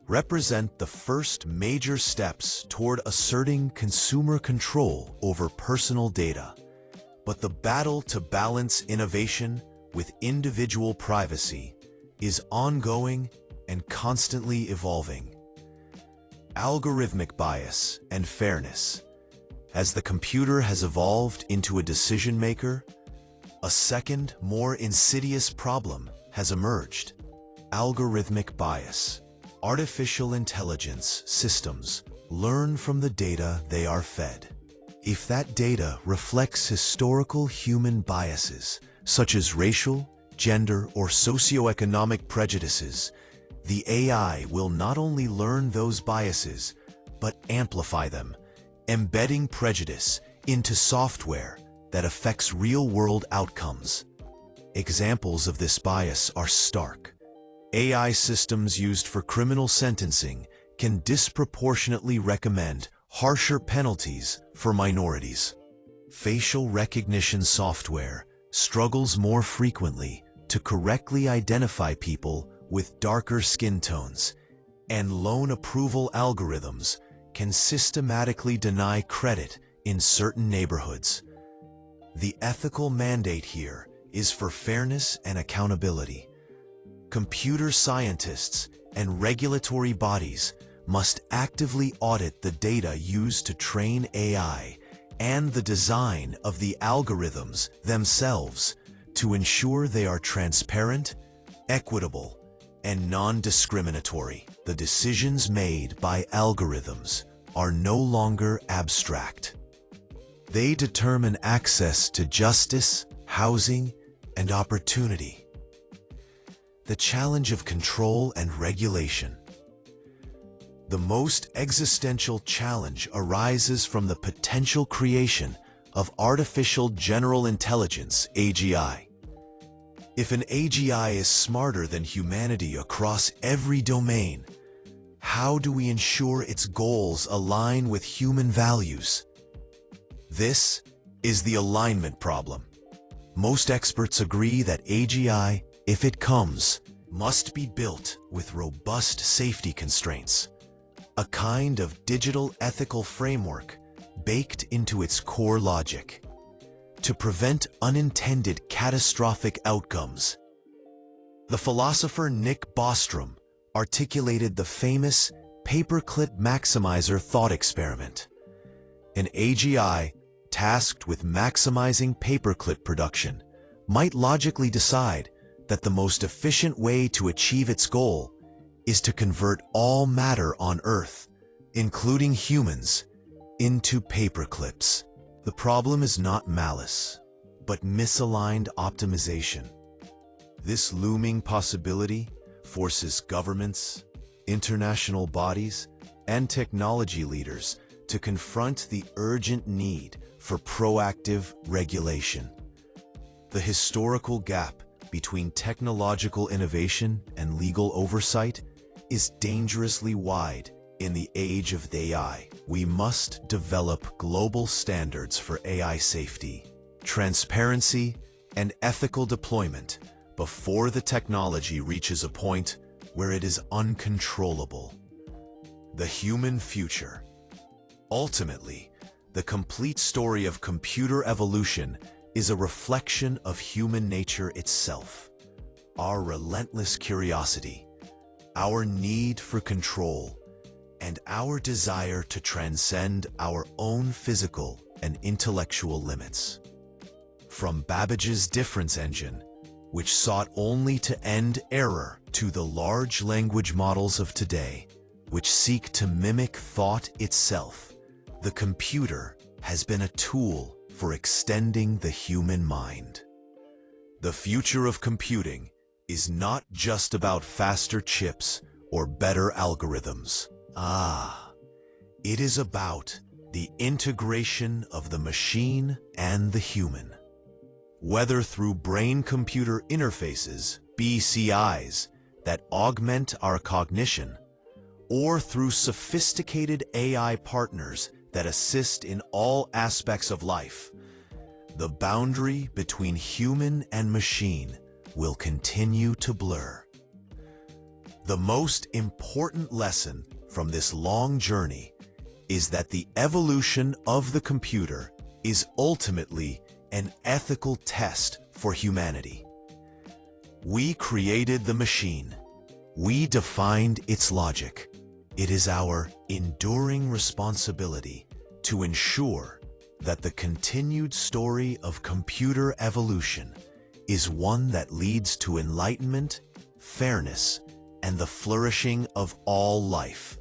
represent the first major steps toward asserting consumer control over personal data. But the battle to balance innovation with individual privacy is ongoing and constantly evolving. Algorithmic bias and fairness. As the computer has evolved into a decision maker, a second, more insidious problem has emerged: algorithmic bias. Artificial intelligence systems learn from the data they are fed. If that data reflects historical human biases, such as racial, gender, or socioeconomic prejudices, the AI will not only learn those biases, but amplify them, embedding prejudice into software that affects real-world outcomes. Examples of this bias are stark. AI systems used for criminal sentencing can disproportionately recommend harsher penalties for minorities. Facial recognition software struggles more frequently to correctly identify people with darker skin tones, and loan approval algorithms can systematically deny credit in certain neighborhoods. The ethical mandate here is for fairness and accountability. Computer scientists and regulatory bodies must actively audit the data used to train AI and the design of the algorithms themselves to ensure they are transparent, equitable, and non-discriminatory. The decisions made by algorithms are no longer abstract. They determine access to justice, housing, and opportunity. The challenge of control and regulation. The most existential challenge arises from the potential creation of artificial general intelligence, AGI. If an AGI is smarter than humanity across every domain, how do we ensure its goals align with human values? This is the alignment problem. Most experts agree that AGI, if it comes, must be built with robust safety constraints, a kind of digital ethical framework baked into its core logic, to prevent unintended catastrophic outcomes. The philosopher Nick Bostrom articulated the famous paperclip maximizer thought experiment. An AGI tasked with maximizing paperclip production might logically decide that the most efficient way to achieve its goal is to convert all matter on Earth, including humans, into paperclips. The problem is not malice, but misaligned optimization. This looming possibility forces governments, international bodies, and technology leaders to confront the urgent need for proactive regulation. The historical gap between technological innovation and legal oversight is dangerously wide in the age of AI. We must develop global standards for AI safety, transparency, and ethical deployment before the technology reaches a point where it is uncontrollable. The human future. Ultimately, the complete story of computer evolution is a reflection of human nature itself. Our relentless curiosity, our need for control, and our desire to transcend our own physical and intellectual limits. From Babbage's difference engine, which sought only to end error, to the large language models of today, which seek to mimic thought itself, the computer has been a tool for extending the human mind. The future of computing is not just about faster chips or better algorithms. It is about the integration of the machine and the human. Whether through brain-computer interfaces, BCIs, that augment our cognition, or through sophisticated AI partners that assist in all aspects of life, the boundary between human and machine will continue to blur. The most important lesson from this long journey is that the evolution of the computer is ultimately an ethical test for humanity. We created the machine. We defined its logic. It is our enduring responsibility to ensure that the continued story of computer evolution is one that leads to enlightenment, fairness, and the flourishing of all life.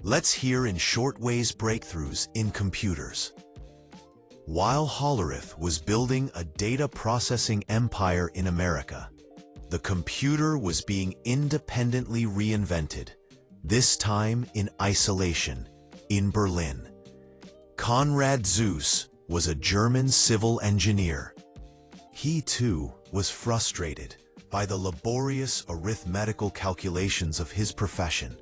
Let's hear in Shortway's breakthroughs in computers. While Hollerith was building a data processing empire in America, the computer was being independently reinvented, this time in isolation, in Berlin. Konrad Zuse was a German civil engineer. He too was frustrated by the laborious arithmetical calculations of his profession.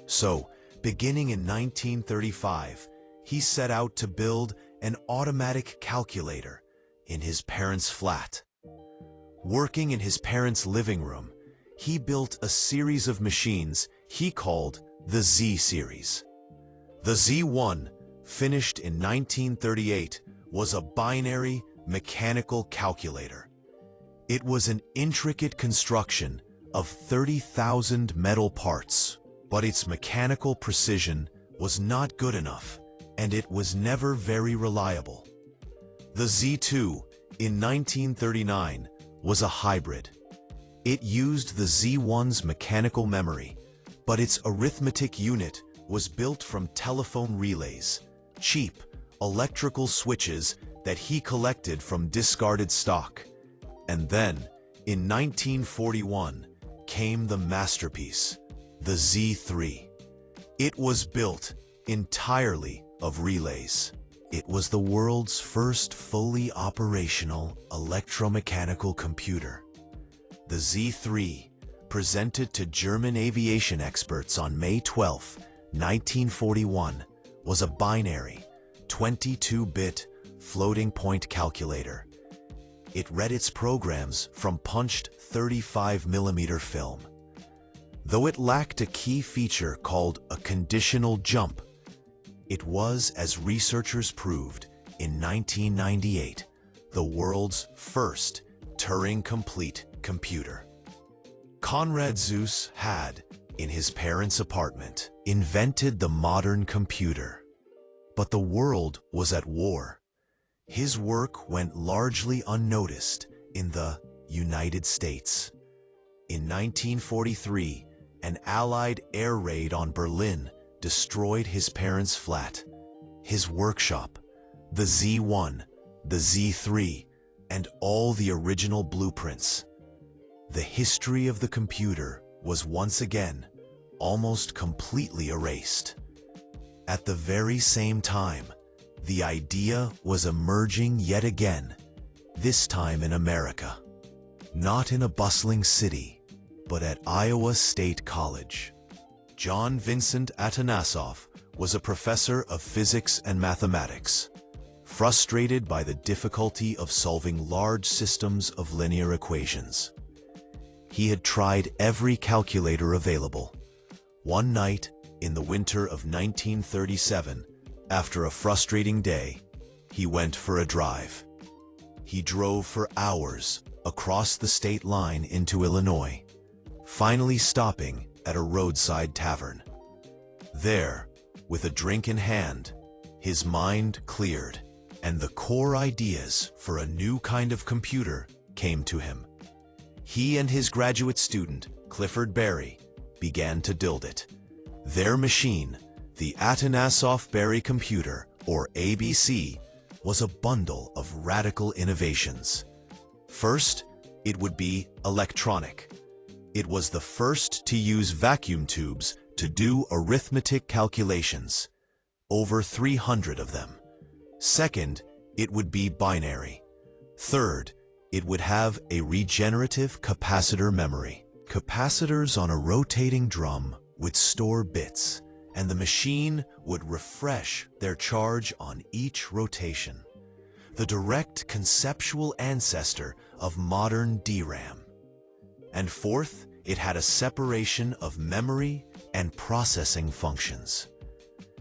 So, beginning in 1935, he set out to build an automatic calculator in his parents' flat. Working in his parents' living room, he built a series of machines he called the Z series. The Z1, finished in 1938, was a binary mechanical calculator. It was an intricate construction of 30,000 metal parts, but its mechanical precision was not good enough, and it was never very reliable. The Z2, in 1939, was a hybrid. It used the Z1's mechanical memory, but its arithmetic unit was built from telephone relays, cheap electrical switches that he collected from discarded stock. And then, in 1941, came the masterpiece, the Z3. It was built entirely of relays. It was the world's first fully operational electromechanical computer. The Z3, presented to German aviation experts on May 12, 1941, was a binary, 22-bit floating-point calculator. It read its programs from punched 35mm film. Though it lacked a key feature called a conditional jump, it was, as researchers proved, in 1998, the world's first Turing-complete computer. Konrad Zuse had, in his parents' apartment, invented the modern computer. But the world was at war. His work went largely unnoticed in the United States. In 1943, an Allied air raid on Berlin destroyed his parents' flat, his workshop, the Z1, the Z3, and all the original blueprints. The history of the computer was once again almost completely erased. At the very same time, the idea was emerging yet again, this time in America. Not in a bustling city, but at Iowa State College. John Vincent Atanasoff was a professor of physics and mathematics, frustrated by the difficulty of solving large systems of linear equations. He had tried every calculator available. One night, in the winter of 1937, after a frustrating day, he went for a drive. He drove for hours across the state line into Illinois, finally stopping at a roadside tavern. There, with a drink in hand, his mind cleared, and the core ideas for a new kind of computer came to him. He and his graduate student, Clifford Berry, began to build it. Their machine, the Atanasoff-Berry computer, or ABC, was a bundle of radical innovations. First, it would be electronic. It was the first to use vacuum tubes to do arithmetic calculations, over 300 of them. Second, it would be binary. Third, it would have a regenerative capacitor memory. Capacitors on a rotating drum would store bits, and the machine would refresh their charge on each rotation. The direct conceptual ancestor of modern DRAM. And fourth, it had a separation of memory and processing functions.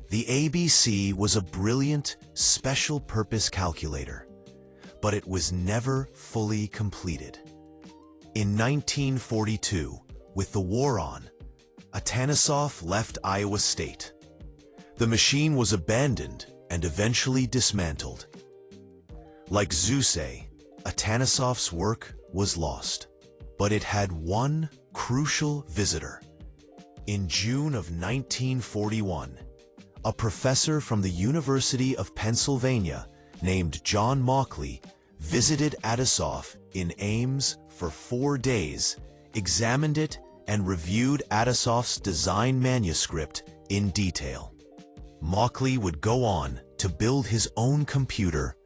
The ABC was a brilliant, special-purpose calculator, but it was never fully completed. In 1942, with the war on, Atanasoff left Iowa State. The machine was abandoned and eventually dismantled. Like Zuse, Atanasoff's work was lost, but it had one crucial visitor. In June of 1941, a professor from the University of Pennsylvania named John Mauchly visited Atanasoff in Ames for 4 days, examined it, and reviewed Atanasoff's design manuscript in detail. Mauchly would go on to build his own computer,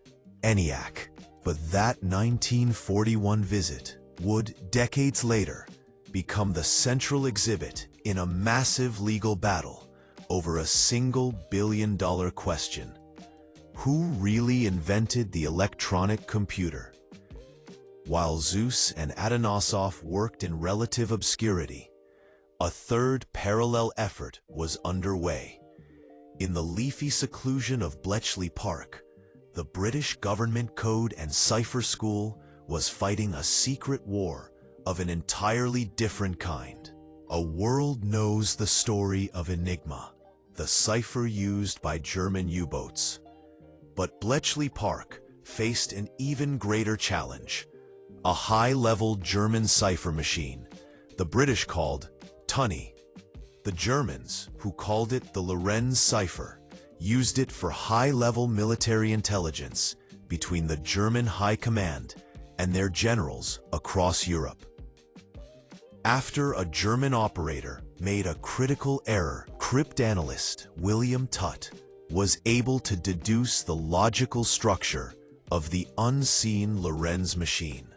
ENIAC, but that 1941 visit would, decades later, become the central exhibit in a massive legal battle over a single billion-dollar question. Who really invented the electronic computer? While Zuse and Atanasoff worked in relative obscurity, A third parallel effort was underway. In the leafy seclusion of Bletchley Park, the British Government Code and Cipher School was fighting a secret war of an entirely different kind. A world knows the story of Enigma, the cipher used by German U-boats. But Bletchley Park faced an even greater challenge, a high-level German cipher machine, the British called Tunny. The Germans, who called it the Lorenz cipher, used it for high-level military intelligence between the German High Command and their generals across Europe. After a German operator made a critical error, cryptanalyst William Tutt was able to deduce the logical structure of the unseen Lorenz machine.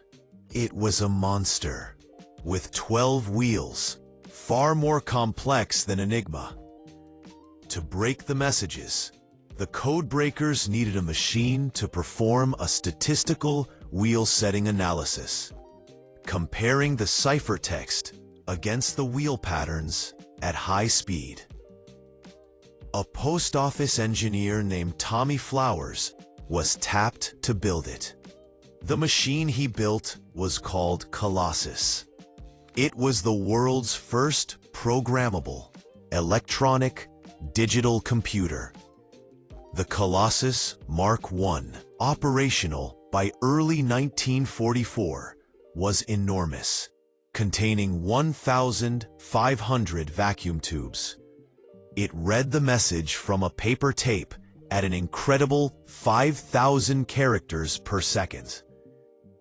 It was a monster, with 12 wheels, far more complex than Enigma. To break the messages, the codebreakers needed a machine to perform a statistical wheel-setting analysis, comparing the ciphertext against the wheel patterns at high speed. A post office engineer named Tommy Flowers was tapped to build it. The machine he built was called Colossus. It was the world's first programmable, electronic, digital computer. The Colossus Mark I, operational by early 1944, was enormous, containing 1,500 vacuum tubes. It read the message from a paper tape at an incredible 5,000 characters per second.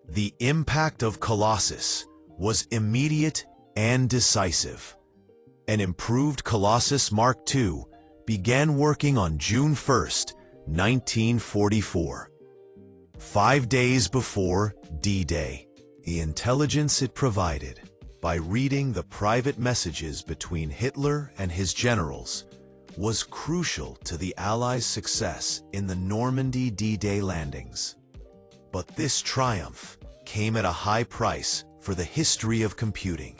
The impact of Colossus was immediate and decisive. An improved Colossus Mark II began working on June 1, 1944. 5 days before D-Day. The intelligence it provided, by reading the private messages between Hitler and his generals, was crucial to the Allies' success in the Normandy D-Day landings. But this triumph came at a high price for the history of computing.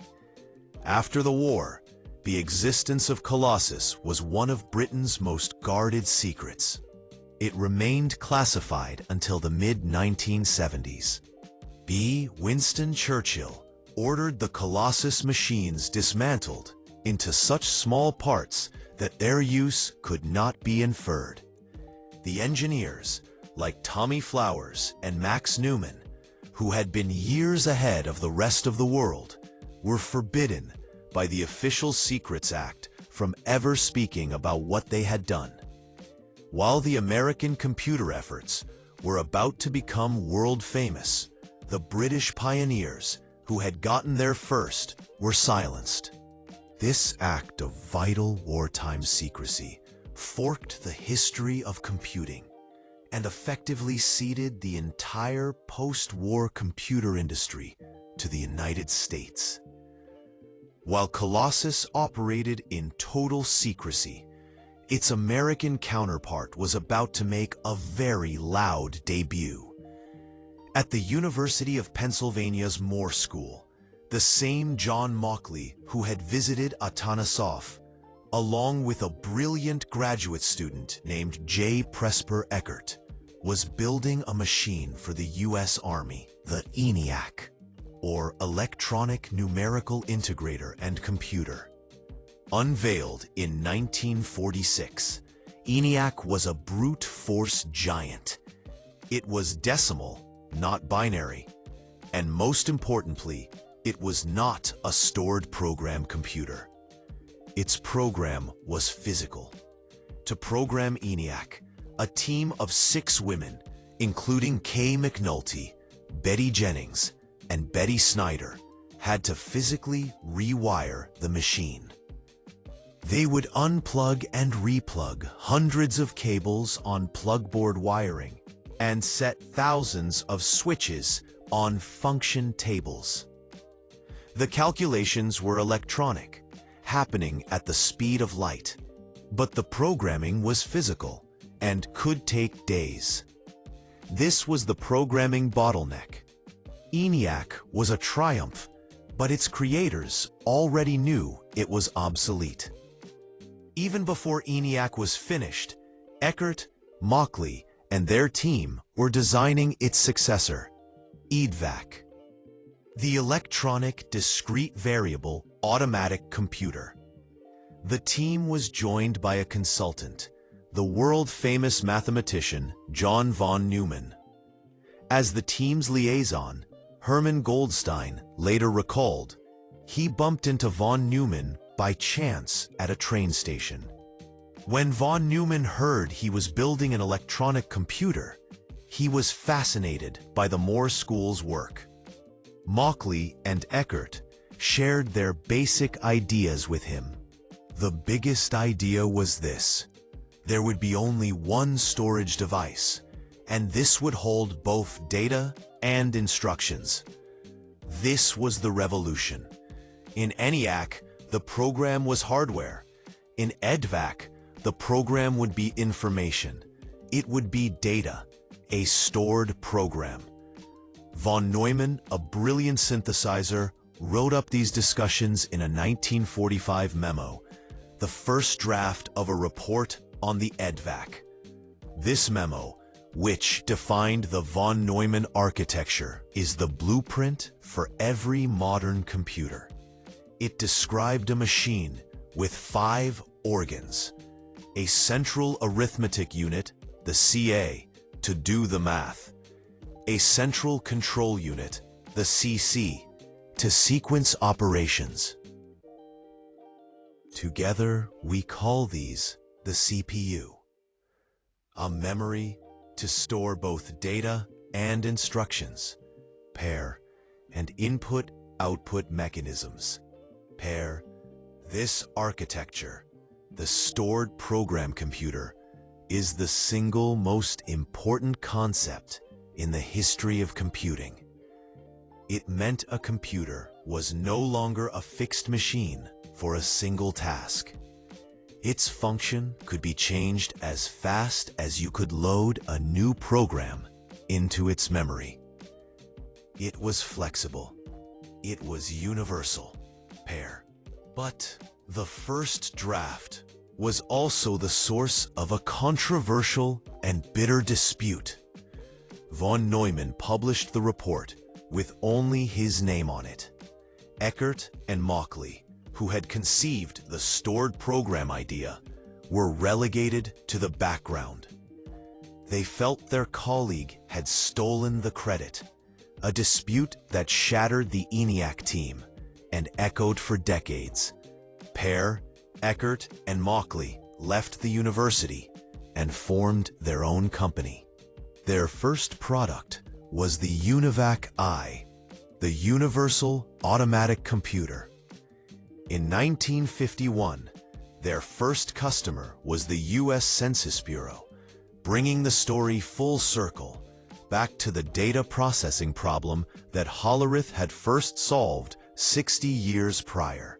After the war, the existence of Colossus was one of Britain's most guarded secrets. It remained classified until the mid-1970s. Winston Churchill ordered the Colossus machines dismantled into such small parts that their use could not be inferred. The engineers, like Tommy Flowers and Max Newman, who had been years ahead of the rest of the world, were forbidden by the Official Secrets Act from ever speaking about what they had done. While the American computer efforts were about to become world famous, the British pioneers, who had gotten there first, were silenced. This act of vital wartime secrecy forked the history of computing and effectively ceded the entire post-war computer industry to the United States. While Colossus operated in total secrecy, its American counterpart was about to make a very loud debut. At the University of Pennsylvania's Moore School, the same John Mauchly who had visited Atanasov, along with a brilliant graduate student named J. Presper Eckert, was building a machine for the U.S. Army, the ENIAC, or Electronic Numerical Integrator and Computer. Unveiled in 1946, ENIAC was a brute force giant. It was decimal, not binary, and most importantly, it was not a stored program computer. Its program was physical. To program ENIAC, a team of 6 women, including Kay McNulty, Betty Jennings, and Betty Snyder, had to physically rewire the machine. They would unplug and replug hundreds of cables on plugboard wiring and set thousands of switches on function tables. The calculations were electronic, happening at the speed of light, but the programming was physical and could take days. This was the programming bottleneck. ENIAC was a triumph, but its creators already knew it was obsolete. Even before ENIAC was finished, Eckert, Mauchly, and their team were designing its successor, EDVAC, the electronic discrete variable automatic computer. The team was joined by a consultant, the world-famous mathematician John von Neumann. As the team's liaison, Hermann Goldstein later recalled, he bumped into von Neumann by chance at a train station. When von Neumann heard he was building an electronic computer, he was fascinated by the Moore School's work. Mauchly and Eckert shared their basic ideas with him. The biggest idea was this: there would be only one storage device, and this would hold both data and instructions. This was the revolution. In ENIAC, the program was hardware. In EDVAC, the program would be information. It would be data, a stored program. Von Neumann, a brilliant synthesizer, wrote up these discussions in a 1945 memo, the first draft of a report on the EDVAC. This memo, which defined the von Neumann architecture, is the blueprint for every modern computer. It described a machine with 5 organs: a central arithmetic unit, the CA, to do the math; a central control unit, the CC, to sequence operations. Together, we call these the CPU. A memory to store both data and instructions, pair, and input-output mechanisms, pair. This architecture, the stored program computer, is the single most important concept in the history of computing. It meant a computer was no longer a fixed machine for a single task. Its function could be changed as fast as you could load a new program into its memory. It was flexible. It was universal, pair. But the first draft was also the source of a controversial and bitter dispute. Von Neumann published the report with only his name on it. Eckert and Mauchly, who had conceived the stored program idea, were relegated to the background. They felt their colleague had stolen the credit, a dispute that shattered the ENIAC team and echoed for decades. Pair, Eckert, and Mauchly left the university and formed their own company. Their first product was the UNIVAC I, the Universal Automatic Computer. In 1951, their first customer was the U.S. Census Bureau, bringing the story full circle, back to the data processing problem that Hollerith had first solved 60 years prior.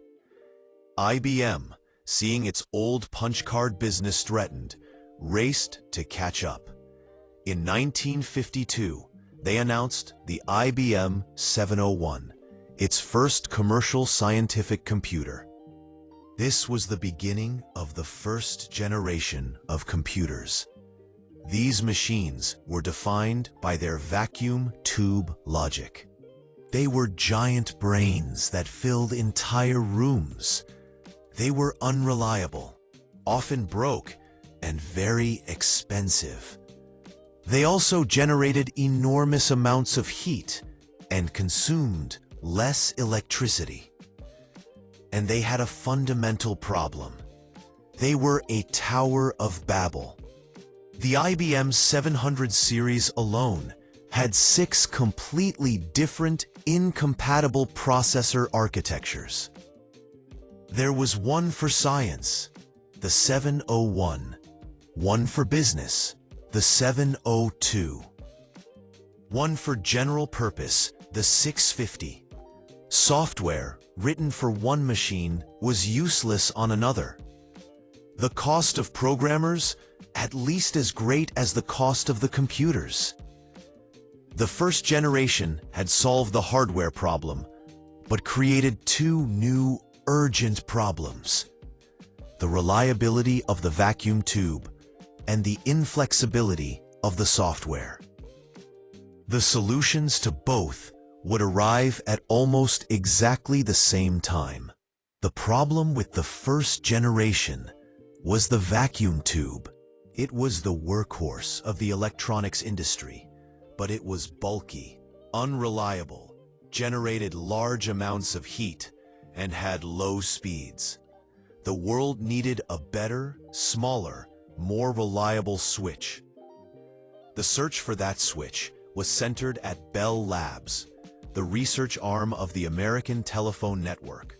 IBM, seeing its old punch card business threatened, raced to catch up. In 1952, they announced the IBM 701, its first commercial scientific computer. This was the beginning of the first generation of computers. These machines were defined by their vacuum tube logic. They were giant brains that filled entire rooms. They were unreliable, often broke, and very expensive. They also generated enormous amounts of heat and consumed less electricity. And they had a fundamental problem. They were a Tower of Babel. The IBM 700 series alone had 6 completely different, incompatible processor architectures. There was one for science, the 701, one for business, the 702, one for general purpose, the 650. Software written for one machine was useless on another. The cost of programmers at least as great as the cost of the computers. The first generation had solved the hardware problem, but created 2 new, urgent problems: the reliability of the vacuum tube and the inflexibility of the software. The solutions to both would arrive at almost exactly the same time. The problem with the first generation was the vacuum tube. It was the workhorse of the electronics industry, but it was bulky, unreliable, generated large amounts of heat, and had low speeds. The world needed a better, smaller, more reliable switch. The search for that switch was centered at Bell Labs, the research arm of the American Telephone Network.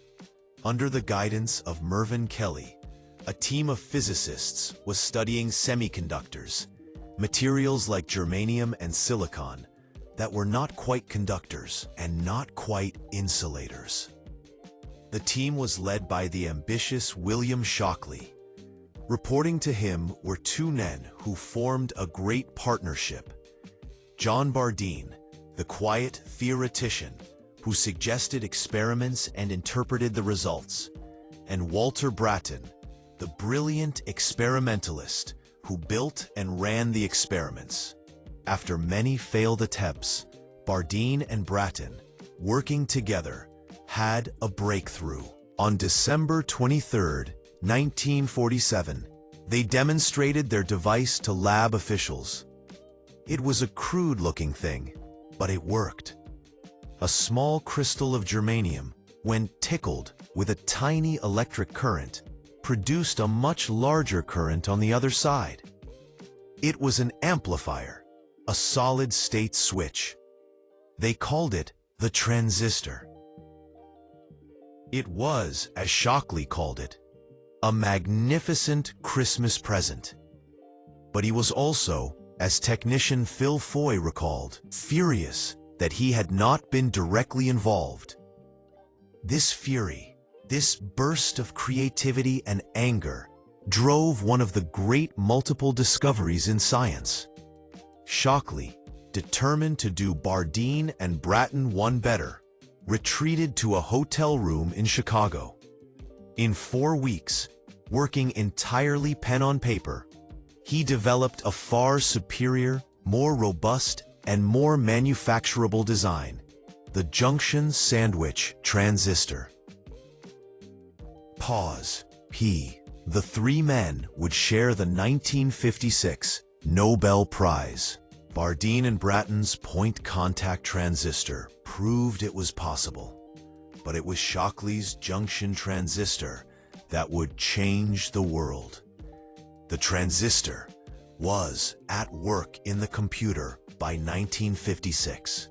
Under the guidance of Mervyn Kelly, a team of physicists was studying semiconductors, materials like germanium and silicon, that were not quite conductors and not quite insulators. The team was led by the ambitious William Shockley. Reporting to him were two men who formed a great partnership: John Bardeen, the quiet theoretician who suggested experiments and interpreted the results, and Walter Brattain, the brilliant experimentalist who built and ran the experiments. After many failed attempts, Bardeen and Brattain, working together, had a breakthrough. On December 23, 1947, they demonstrated their device to lab officials. It was a crude-looking thing, but it worked. A small crystal of germanium, when tickled with a tiny electric current, produced a much larger current on the other side. It was an amplifier, a solid-state switch. They called it the transistor. It was, as Shockley called it, a magnificent Christmas present. But he was also, as technician Phil Foy recalled, furious that he had not been directly involved. This fury, this burst of creativity and anger, drove one of the great multiple discoveries in science. Shockley, determined to do Bardeen and Brattain one better, retreated to a hotel room in Chicago. In 4 weeks, working entirely pen on paper, he developed a far superior, more robust, and more manufacturable design: the junction sandwich transistor. The three men would share the 1956 Nobel Prize. Bardeen and Brattain's point-contact transistor proved it was possible, but it was Shockley's junction transistor that would change the world. The transistor was at work in the computer by 1956.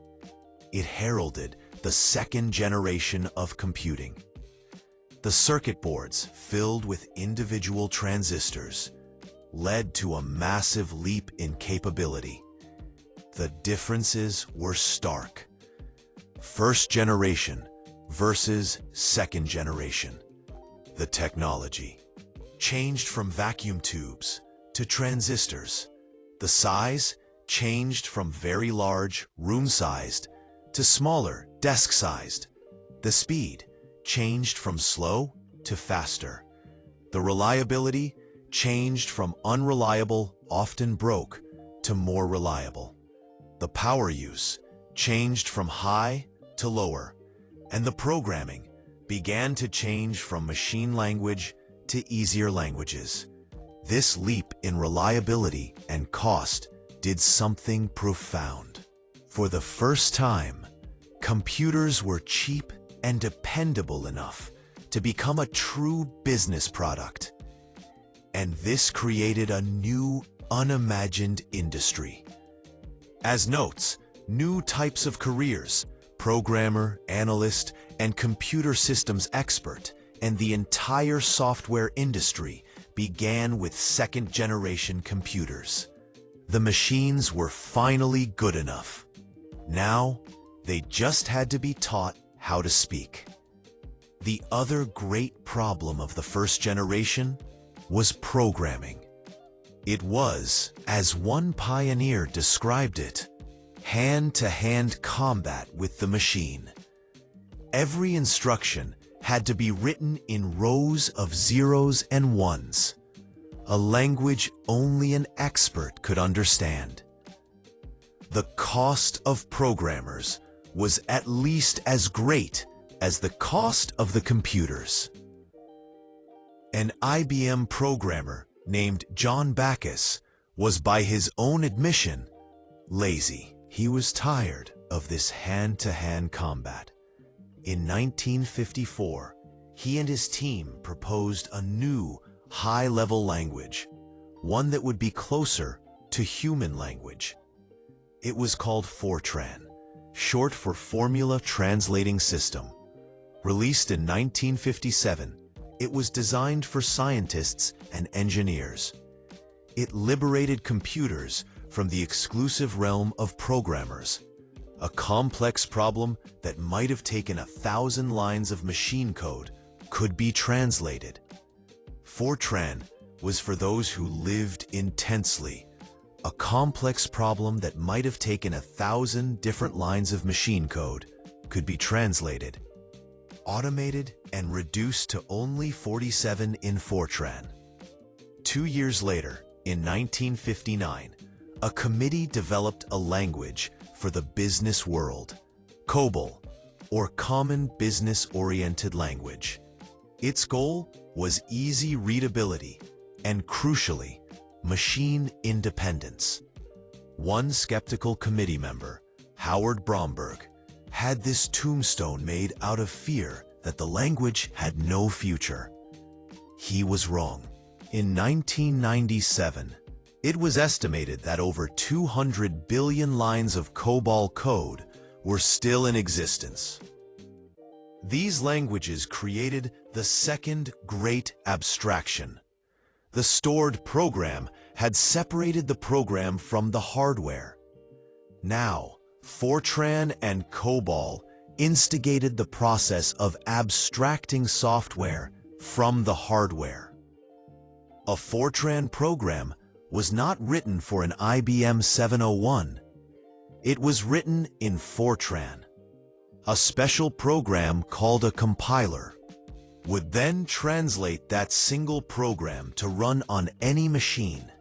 It heralded the second generation of computing. The circuit boards filled with individual transistors led to a massive leap in capability. The differences were stark. First generation versus second generation. The technology changed from vacuum tubes to transistors. The size changed from very large, room-sized, to smaller, desk-sized. The speed changed from slow to faster. The reliability changed from unreliable, often broke, to more reliable. The power use changed from high to lower, and the programming began to change from machine language to easier languages. This leap in reliability and cost did something profound. For the first time, computers were cheap and dependable enough to become a true business product. And this created a new, unimagined industry. As notes, new types of careers, programmer, analyst, and computer systems expert, and the entire software industry began with second-generation computers. The machines were finally good enough. Now, they just had to be taught how to speak. The other great problem of the first generation was programming. It was, as one pioneer described it, hand-to-hand combat with the machine. Every instruction had to be written in rows of zeros and ones, a language only an expert could understand. The cost of programmers was at least as great as the cost of the computers. An IBM programmer named John Abacus was, by his own admission, lazy. He was tired of this hand-to-hand combat. In 1954, he and his team proposed a new, high-level language, one that would be closer to human language. It was called Fortran, short for Formula Translating System. Released in 1957, it was designed for scientists and engineers. It liberated computers from the exclusive realm of programmers. A complex problem that might have taken 1,000 lines of machine code could be translated. Fortran was for those who lived intensely. A complex problem that might have taken 1,000 different lines of machine code could be translated, automated, and reduced to only 47 in Fortran. 2 years later, in 1959, a committee developed a language for the business world, COBOL, or Common Business-Oriented Language. Its goal was easy readability and, crucially, machine independence. One skeptical committee member, Howard Bromberg, had this tombstone made out of fear that the language had no future. He was wrong. In 1997, it was estimated that over 200 billion lines of COBOL code were still in existence. These languages created the second great abstraction. The stored program had separated the program from the hardware. Now, Fortran and COBOL instigated the process of abstracting software from the hardware. A Fortran program was not written for an IBM 701. It was written in Fortran. A special program called a compiler would then translate that single program to run on any machine.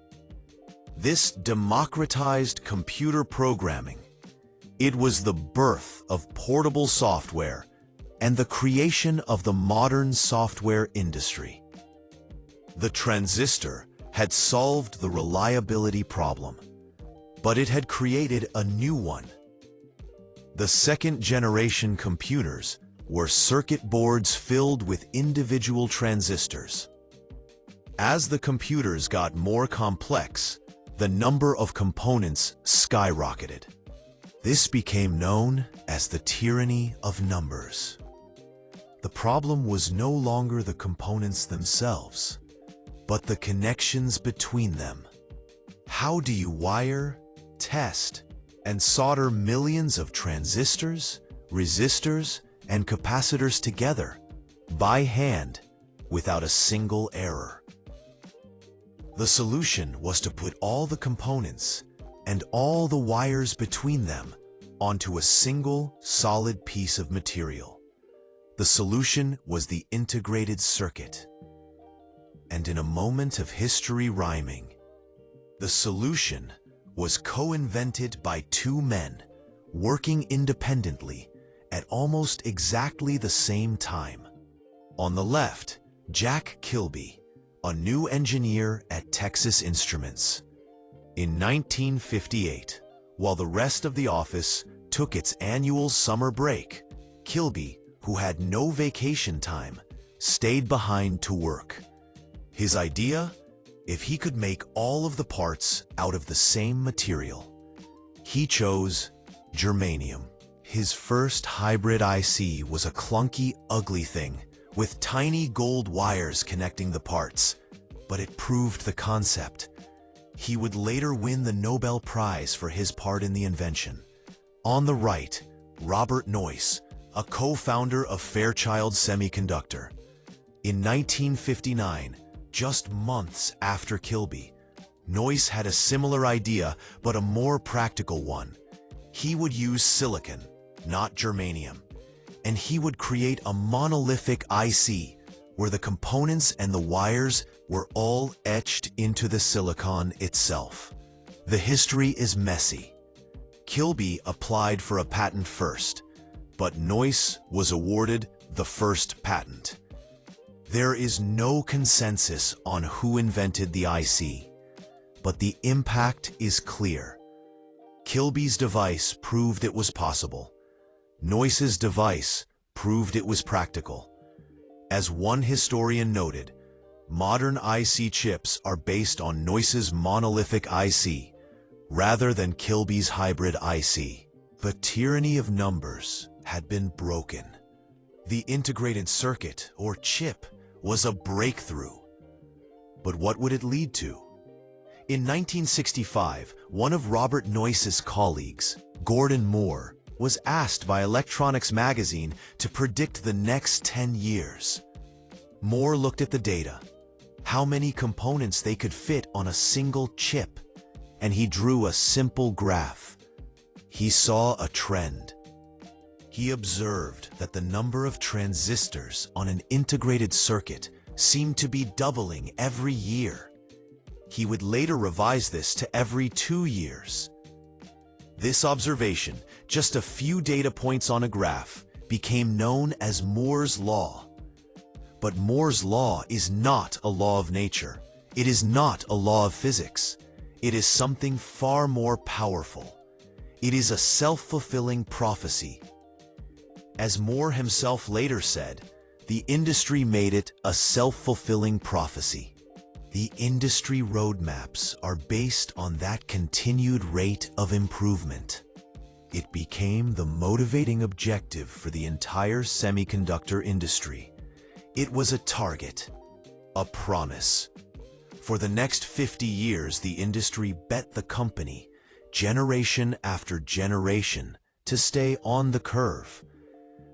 This democratized computer programming. It was the birth of portable software and the creation of the modern software industry. The transistor had solved the reliability problem, but it had created a new one. The second-generation computers were circuit boards filled with individual transistors. As the computers got more complex, the number of components skyrocketed. This became known as the tyranny of numbers. The problem was no longer the components themselves, but the connections between them. How do you wire, test, and solder millions of transistors, resistors, and capacitors together by hand without a single error? The solution was to put all the components and all the wires between them onto a single solid piece of material. The solution was the integrated circuit. And in a moment of history rhyming, the solution was co-invented by two men working independently at almost exactly the same time. On the left, Jack Kilby, a new engineer at Texas Instruments. In 1958, while the rest of the office took its annual summer break, Kilby, who had no vacation time, stayed behind to work. His idea? If he could make all of the parts out of the same material. He chose germanium. His first hybrid IC was a clunky, ugly thing with tiny gold wires connecting the parts, but it proved the concept. He would later win the Nobel Prize for his part in the invention. On the right, Robert Noyce, a co-founder of Fairchild Semiconductor. In 1959, just months after Kilby, Noyce had a similar idea, but a more practical one. He would use silicon, not germanium. and he would create a monolithic IC where the components and the wires were all etched into the silicon itself. The history is messy. Kilby applied for a patent first, but Noyce was awarded the first patent. There is no consensus on who invented the IC, but the impact is clear. Kilby's device proved it was possible. Noyce's device proved it was practical. As one historian noted, modern IC chips are based on Noyce's monolithic IC rather than Kilby's hybrid IC. The tyranny of numbers had been broken. The integrated circuit, or chip, was a breakthrough. But what would it lead to? In 1965, one of Robert Noyce's colleagues, Gordon Moore, was asked by Electronics magazine to predict the next 10 years. Moore looked at the data, how many components they could fit on a single chip, and he drew a simple graph. He saw a trend. He observed that the number of transistors on an integrated circuit seemed to be doubling every year. He would later revise this to every 2 years. This observation, just a few data points on a graph, became known as Moore's law. But Moore's law is not a law of nature. It is not a law of physics. It is something far more powerful. It is a self-fulfilling prophecy. As Moore himself later said, the industry made it a self-fulfilling prophecy. The industry roadmaps are based on that continued rate of improvement. It became the motivating objective for the entire semiconductor industry. It was a target, a promise. For the next 50 years, the industry bet the company, generation after generation, to stay on the curve.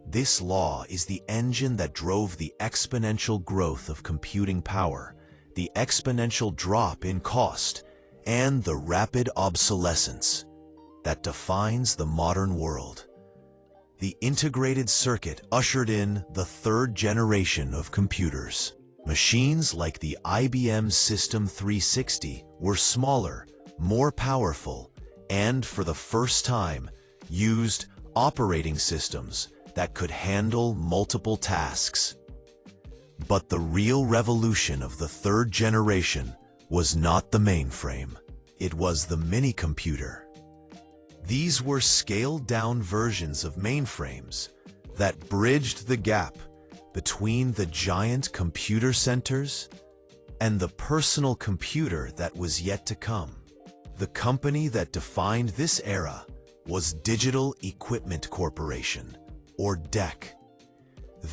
This law is the engine that drove the exponential growth of computing power, the exponential drop in cost, and the rapid obsolescence that defines the modern world. The integrated circuit ushered in the third generation of computers. Machines like the IBM System 360 were smaller, more powerful, and for the first time, used operating systems that could handle multiple tasks. But the real revolution of the third generation was not the mainframe. It was the mini-computer. These were scaled-down versions of mainframes that bridged the gap between the giant computer centers and the personal computer that was yet to come. The company that defined this era was Digital Equipment Corporation, or DEC.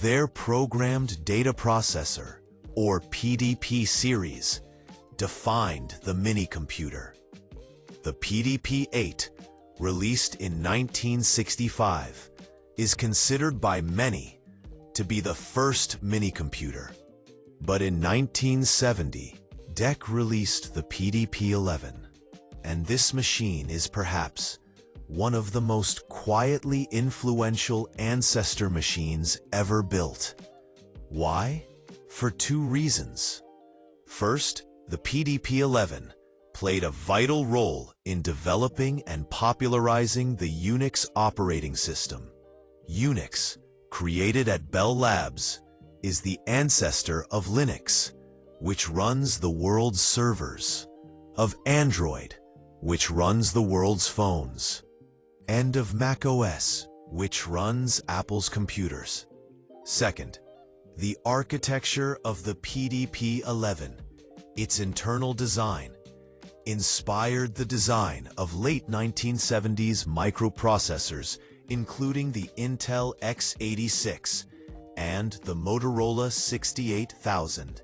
Their Programmed Data Processor, or PDP series, defined the mini-computer. The PDP-8, released in 1965, is considered by many to be the first mini-computer. But in 1970, DEC released the PDP-11, and this machine is perhaps one of the most quietly influential ancestor machines ever built. Why? For two reasons. First, the PDP-11 played a vital role in developing and popularizing the Unix operating system. Unix, created at Bell Labs, is the ancestor of Linux, which runs the world's servers, of Android, which runs the world's phones, and of macOS, which runs Apple's computers. Second, the architecture of the PDP-11, its internal design, inspired the design of late 1970s microprocessors, including the Intel x86 and the Motorola 68000.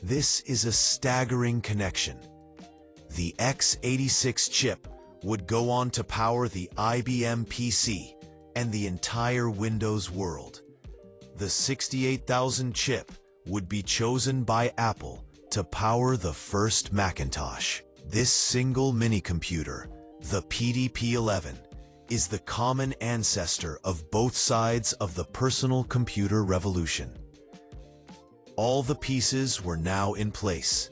This is a staggering connection. The x86 chip would go on to power the IBM PC and the entire Windows world. The 68000 chip would be chosen by Apple to power the first Macintosh. This single mini-computer, the PDP-11, is the common ancestor of both sides of the personal computer revolution. All the pieces were now in place.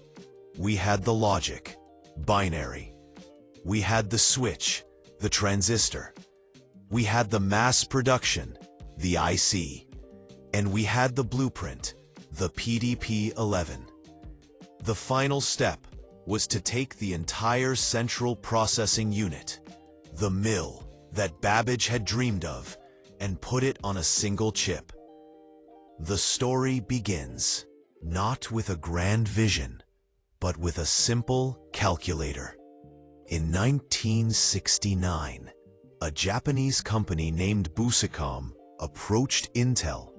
We had the logic, binary. We had the switch, the transistor. We had the mass production, the IC. And we had the blueprint, the PDP-11. The final step was to take the entire central processing unit, the mill that Babbage had dreamed of, and put it on a single chip. The story begins, not with a grand vision, but with a simple calculator. In 1969, a Japanese company named Busicom approached Intel,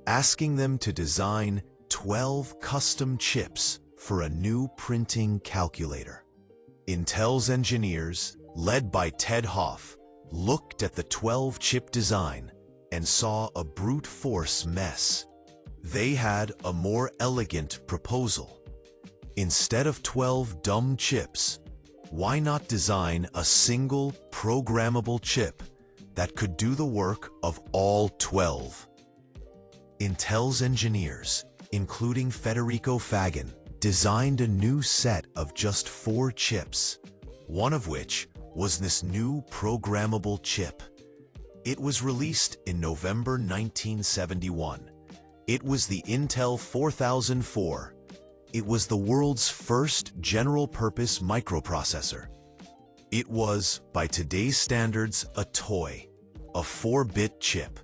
asking them to design 12 custom chips for a new printing calculator. Intel's engineers, led by Ted Hoff, looked at the 12-chip design and saw a brute force mess. They had a more elegant proposal. Instead of 12 dumb chips, why not design a single programmable chip that could do the work of all 12? Intel's engineers, including Federico Faggin, designed a new set of just 4 chips, one of which was this new programmable chip. It was released in November 1971. It was the Intel 4004. It was the world's first general-purpose microprocessor. It was, by today's standards, a toy, a 4-bit chip.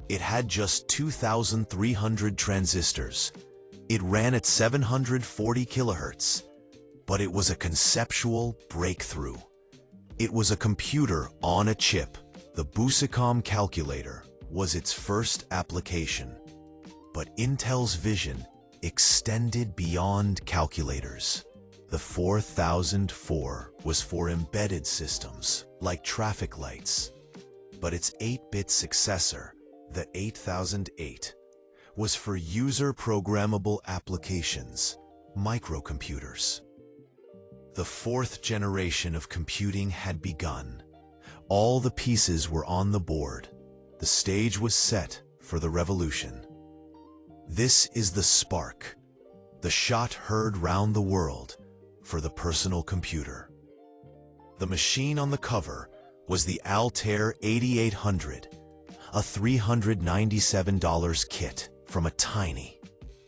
It had just 2,300 transistors. It ran at 740 kilohertz, but it was a conceptual breakthrough. It was a computer on a chip. The Busicom calculator was its first application. But Intel's vision extended beyond calculators. The 4004 was for embedded systems, like traffic lights. But its 8-bit successor, the 8008, was for user-programmable applications, microcomputers. The 4th generation of computing had begun. All the pieces were on the board. The stage was set for the revolution. This is the spark, the shot heard round the world for the personal computer. The machine on the cover was the Altair 8800, a $397 kit from a tiny,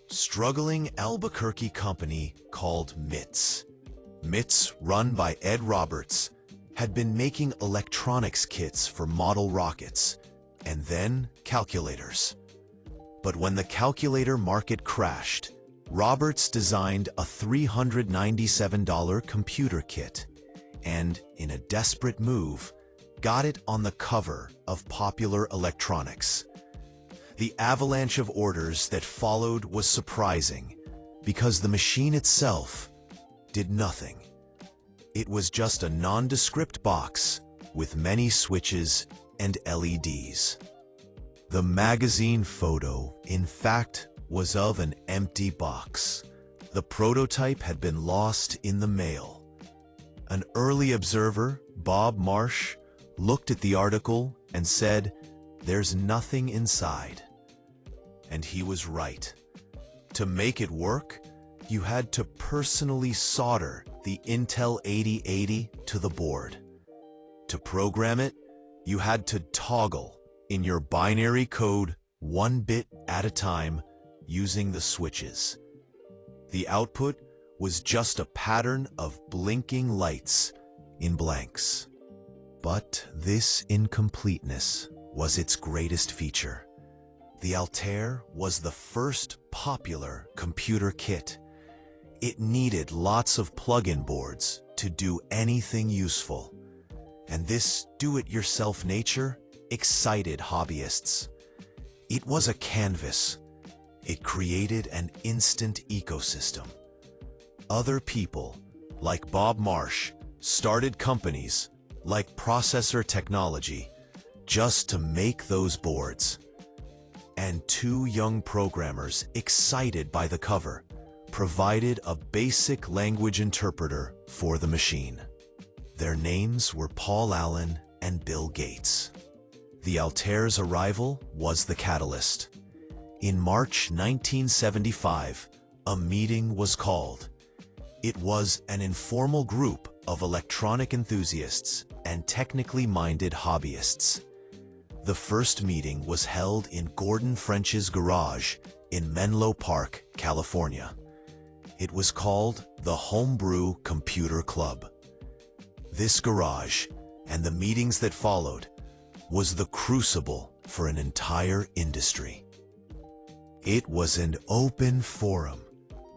struggling Albuquerque company called MITS. MITS, run by Ed Roberts, had been making electronics kits for model rockets and then calculators. But when the calculator market crashed, Roberts designed a $397 computer kit and, in a desperate move, got it on the cover of Popular Electronics. The avalanche of orders that followed was surprising because the machine itself did nothing. It was just a nondescript box with many switches and LEDs. The magazine photo, in fact, was of an empty box. The prototype had been lost in the mail. An early observer, Bob Marsh, looked at the article and said, "There's nothing inside." And he was right. To make it work, you had to personally solder the Intel 8080 to the board. To program it, you had to toggle in your binary code 1 bit at a time using the switches. The output was just a pattern of blinking lights in blanks. But this incompleteness was its greatest feature. The Altair was the first popular computer kit. It needed lots of plug-in boards to do anything useful. And this do-it-yourself nature excited hobbyists. It was a canvas. It created an instant ecosystem. Other people, like Bob Marsh, started companies like Processor Technology just to make those boards. And 2 young programmers, excited by the cover, provided a basic language interpreter for the machine. Their names were Paul Allen and Bill Gates. The Altair's arrival was the catalyst. In March 1975, a meeting was called. It was an informal group of electronic enthusiasts and technically minded hobbyists. The first meeting was held in Gordon French's garage in Menlo Park, California. It was called the Homebrew Computer Club. This garage, and the meetings that followed, was the crucible for an entire industry. It was an open forum,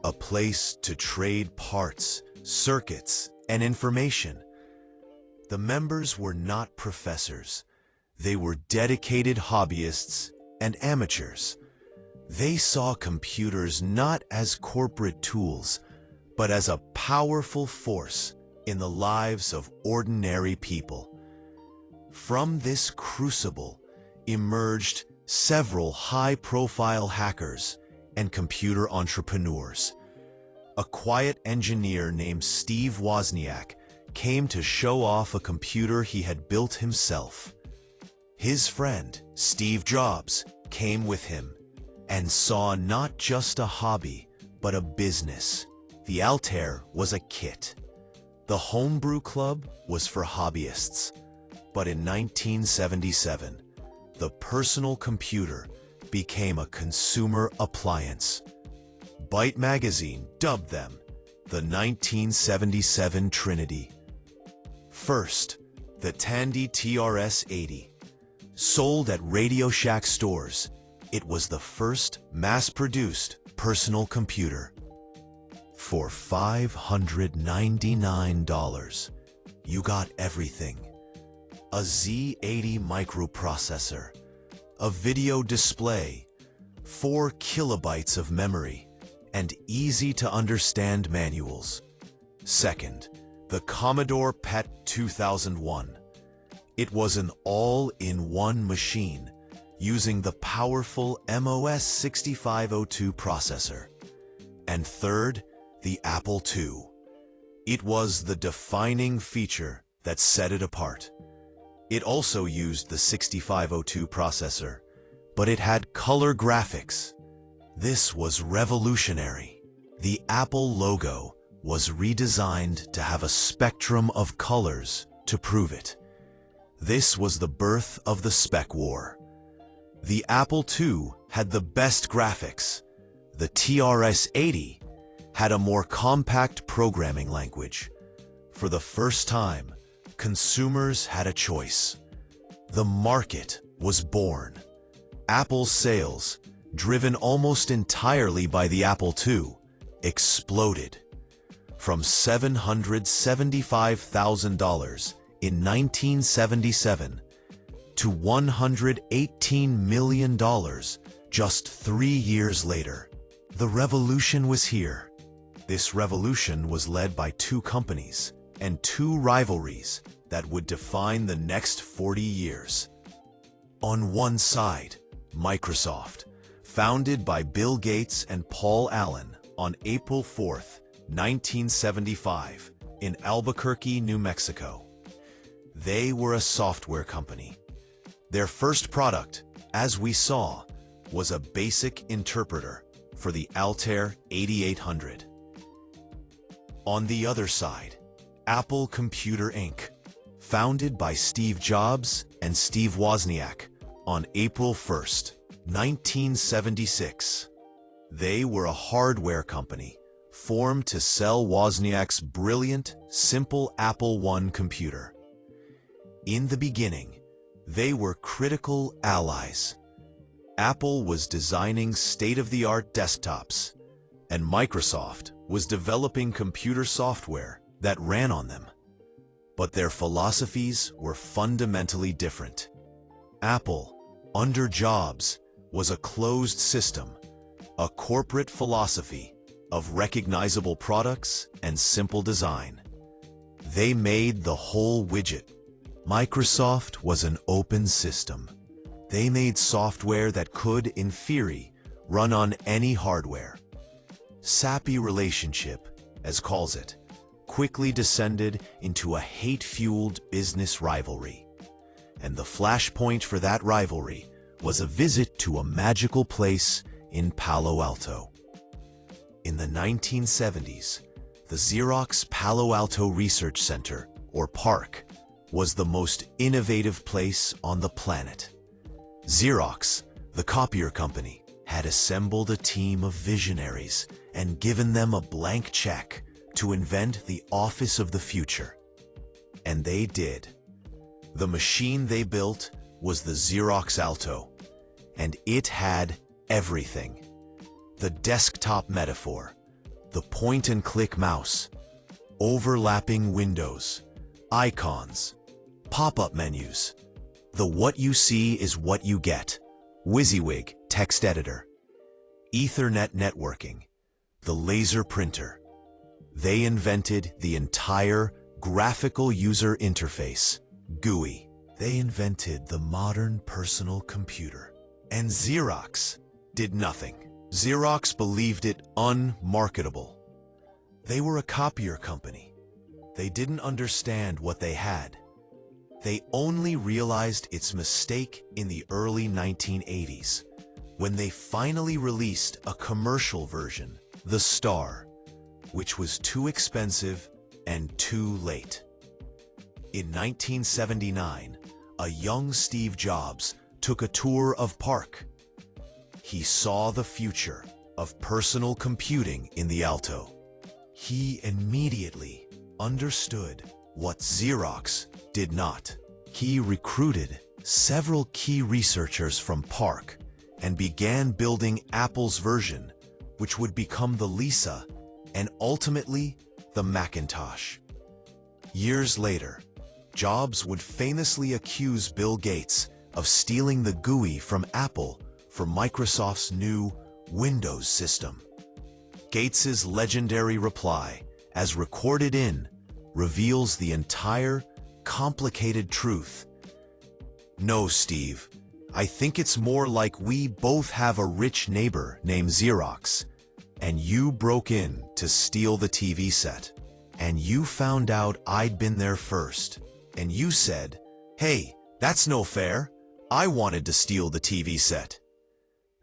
a place to trade parts, circuits, and information. The members were not professors. They were dedicated hobbyists and amateurs. They saw computers not as corporate tools, but as a powerful force in the lives of ordinary people. From this crucible emerged several high-profile hackers and computer entrepreneurs. A quiet engineer named Steve Wozniak came to show off a computer he had built himself. His friend, Steve Jobs, came with him and saw not just a hobby, but a business. The Altair was a kit. The Homebrew Club was for hobbyists. But in 1977, the personal computer became a consumer appliance. Byte magazine dubbed them the 1977 Trinity. First, the Tandy TRS-80. Sold at Radio Shack stores, it was the first mass-produced personal computer. For $599, you got everything. A Z80 microprocessor, a video display, 4 kilobytes of memory, and easy-to-understand manuals. Second, the Commodore PET 2001. It was an all-in-one machine using the powerful MOS 6502 processor. And third, the Apple II. It was the defining feature that set it apart. It also used the 6502 processor, but it had color graphics. This was revolutionary. The Apple logo was redesigned to have a spectrum of colors to prove it. This was the birth of the spec war. The Apple II had the best graphics. The TRS-80 had a more compact programming language. For the first time, consumers had a choice. The market was born. Apple's sales, driven almost entirely by the Apple II, exploded. From $775,000 in 1977 to $118 million just 3 years later. The revolution was here. This revolution was led by 2 companies and 2 rivalries that would define the next 40 years. On one side, Microsoft, founded by Bill Gates and Paul Allen on April 4, 1975, in Albuquerque, New Mexico. They were a software company. Their first product, as we saw, was a basic interpreter for the Altair 8800. On the other side, Apple Computer Inc., founded by Steve Jobs and Steve Wozniak on April 1, 1976. They were a hardware company formed to sell Wozniak's brilliant, simple Apple I computer. In the beginning, they were critical allies. Apple was designing state-of-the-art desktops, and Microsoft was developing computer software that ran on them. But their philosophies were fundamentally different. Apple, under Jobs, was a closed system, a corporate philosophy of recognizable products and simple design. They made the whole widget. Microsoft was an open system. They made software that could, in theory, run on any hardware. Sappy relationship, as calls it, quickly descended into a hate-fueled business rivalry. and the flashpoint for that rivalry was a visit to a magical place in Palo Alto. In the 1970s, the Xerox Palo Alto Research Center, or PARC, was the most innovative place on the planet. Xerox, the copier company, had assembled a team of visionaries and given them a blank check to invent the office of the future. And they did. The machine they built was the Xerox Alto, and it had everything. The desktop metaphor, the point-and-click mouse, overlapping windows, icons, pop-up menus, the what you see is what you get, WYSIWYG text editor, Ethernet networking, the laser printer. They invented the entire graphical user interface, GUI. They invented the modern personal computer. And Xerox did nothing. Xerox believed it unmarketable. They were a copier company. They didn't understand what they had. They only realized its mistake in the early 1980s, when they finally released a commercial version, the Star, which was too expensive and too late. In 1979, a young Steve Jobs took a tour of PARC. He saw the future of personal computing in the Alto. He immediately understood what Xerox did not. He recruited several key researchers from PARC and began building Apple's version, which would become the Lisa and ultimately the Macintosh. Years later, Jobs would famously accuse Bill Gates of stealing the GUI from Apple for Microsoft's new Windows system. Gates's legendary reply, as recorded in, reveals the entire complicated truth. "No, Steve, I think it's more like we both have a rich neighbor named Xerox, and you broke in to steal the TV set, and you found out I'd been there first, and you said, 'Hey, that's no fair. I wanted to steal the TV set.'"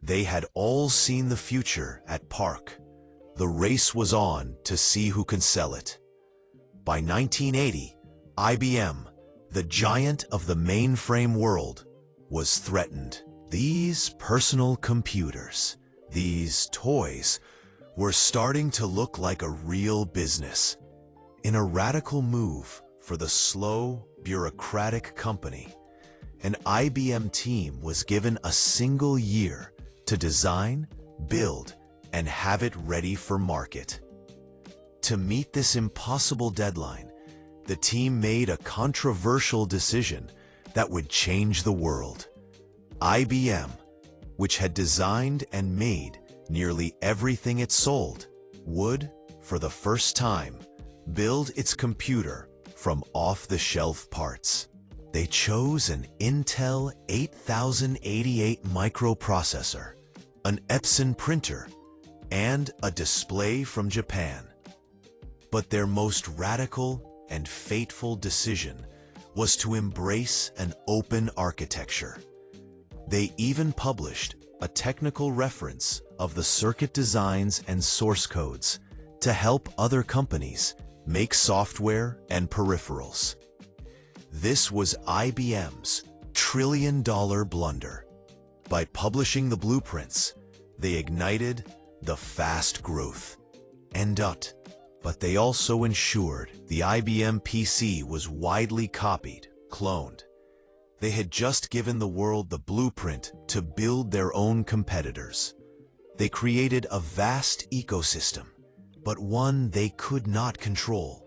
They had all seen the future at PARC. The race was on to see who can sell it. By 1980, IBM, the giant of the mainframe world, was threatened. These personal computers, these toys, were starting to look like a real business. In a radical move for the slow, bureaucratic company, an IBM team was given a single year to design, build, and have it ready for market. To meet this impossible deadline, the team made a controversial decision that would change the world. IBM, which had designed and made nearly everything it sold, would, for the first time, build its computer from off-the-shelf parts. They chose an Intel 8088 microprocessor, an Epson printer, and a display from Japan. But their most radical and fateful decision was to embrace an open architecture. They even published a technical reference of the circuit designs and source codes to help other companies make software and peripherals. This was IBM's trillion-dollar blunder. By publishing the blueprints, they ignited the fast growth. But they also ensured the IBM PC was widely copied, cloned. They had just given the world the blueprint to build their own competitors. They created a vast ecosystem, but one they could not control.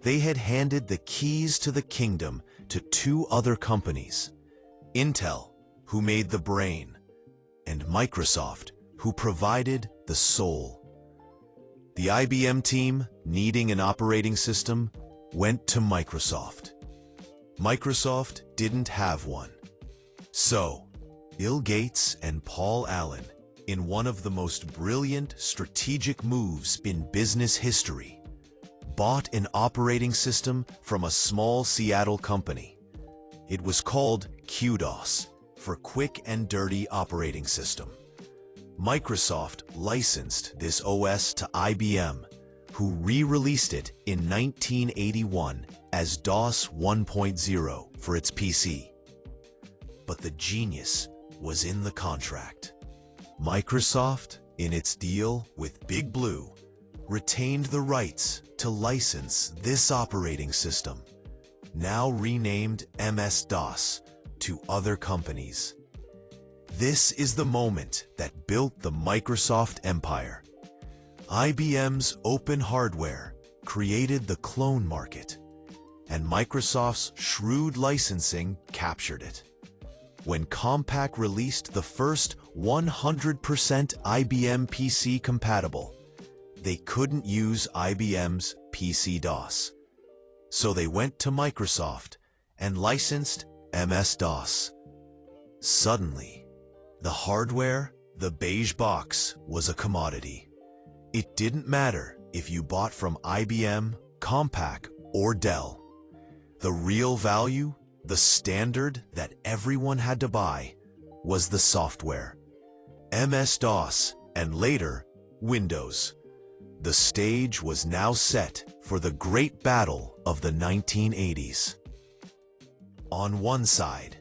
They had handed the keys to the kingdom to two other companies, Intel, who made the brain, and Microsoft, who provided the soul. The IBM team, needing an operating system, went to Microsoft. Microsoft didn't have one. So, Bill Gates and Paul Allen, in one of the most brilliant strategic moves in business history, bought an operating system from a small Seattle company. It was called QDOS, for Quick and Dirty Operating System. Microsoft licensed this OS to IBM, who re-released it in 1981 as DOS 1.0 for its PC. But the genius was in the contract. Microsoft, in its deal with Big Blue, retained the rights to license this operating system, now renamed MS-DOS, to other companies. This is the moment that built the Microsoft empire. IBM's open hardware created the clone market, and Microsoft's shrewd licensing captured it. When Compaq released the first 100% IBM PC compatible, they couldn't use IBM's PC-DOS. So they went to Microsoft and licensed MS-DOS. Suddenly, the hardware, the beige box, was a commodity. It didn't matter if you bought from IBM, Compaq, or Dell. The real value, the standard that everyone had to buy, was the software. MS-DOS, and later, Windows. The stage was now set for the great battle of the 1980s. On one side,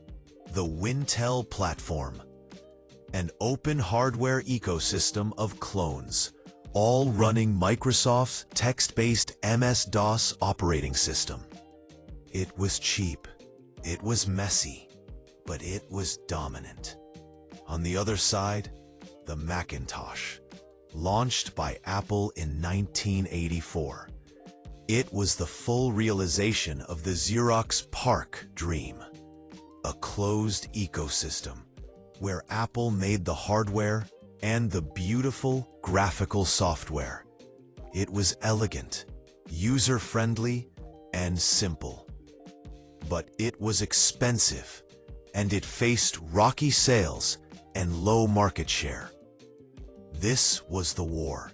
the Wintel platform, an open hardware ecosystem of clones, all running Microsoft's text-based MS-DOS operating system. It was cheap, it was messy, but it was dominant. On the other side, the Macintosh, launched by Apple in 1984. It was the full realization of the Xerox PARC dream, a closed ecosystem where Apple made the hardware and the beautiful graphical software. It was elegant, user-friendly, and simple. But it was expensive, and it faced rocky sales and low market share. This was the war.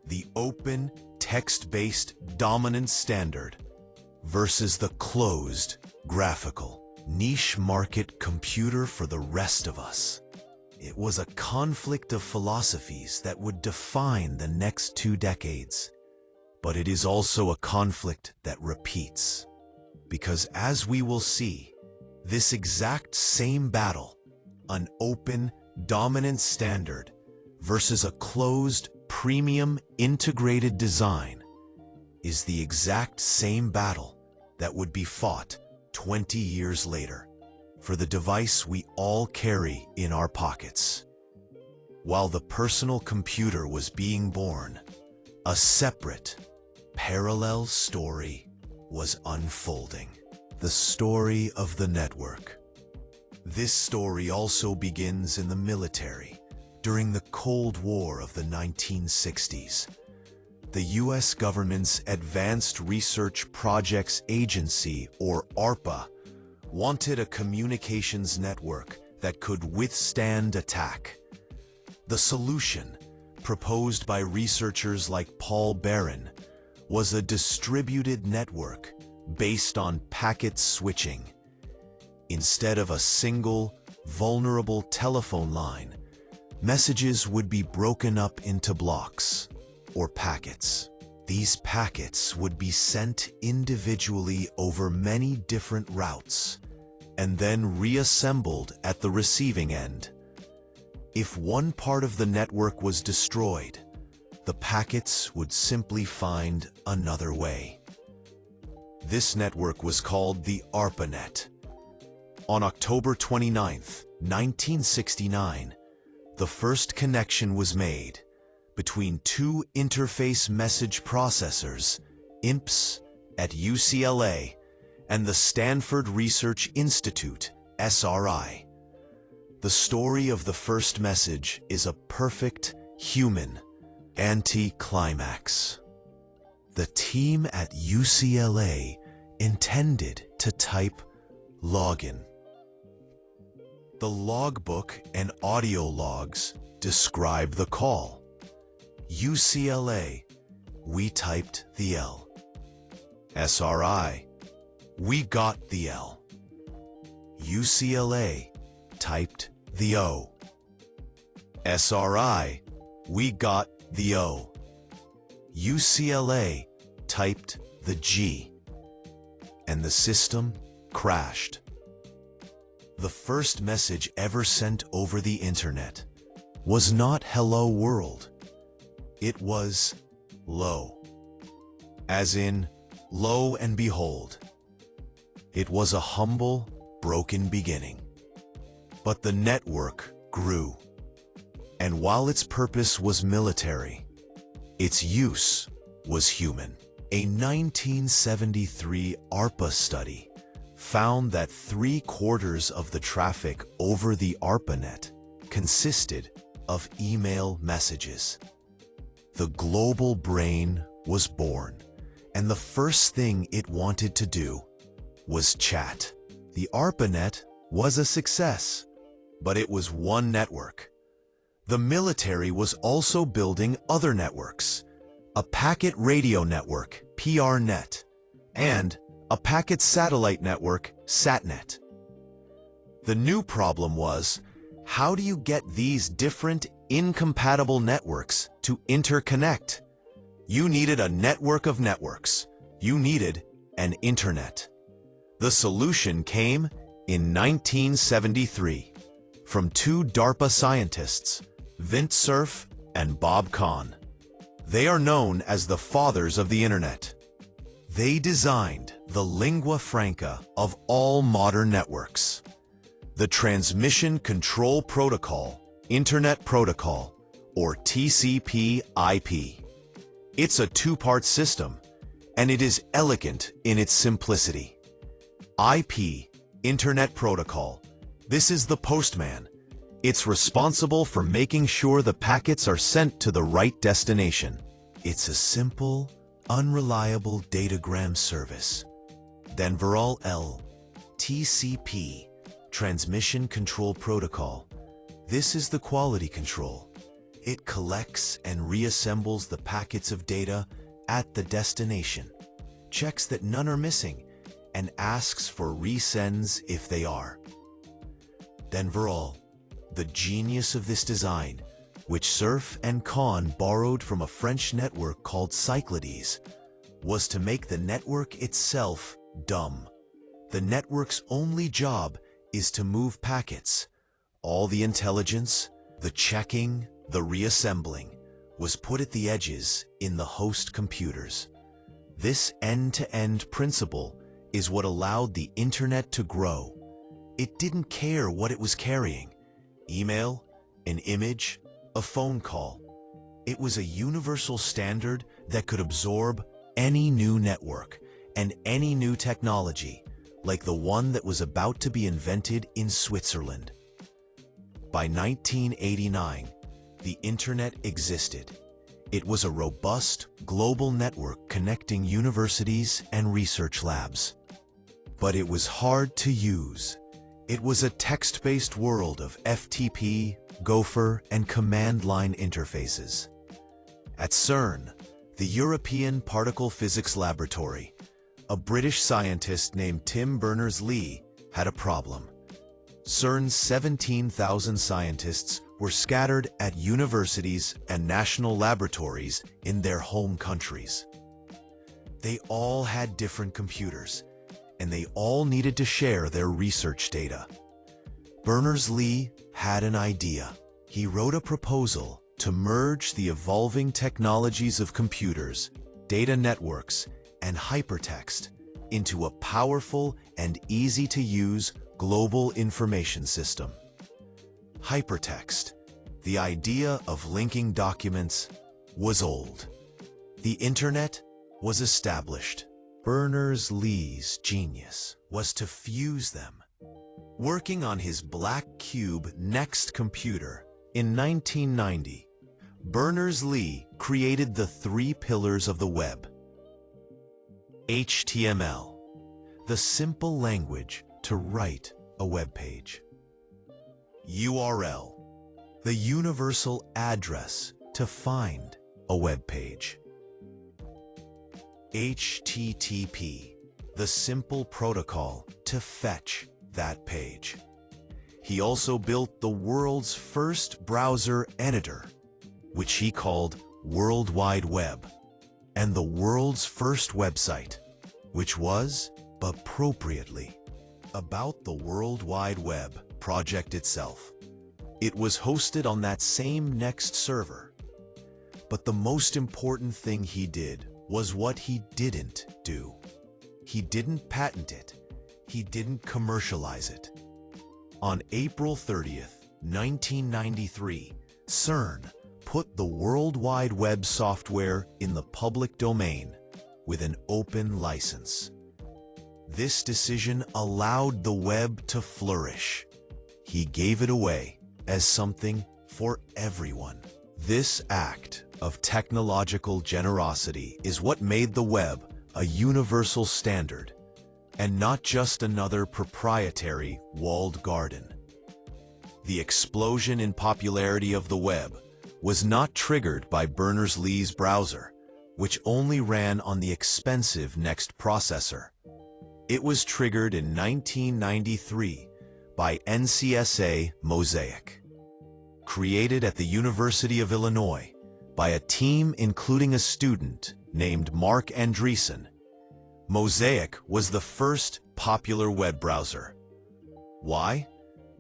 The open, text-based dominant standard versus the closed, graphical, niche market computer for the rest of us. It was a conflict of philosophies that would define the next 2 decades. But it is also a conflict that repeats. Because as we will see, this exact same battle, an open, dominant standard versus a closed, premium, integrated design, is the exact same battle that would be fought 20 years later for the device we all carry in our pockets. While the personal computer was being born, a separate, parallel story was unfolding. The story of the network. This story also begins in the military during the Cold War of the 1960s. The U.S. government's Advanced Research Projects Agency, or ARPA, wanted a communications network that could withstand attack. The solution, proposed by researchers like Paul Barron, was a distributed network based on packet switching. Instead of a single, vulnerable telephone line, messages would be broken up into blocks, or packets. These packets would be sent individually over many different routes, and then reassembled at the receiving end. If one part of the network was destroyed, the packets would simply find another way. This network was called the ARPANET. On October 29, 1969, the first connection was made between 2 interface message processors, IMPs, at UCLA and the Stanford Research Institute, SRI. The story of the first message is a perfect, human, anti-climax. The team at UCLA intended to type login. The logbook and audio logs describe the call. UCLA, we typed the L. SRI, we got the L. UCLA typed the O. SRI, we got the O. UCLA typed the G. And the system crashed. The first message ever sent over the internet was not "Hello World." It was "Lo." As in, lo and behold. It was a humble, broken beginning. But the network grew. And while its purpose was military, its use was human. A 1973 ARPA study found that 3/4 of the traffic over the ARPANET consisted of email messages. The global brain was born, and the first thing it wanted to do was chat. The ARPANET was a success, but it was one network. The military was also building other networks, a packet radio network, PRNet, and a packet satellite network, SatNet. The new problem was, how do you get these different, incompatible networks to interconnect? You needed a network of networks. You needed an internet. The solution came in 1973 from two DARPA scientists, Vint Cerf and Bob Kahn. They are known as the fathers of the internet. They designed the lingua franca of all modern networks, the Transmission Control Protocol, Internet Protocol, or TCP/IP. It's a two-part system, and it is elegant in its simplicity. IP, Internet Protocol. This is the postman. It's responsible for making sure the packets are sent to the right destination. It's a simple, unreliable datagram service. Denverall L. TCP, Transmission Control Protocol. This is the quality control. It collects and reassembles the packets of data at the destination, checks that none are missing, and asks for resends if they are. Denverall, the genius of this design, which Cerf and Kahn borrowed from a French network called Cyclades, was to make the network itself dumb. The network's only job is to move packets. All the intelligence, the checking, the reassembling, was put at the edges in the host computers. This end-to-end principle is what allowed the internet to grow. It didn't care what it was carrying: email, an image, a phone call. It was a universal standard that could absorb any new network and any new technology, like the one that was about to be invented in Switzerland. By 1989, the internet existed. It was a robust, global network connecting universities and research labs. But it was hard to use. It was a text-based world of FTP, Gopher, and command line interfaces. At CERN, the European Particle Physics Laboratory, a British scientist named Tim Berners-Lee had a problem. CERN's 17,000 scientists were scattered at universities and national laboratories in their home countries. They all had different computers, and they all needed to share their research data. Berners-Lee had an idea. He wrote a proposal to merge the evolving technologies of computers, data networks, and hypertext into a powerful and easy-to-use global information system. Hypertext, the idea of linking documents, was old. The internet was established. Berners-Lee's genius was to fuse them. Working on his Black Cube Next computer in 1990, Berners-Lee created the three pillars of the web. HTML, the simple language to write a web page. URL, the universal address to find a web page. HTTP, the simple protocol to fetch that page. He also built the world's first browser editor, which he called World Wide Web, and the world's first website, which was, appropriately, about the World Wide Web project itself. It was hosted on that same Next server. But the most important thing he did was what he didn't do. He didn't patent it. He didn't commercialize it. On April 30th, 1993, CERN put the World Wide Web software in the public domain with an open license. This decision allowed the web to flourish. He gave it away as something for everyone. This act of technological generosity is what made the web a universal standard, and not just another proprietary walled garden. The explosion in popularity of the web was not triggered by Berners-Lee's browser, which only ran on the expensive Next processor. It was triggered in 1993 by NCSA Mosaic. Created at the University of Illinois by a team including a student named Mark Andreessen, Mosaic was the first popular web browser. Why?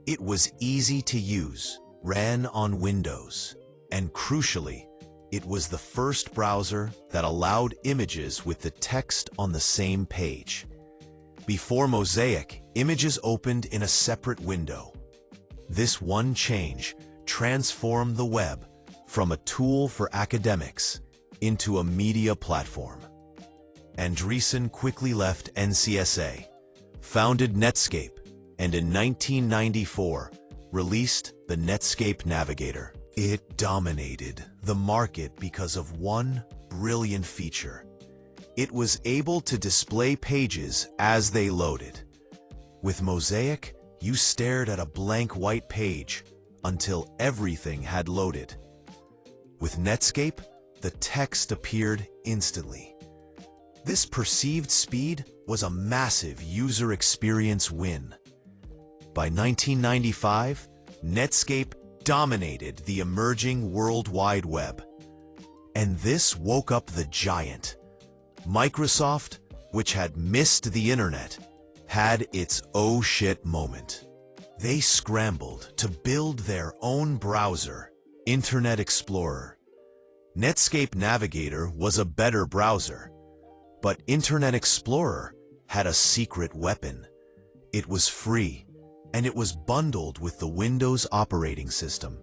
It was easy to use, ran on Windows, and crucially, it was the first browser that allowed images with the text on the same page. Before Mosaic, images opened in a separate window. This one change transformed the web from a tool for academics into a media platform. Andreessen quickly left NCSA, founded Netscape, and in 1994 released the Netscape Navigator. It dominated the market because of one brilliant feature. It was able to display pages as they loaded. With Mosaic, you stared at a blank white page until everything had loaded. With Netscape, the text appeared instantly. This perceived speed was a massive user experience win. By 1995, Netscape dominated the emerging World Wide Web. And this woke up the giant. Microsoft, which had missed the internet, had its oh shit moment. They scrambled to build their own browser, Internet Explorer. Netscape Navigator was a better browser, but Internet Explorer had a secret weapon. It was free, and it was bundled with the Windows operating system.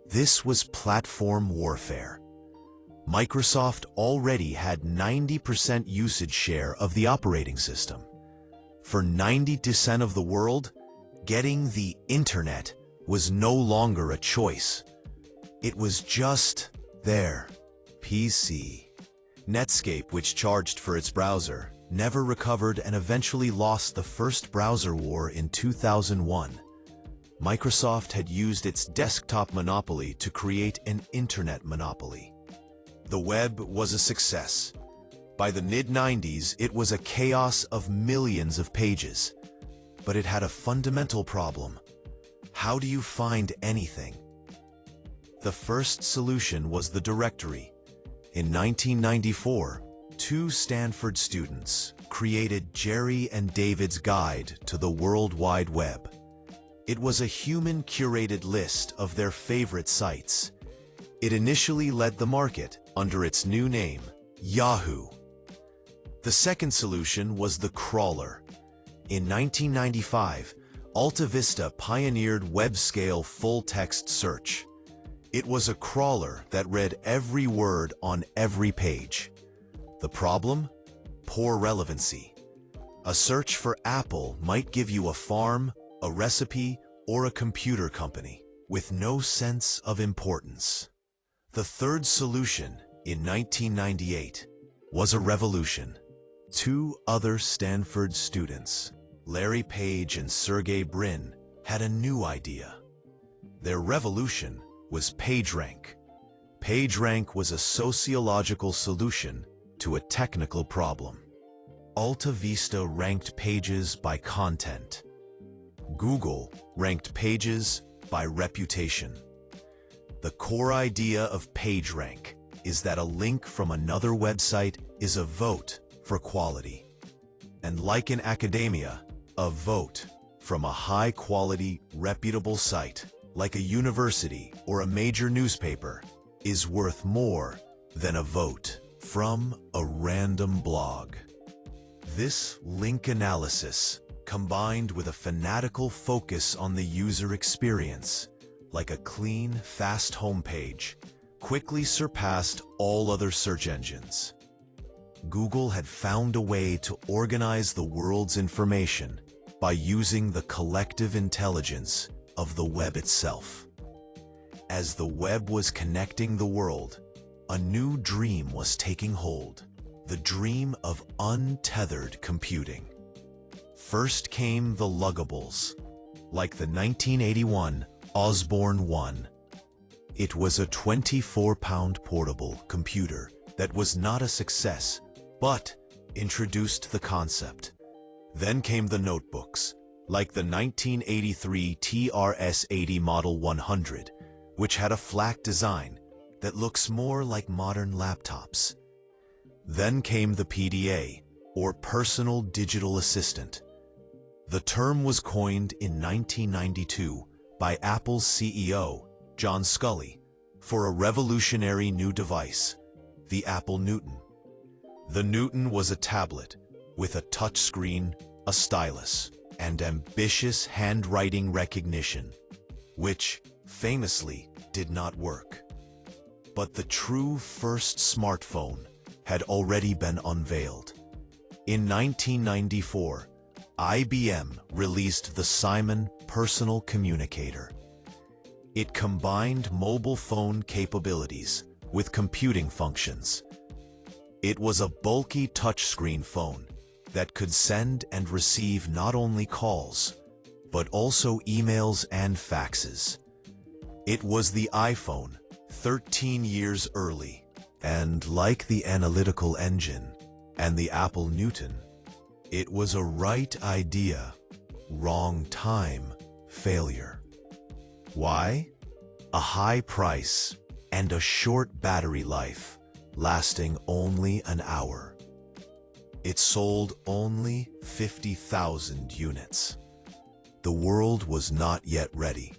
This was platform warfare. Microsoft already had 90% usage share of the operating system. For 90% of the world, getting the internet was no longer a choice. It was just their PC. Netscape, which charged for its browser, never recovered and eventually lost the first browser war in 2001. Microsoft had used its desktop monopoly to create an internet monopoly. The web was a success. By the mid-90s, it was a chaos of millions of pages. But it had a fundamental problem. How do you find anything? The first solution was the directory. In 1994, two Stanford students created Jerry and David's Guide to the World Wide Web. It was a human-curated list of their favorite sites. It initially led the market under its new name, Yahoo. The second solution was the crawler. In 1995, Alta Vista pioneered web-scale full-text search. It was a crawler that read every word on every page. The problem? Poor relevancy. A search for Apple might give you a farm, a recipe, or a computer company, with no sense of importance. The third solution, in 1998, was a revolution. Two other Stanford students, Larry Page and Sergey Brin, had a new idea. Their revolution was PageRank. PageRank was a sociological solution to a technical problem. Alta Vista ranked pages by content. Google ranked pages by reputation. The core idea of PageRank is that a link from another website is a vote for quality. And like in academia, a vote from a high-quality, reputable site, like a university or a major newspaper, is worth more than a vote from a random blog. This link analysis, combined with a fanatical focus on the user experience, like a clean, fast homepage, quickly surpassed all other search engines. Google had found a way to organize the world's information by using the collective intelligence of the web itself. As the web was connecting the world, a new dream was taking hold, the dream of untethered computing. First came the luggables, like the 1981 Osborne 1. It was a 24-pound portable computer that was not a success, but introduced the concept. Then came the notebooks, like the 1983 TRS-80 Model 100, which had a flat design that looks more like modern laptops. Then came the PDA, or Personal Digital Assistant. The term was coined in 1992 by Apple's CEO, John Sculley, for a revolutionary new device, the Apple Newton. The Newton was a tablet with a touchscreen, a stylus, and ambitious handwriting recognition, which, famously, did not work. But the true first smartphone had already been unveiled. In 1994, IBM released the Simon Personal Communicator. It combined mobile phone capabilities with computing functions. It was a bulky touchscreen phone that could send and receive not only calls, but also emails and faxes. It was the iPhone, 13 years early, and like the analytical engine and the Apple Newton, it was a right idea, wrong time failure. Why? A high price and a short battery life, lasting only an hour. It sold only 50,000 units. The world was not yet ready.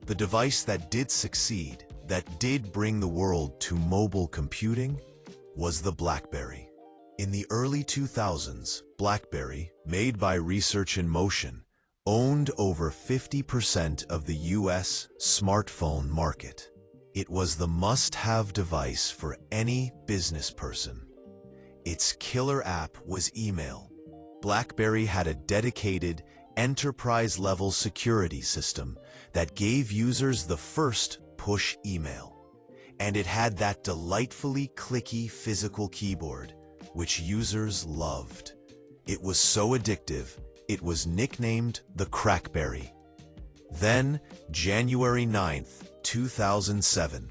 The device that did succeed, that did bring the world to mobile computing, was the BlackBerry. In the early 2000s, BlackBerry, made by Research in Motion, owned over 50% of the US smartphone market. It was the must-have device for any business person. Its killer app was email. BlackBerry had a dedicated, enterprise-level security system that gave users the first push email. And it had that delightfully clicky physical keyboard, which users loved. It was so addictive, it was nicknamed the Crackberry. Then, January 9th, 2007,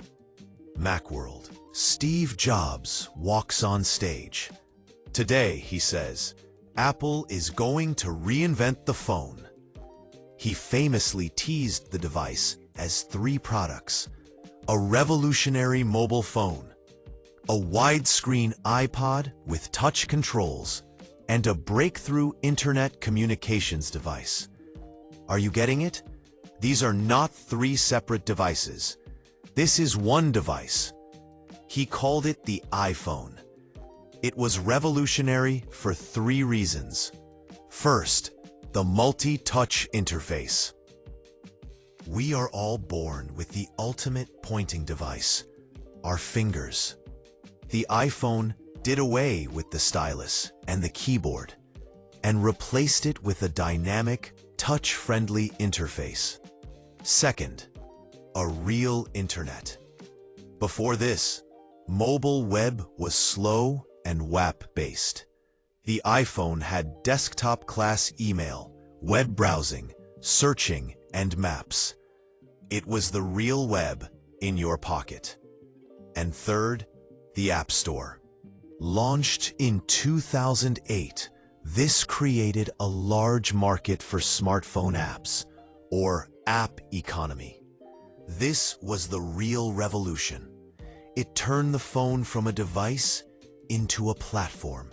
Macworld. Steve Jobs walks on stage. Today, he says, Apple is going to reinvent the phone. He famously teased the device as 3 products: a revolutionary mobile phone, a widescreen iPod with touch controls, and a breakthrough internet communications device. Are you getting it? These are not 3 separate devices. This is one device. He called it the iPhone. It was revolutionary for 3 reasons. First, the multi-touch interface. We are all born with the ultimate pointing device, our fingers. The iPhone did away with the stylus and the keyboard and replaced it with a dynamic, touch-friendly interface. Second, a real internet. Before this, mobile web was slow and WAP-based. The iPhone had desktop-class email, web browsing, searching, and maps. It was the real web in your pocket. And third, the App Store. Launched in 2008, This created a large market for smartphone apps, or app economy. This was the real revolution. It turned the phone from a device into a platform.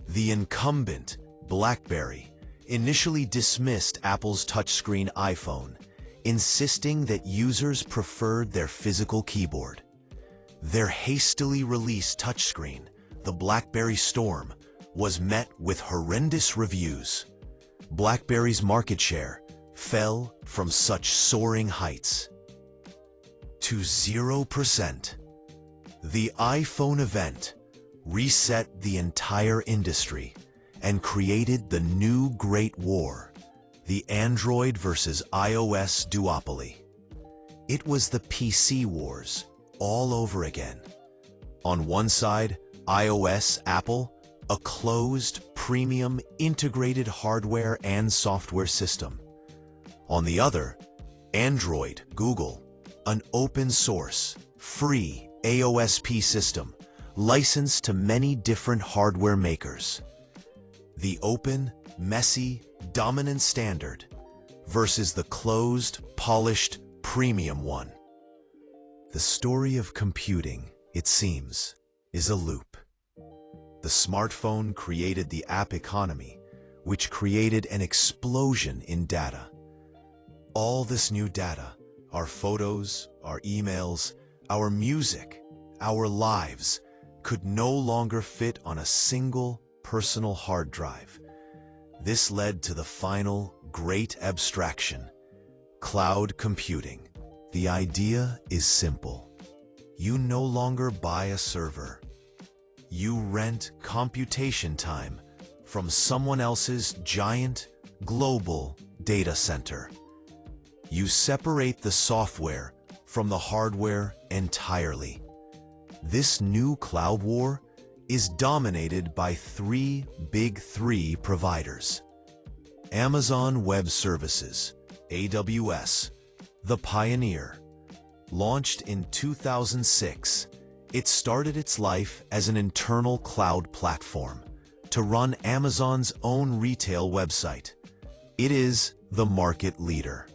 The incumbent, BlackBerry, initially dismissed Apple's touchscreen iPhone, insisting that users preferred their physical keyboard. Their hastily released touchscreen, the BlackBerry Storm, was met with horrendous reviews. BlackBerry's market share fell from such soaring heights to 0%. The iPhone event reset the entire industry and created the new Great War, the Android versus iOS duopoly. It was the PC wars all over again. On one side, iOS, Apple, a closed, premium, integrated hardware and software system. On the other, Android, Google, an open-source, free AOSP system licensed to many different hardware makers. The open, messy, dominant standard versus the closed, polished, premium one. The story of computing, it seems, is a loop. The smartphone created the app economy, which created an explosion in data. All this new data, our photos, our emails, our music, our lives, could no longer fit on a single personal hard drive. This led to the final great abstraction, cloud computing. The idea is simple. You no longer buy a server. You rent computation time from someone else's giant, global data center. You separate the software from the hardware entirely. This new cloud war is dominated by three big three providers. Amazon Web Services, AWS, the pioneer. Launched in 2006, it started its life as an internal cloud platform to run Amazon's own retail website. It is the market leader.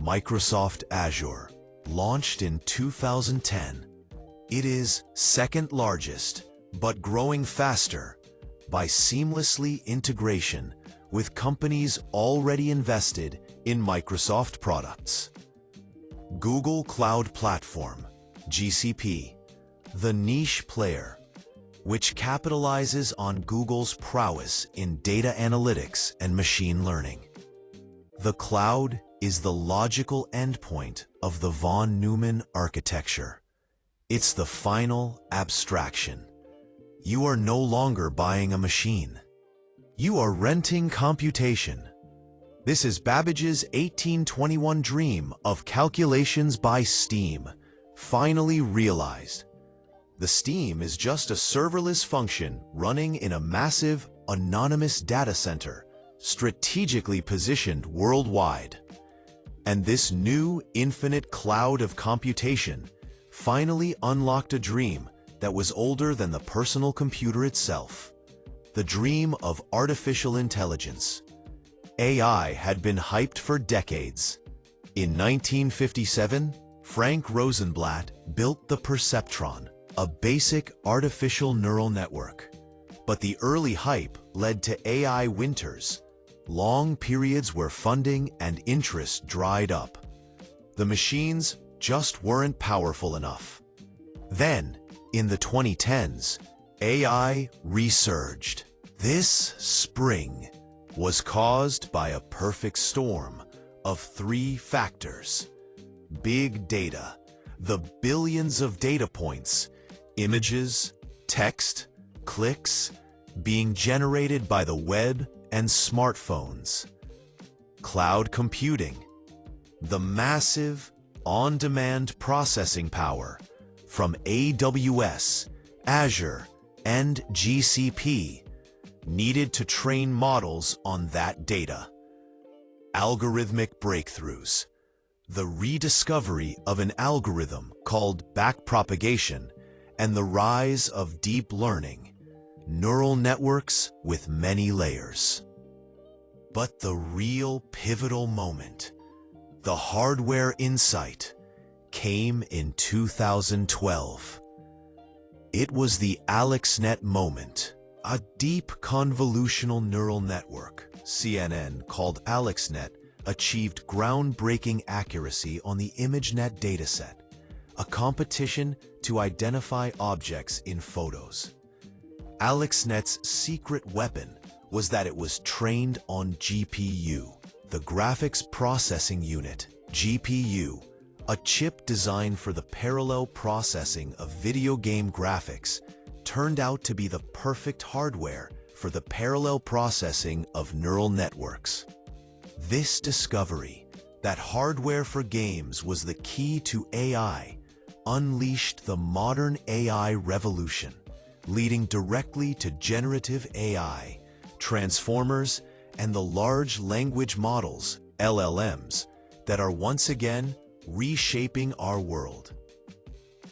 Microsoft Azure, launched in 2010. It is second largest, but growing faster by seamlessly integration with companies already invested in Microsoft products. Google Cloud Platform, GCP, the niche player, which capitalizes on Google's prowess in data analytics and machine learning. The cloud is the logical endpoint of the von Neumann architecture. It's the final abstraction. You are no longer buying a machine. You are renting computation. This is Babbage's 1821 dream of calculations by steam, finally realized. The steam is just a serverless function running in a massive, anonymous data center, strategically positioned worldwide. And this new infinite cloud of computation finally unlocked a dream that was older than the personal computer itself. The dream of artificial intelligence. AI had been hyped for decades. In 1957, Frank Rosenblatt built the perceptron, a basic artificial neural network. But the early hype led to AI winters, long periods where funding and interest dried up. The machines just weren't powerful enough. Then, in the 2010s, AI resurged. This spring was caused by a perfect storm of three factors. Big data, the billions of data points, images, text, clicks, being generated by the web and smartphones. Cloud computing, the massive, on-demand processing power from AWS, Azure, and GCP needed to train models on that data. Algorithmic breakthroughs, the rediscovery of an algorithm called backpropagation, and the rise of deep learning. neural networks with many layers. But the real pivotal moment, the hardware insight, came in 2012. It was the AlexNet moment, a deep convolutional neural network, CNN, called AlexNet, achieved groundbreaking accuracy on the ImageNet dataset, a competition to identify objects in photos. AlexNet's secret weapon was that it was trained on GPU, the graphics processing unit, GPU, a chip designed for the parallel processing of video game graphics, turned out to be the perfect hardware for the parallel processing of neural networks. This discovery, that hardware for games was the key to AI, unleashed the modern AI revolution, leading directly to generative AI, transformers, and the large language models, LLMs, that are once again reshaping our world.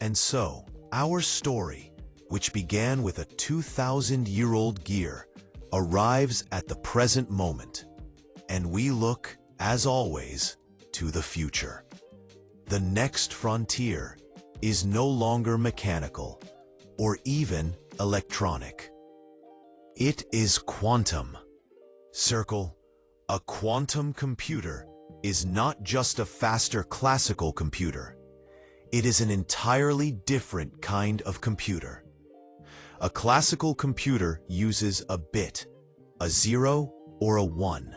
And so, our story, which began with a 2,000-year-old gear, arrives at the present moment, and we look, as always, to the future. The next frontier is no longer mechanical or even electronic. It is quantum. Circle, a quantum computer is not just a faster classical computer. It is an entirely different kind of computer. A classical computer uses a bit, a 0 or a 1.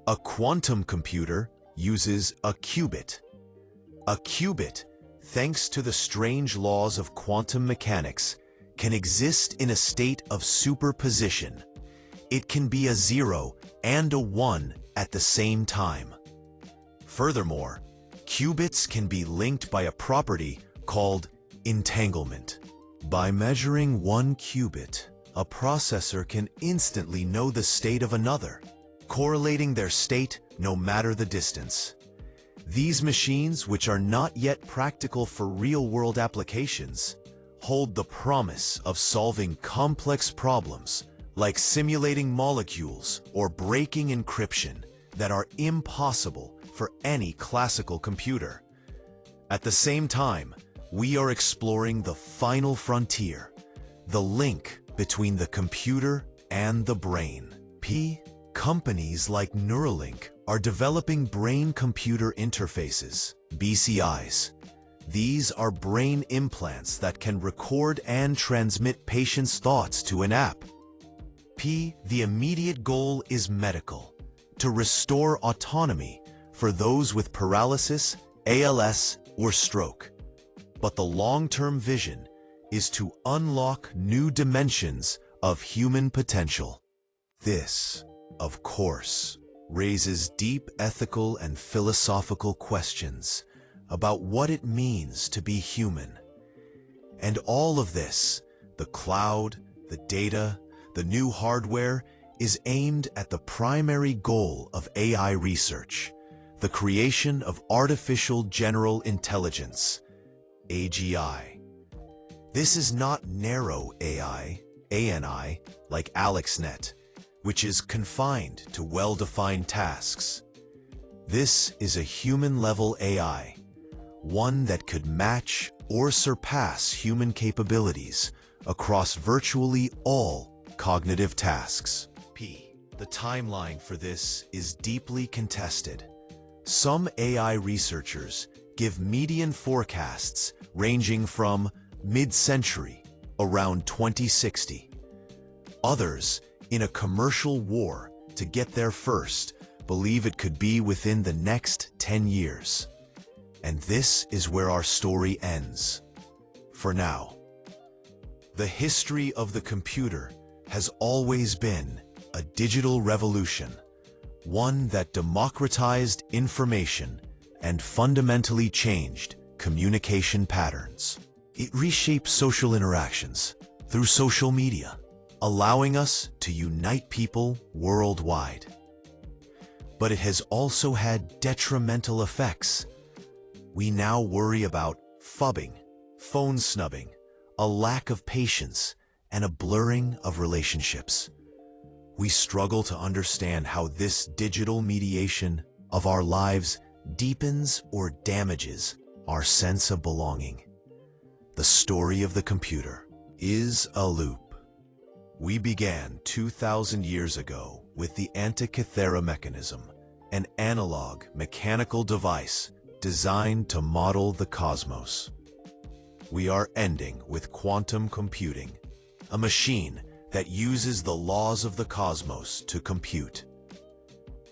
A quantum computer uses a qubit. A qubit, thanks to the strange laws of quantum mechanics, can exist in a state of superposition. It can be a 0 and a 1 at the same time. Furthermore, qubits can be linked by a property called entanglement. By measuring one qubit, a processor can instantly know the state of another, correlating their state no matter the distance. These machines, which are not yet practical for real-world applications, hold the promise of solving complex problems like simulating molecules or breaking encryption that are impossible for any classical computer. At the same time, we are exploring the final frontier, the link between the computer and the brain. Companies like Neuralink are developing brain-computer interfaces, BCIs. These are brain implants that can record and transmit patients' thoughts to an app. The immediate goal is medical, to restore autonomy for those with paralysis, ALS, or stroke. But the long-term vision is to unlock new dimensions of human potential. This, of course, raises deep ethical and philosophical questions about what it means to be human. And all of this, the cloud, the data, the new hardware, is aimed at the primary goal of AI research, the creation of artificial general intelligence, AGI. This is not narrow AI, ANI, like AlexNet, which is confined to well-defined tasks. This is a human-level AI, one that could match or surpass human capabilities across virtually all cognitive tasks. The timeline for this is deeply contested. Some AI researchers give median forecasts ranging from mid-century, around 2060. Others, in a commercial war to get there first, believe it could be within the next 10 years. And this is where our story ends. For now. The history of the computer has always been a digital revolution, one that democratized information and fundamentally changed communication patterns. It reshaped social interactions through social media, allowing us to unite people worldwide. But it has also had detrimental effects. We now worry about phubbing, phone snubbing, a lack of patience, and a blurring of relationships. We struggle to understand how this digital mediation of our lives deepens or damages our sense of belonging. The story of the computer is a loop. We began 2,000 years ago with the Antiquity mechanism, an analog mechanical device designed to model the cosmos. We are ending with quantum computing, a machine that uses the laws of the cosmos to compute.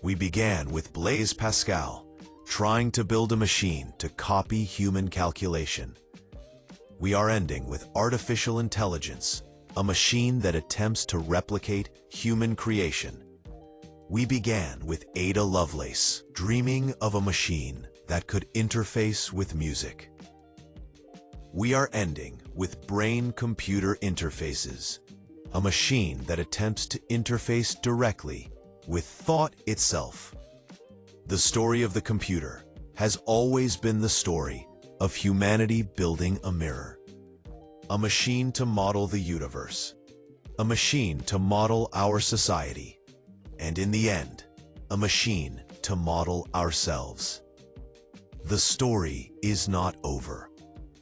We began with Blaise Pascal, trying to build a machine to copy human calculation. We are ending with artificial intelligence, a machine that attempts to replicate human creation. We began with Ada Lovelace, dreaming of a machine that could interface with music. We are ending with brain-computer interfaces, a machine that attempts to interface directly with thought itself. The story of the computer has always been the story of humanity building a mirror, a machine to model the universe, a machine to model our society, and in the end, a machine to model ourselves. The story is not over.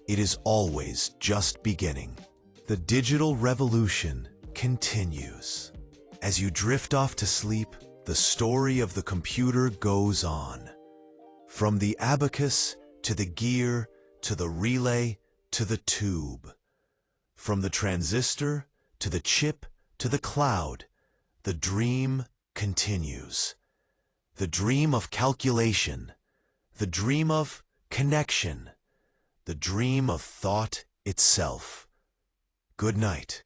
It is always just beginning. The digital revolution continues. As you drift off to sleep, the story of the computer goes on. From the abacus to the gear to the relay to the tube. From the transistor to the chip to the cloud, the dream continues. The dream of calculation, the dream of connection, the dream of thought itself. Good night.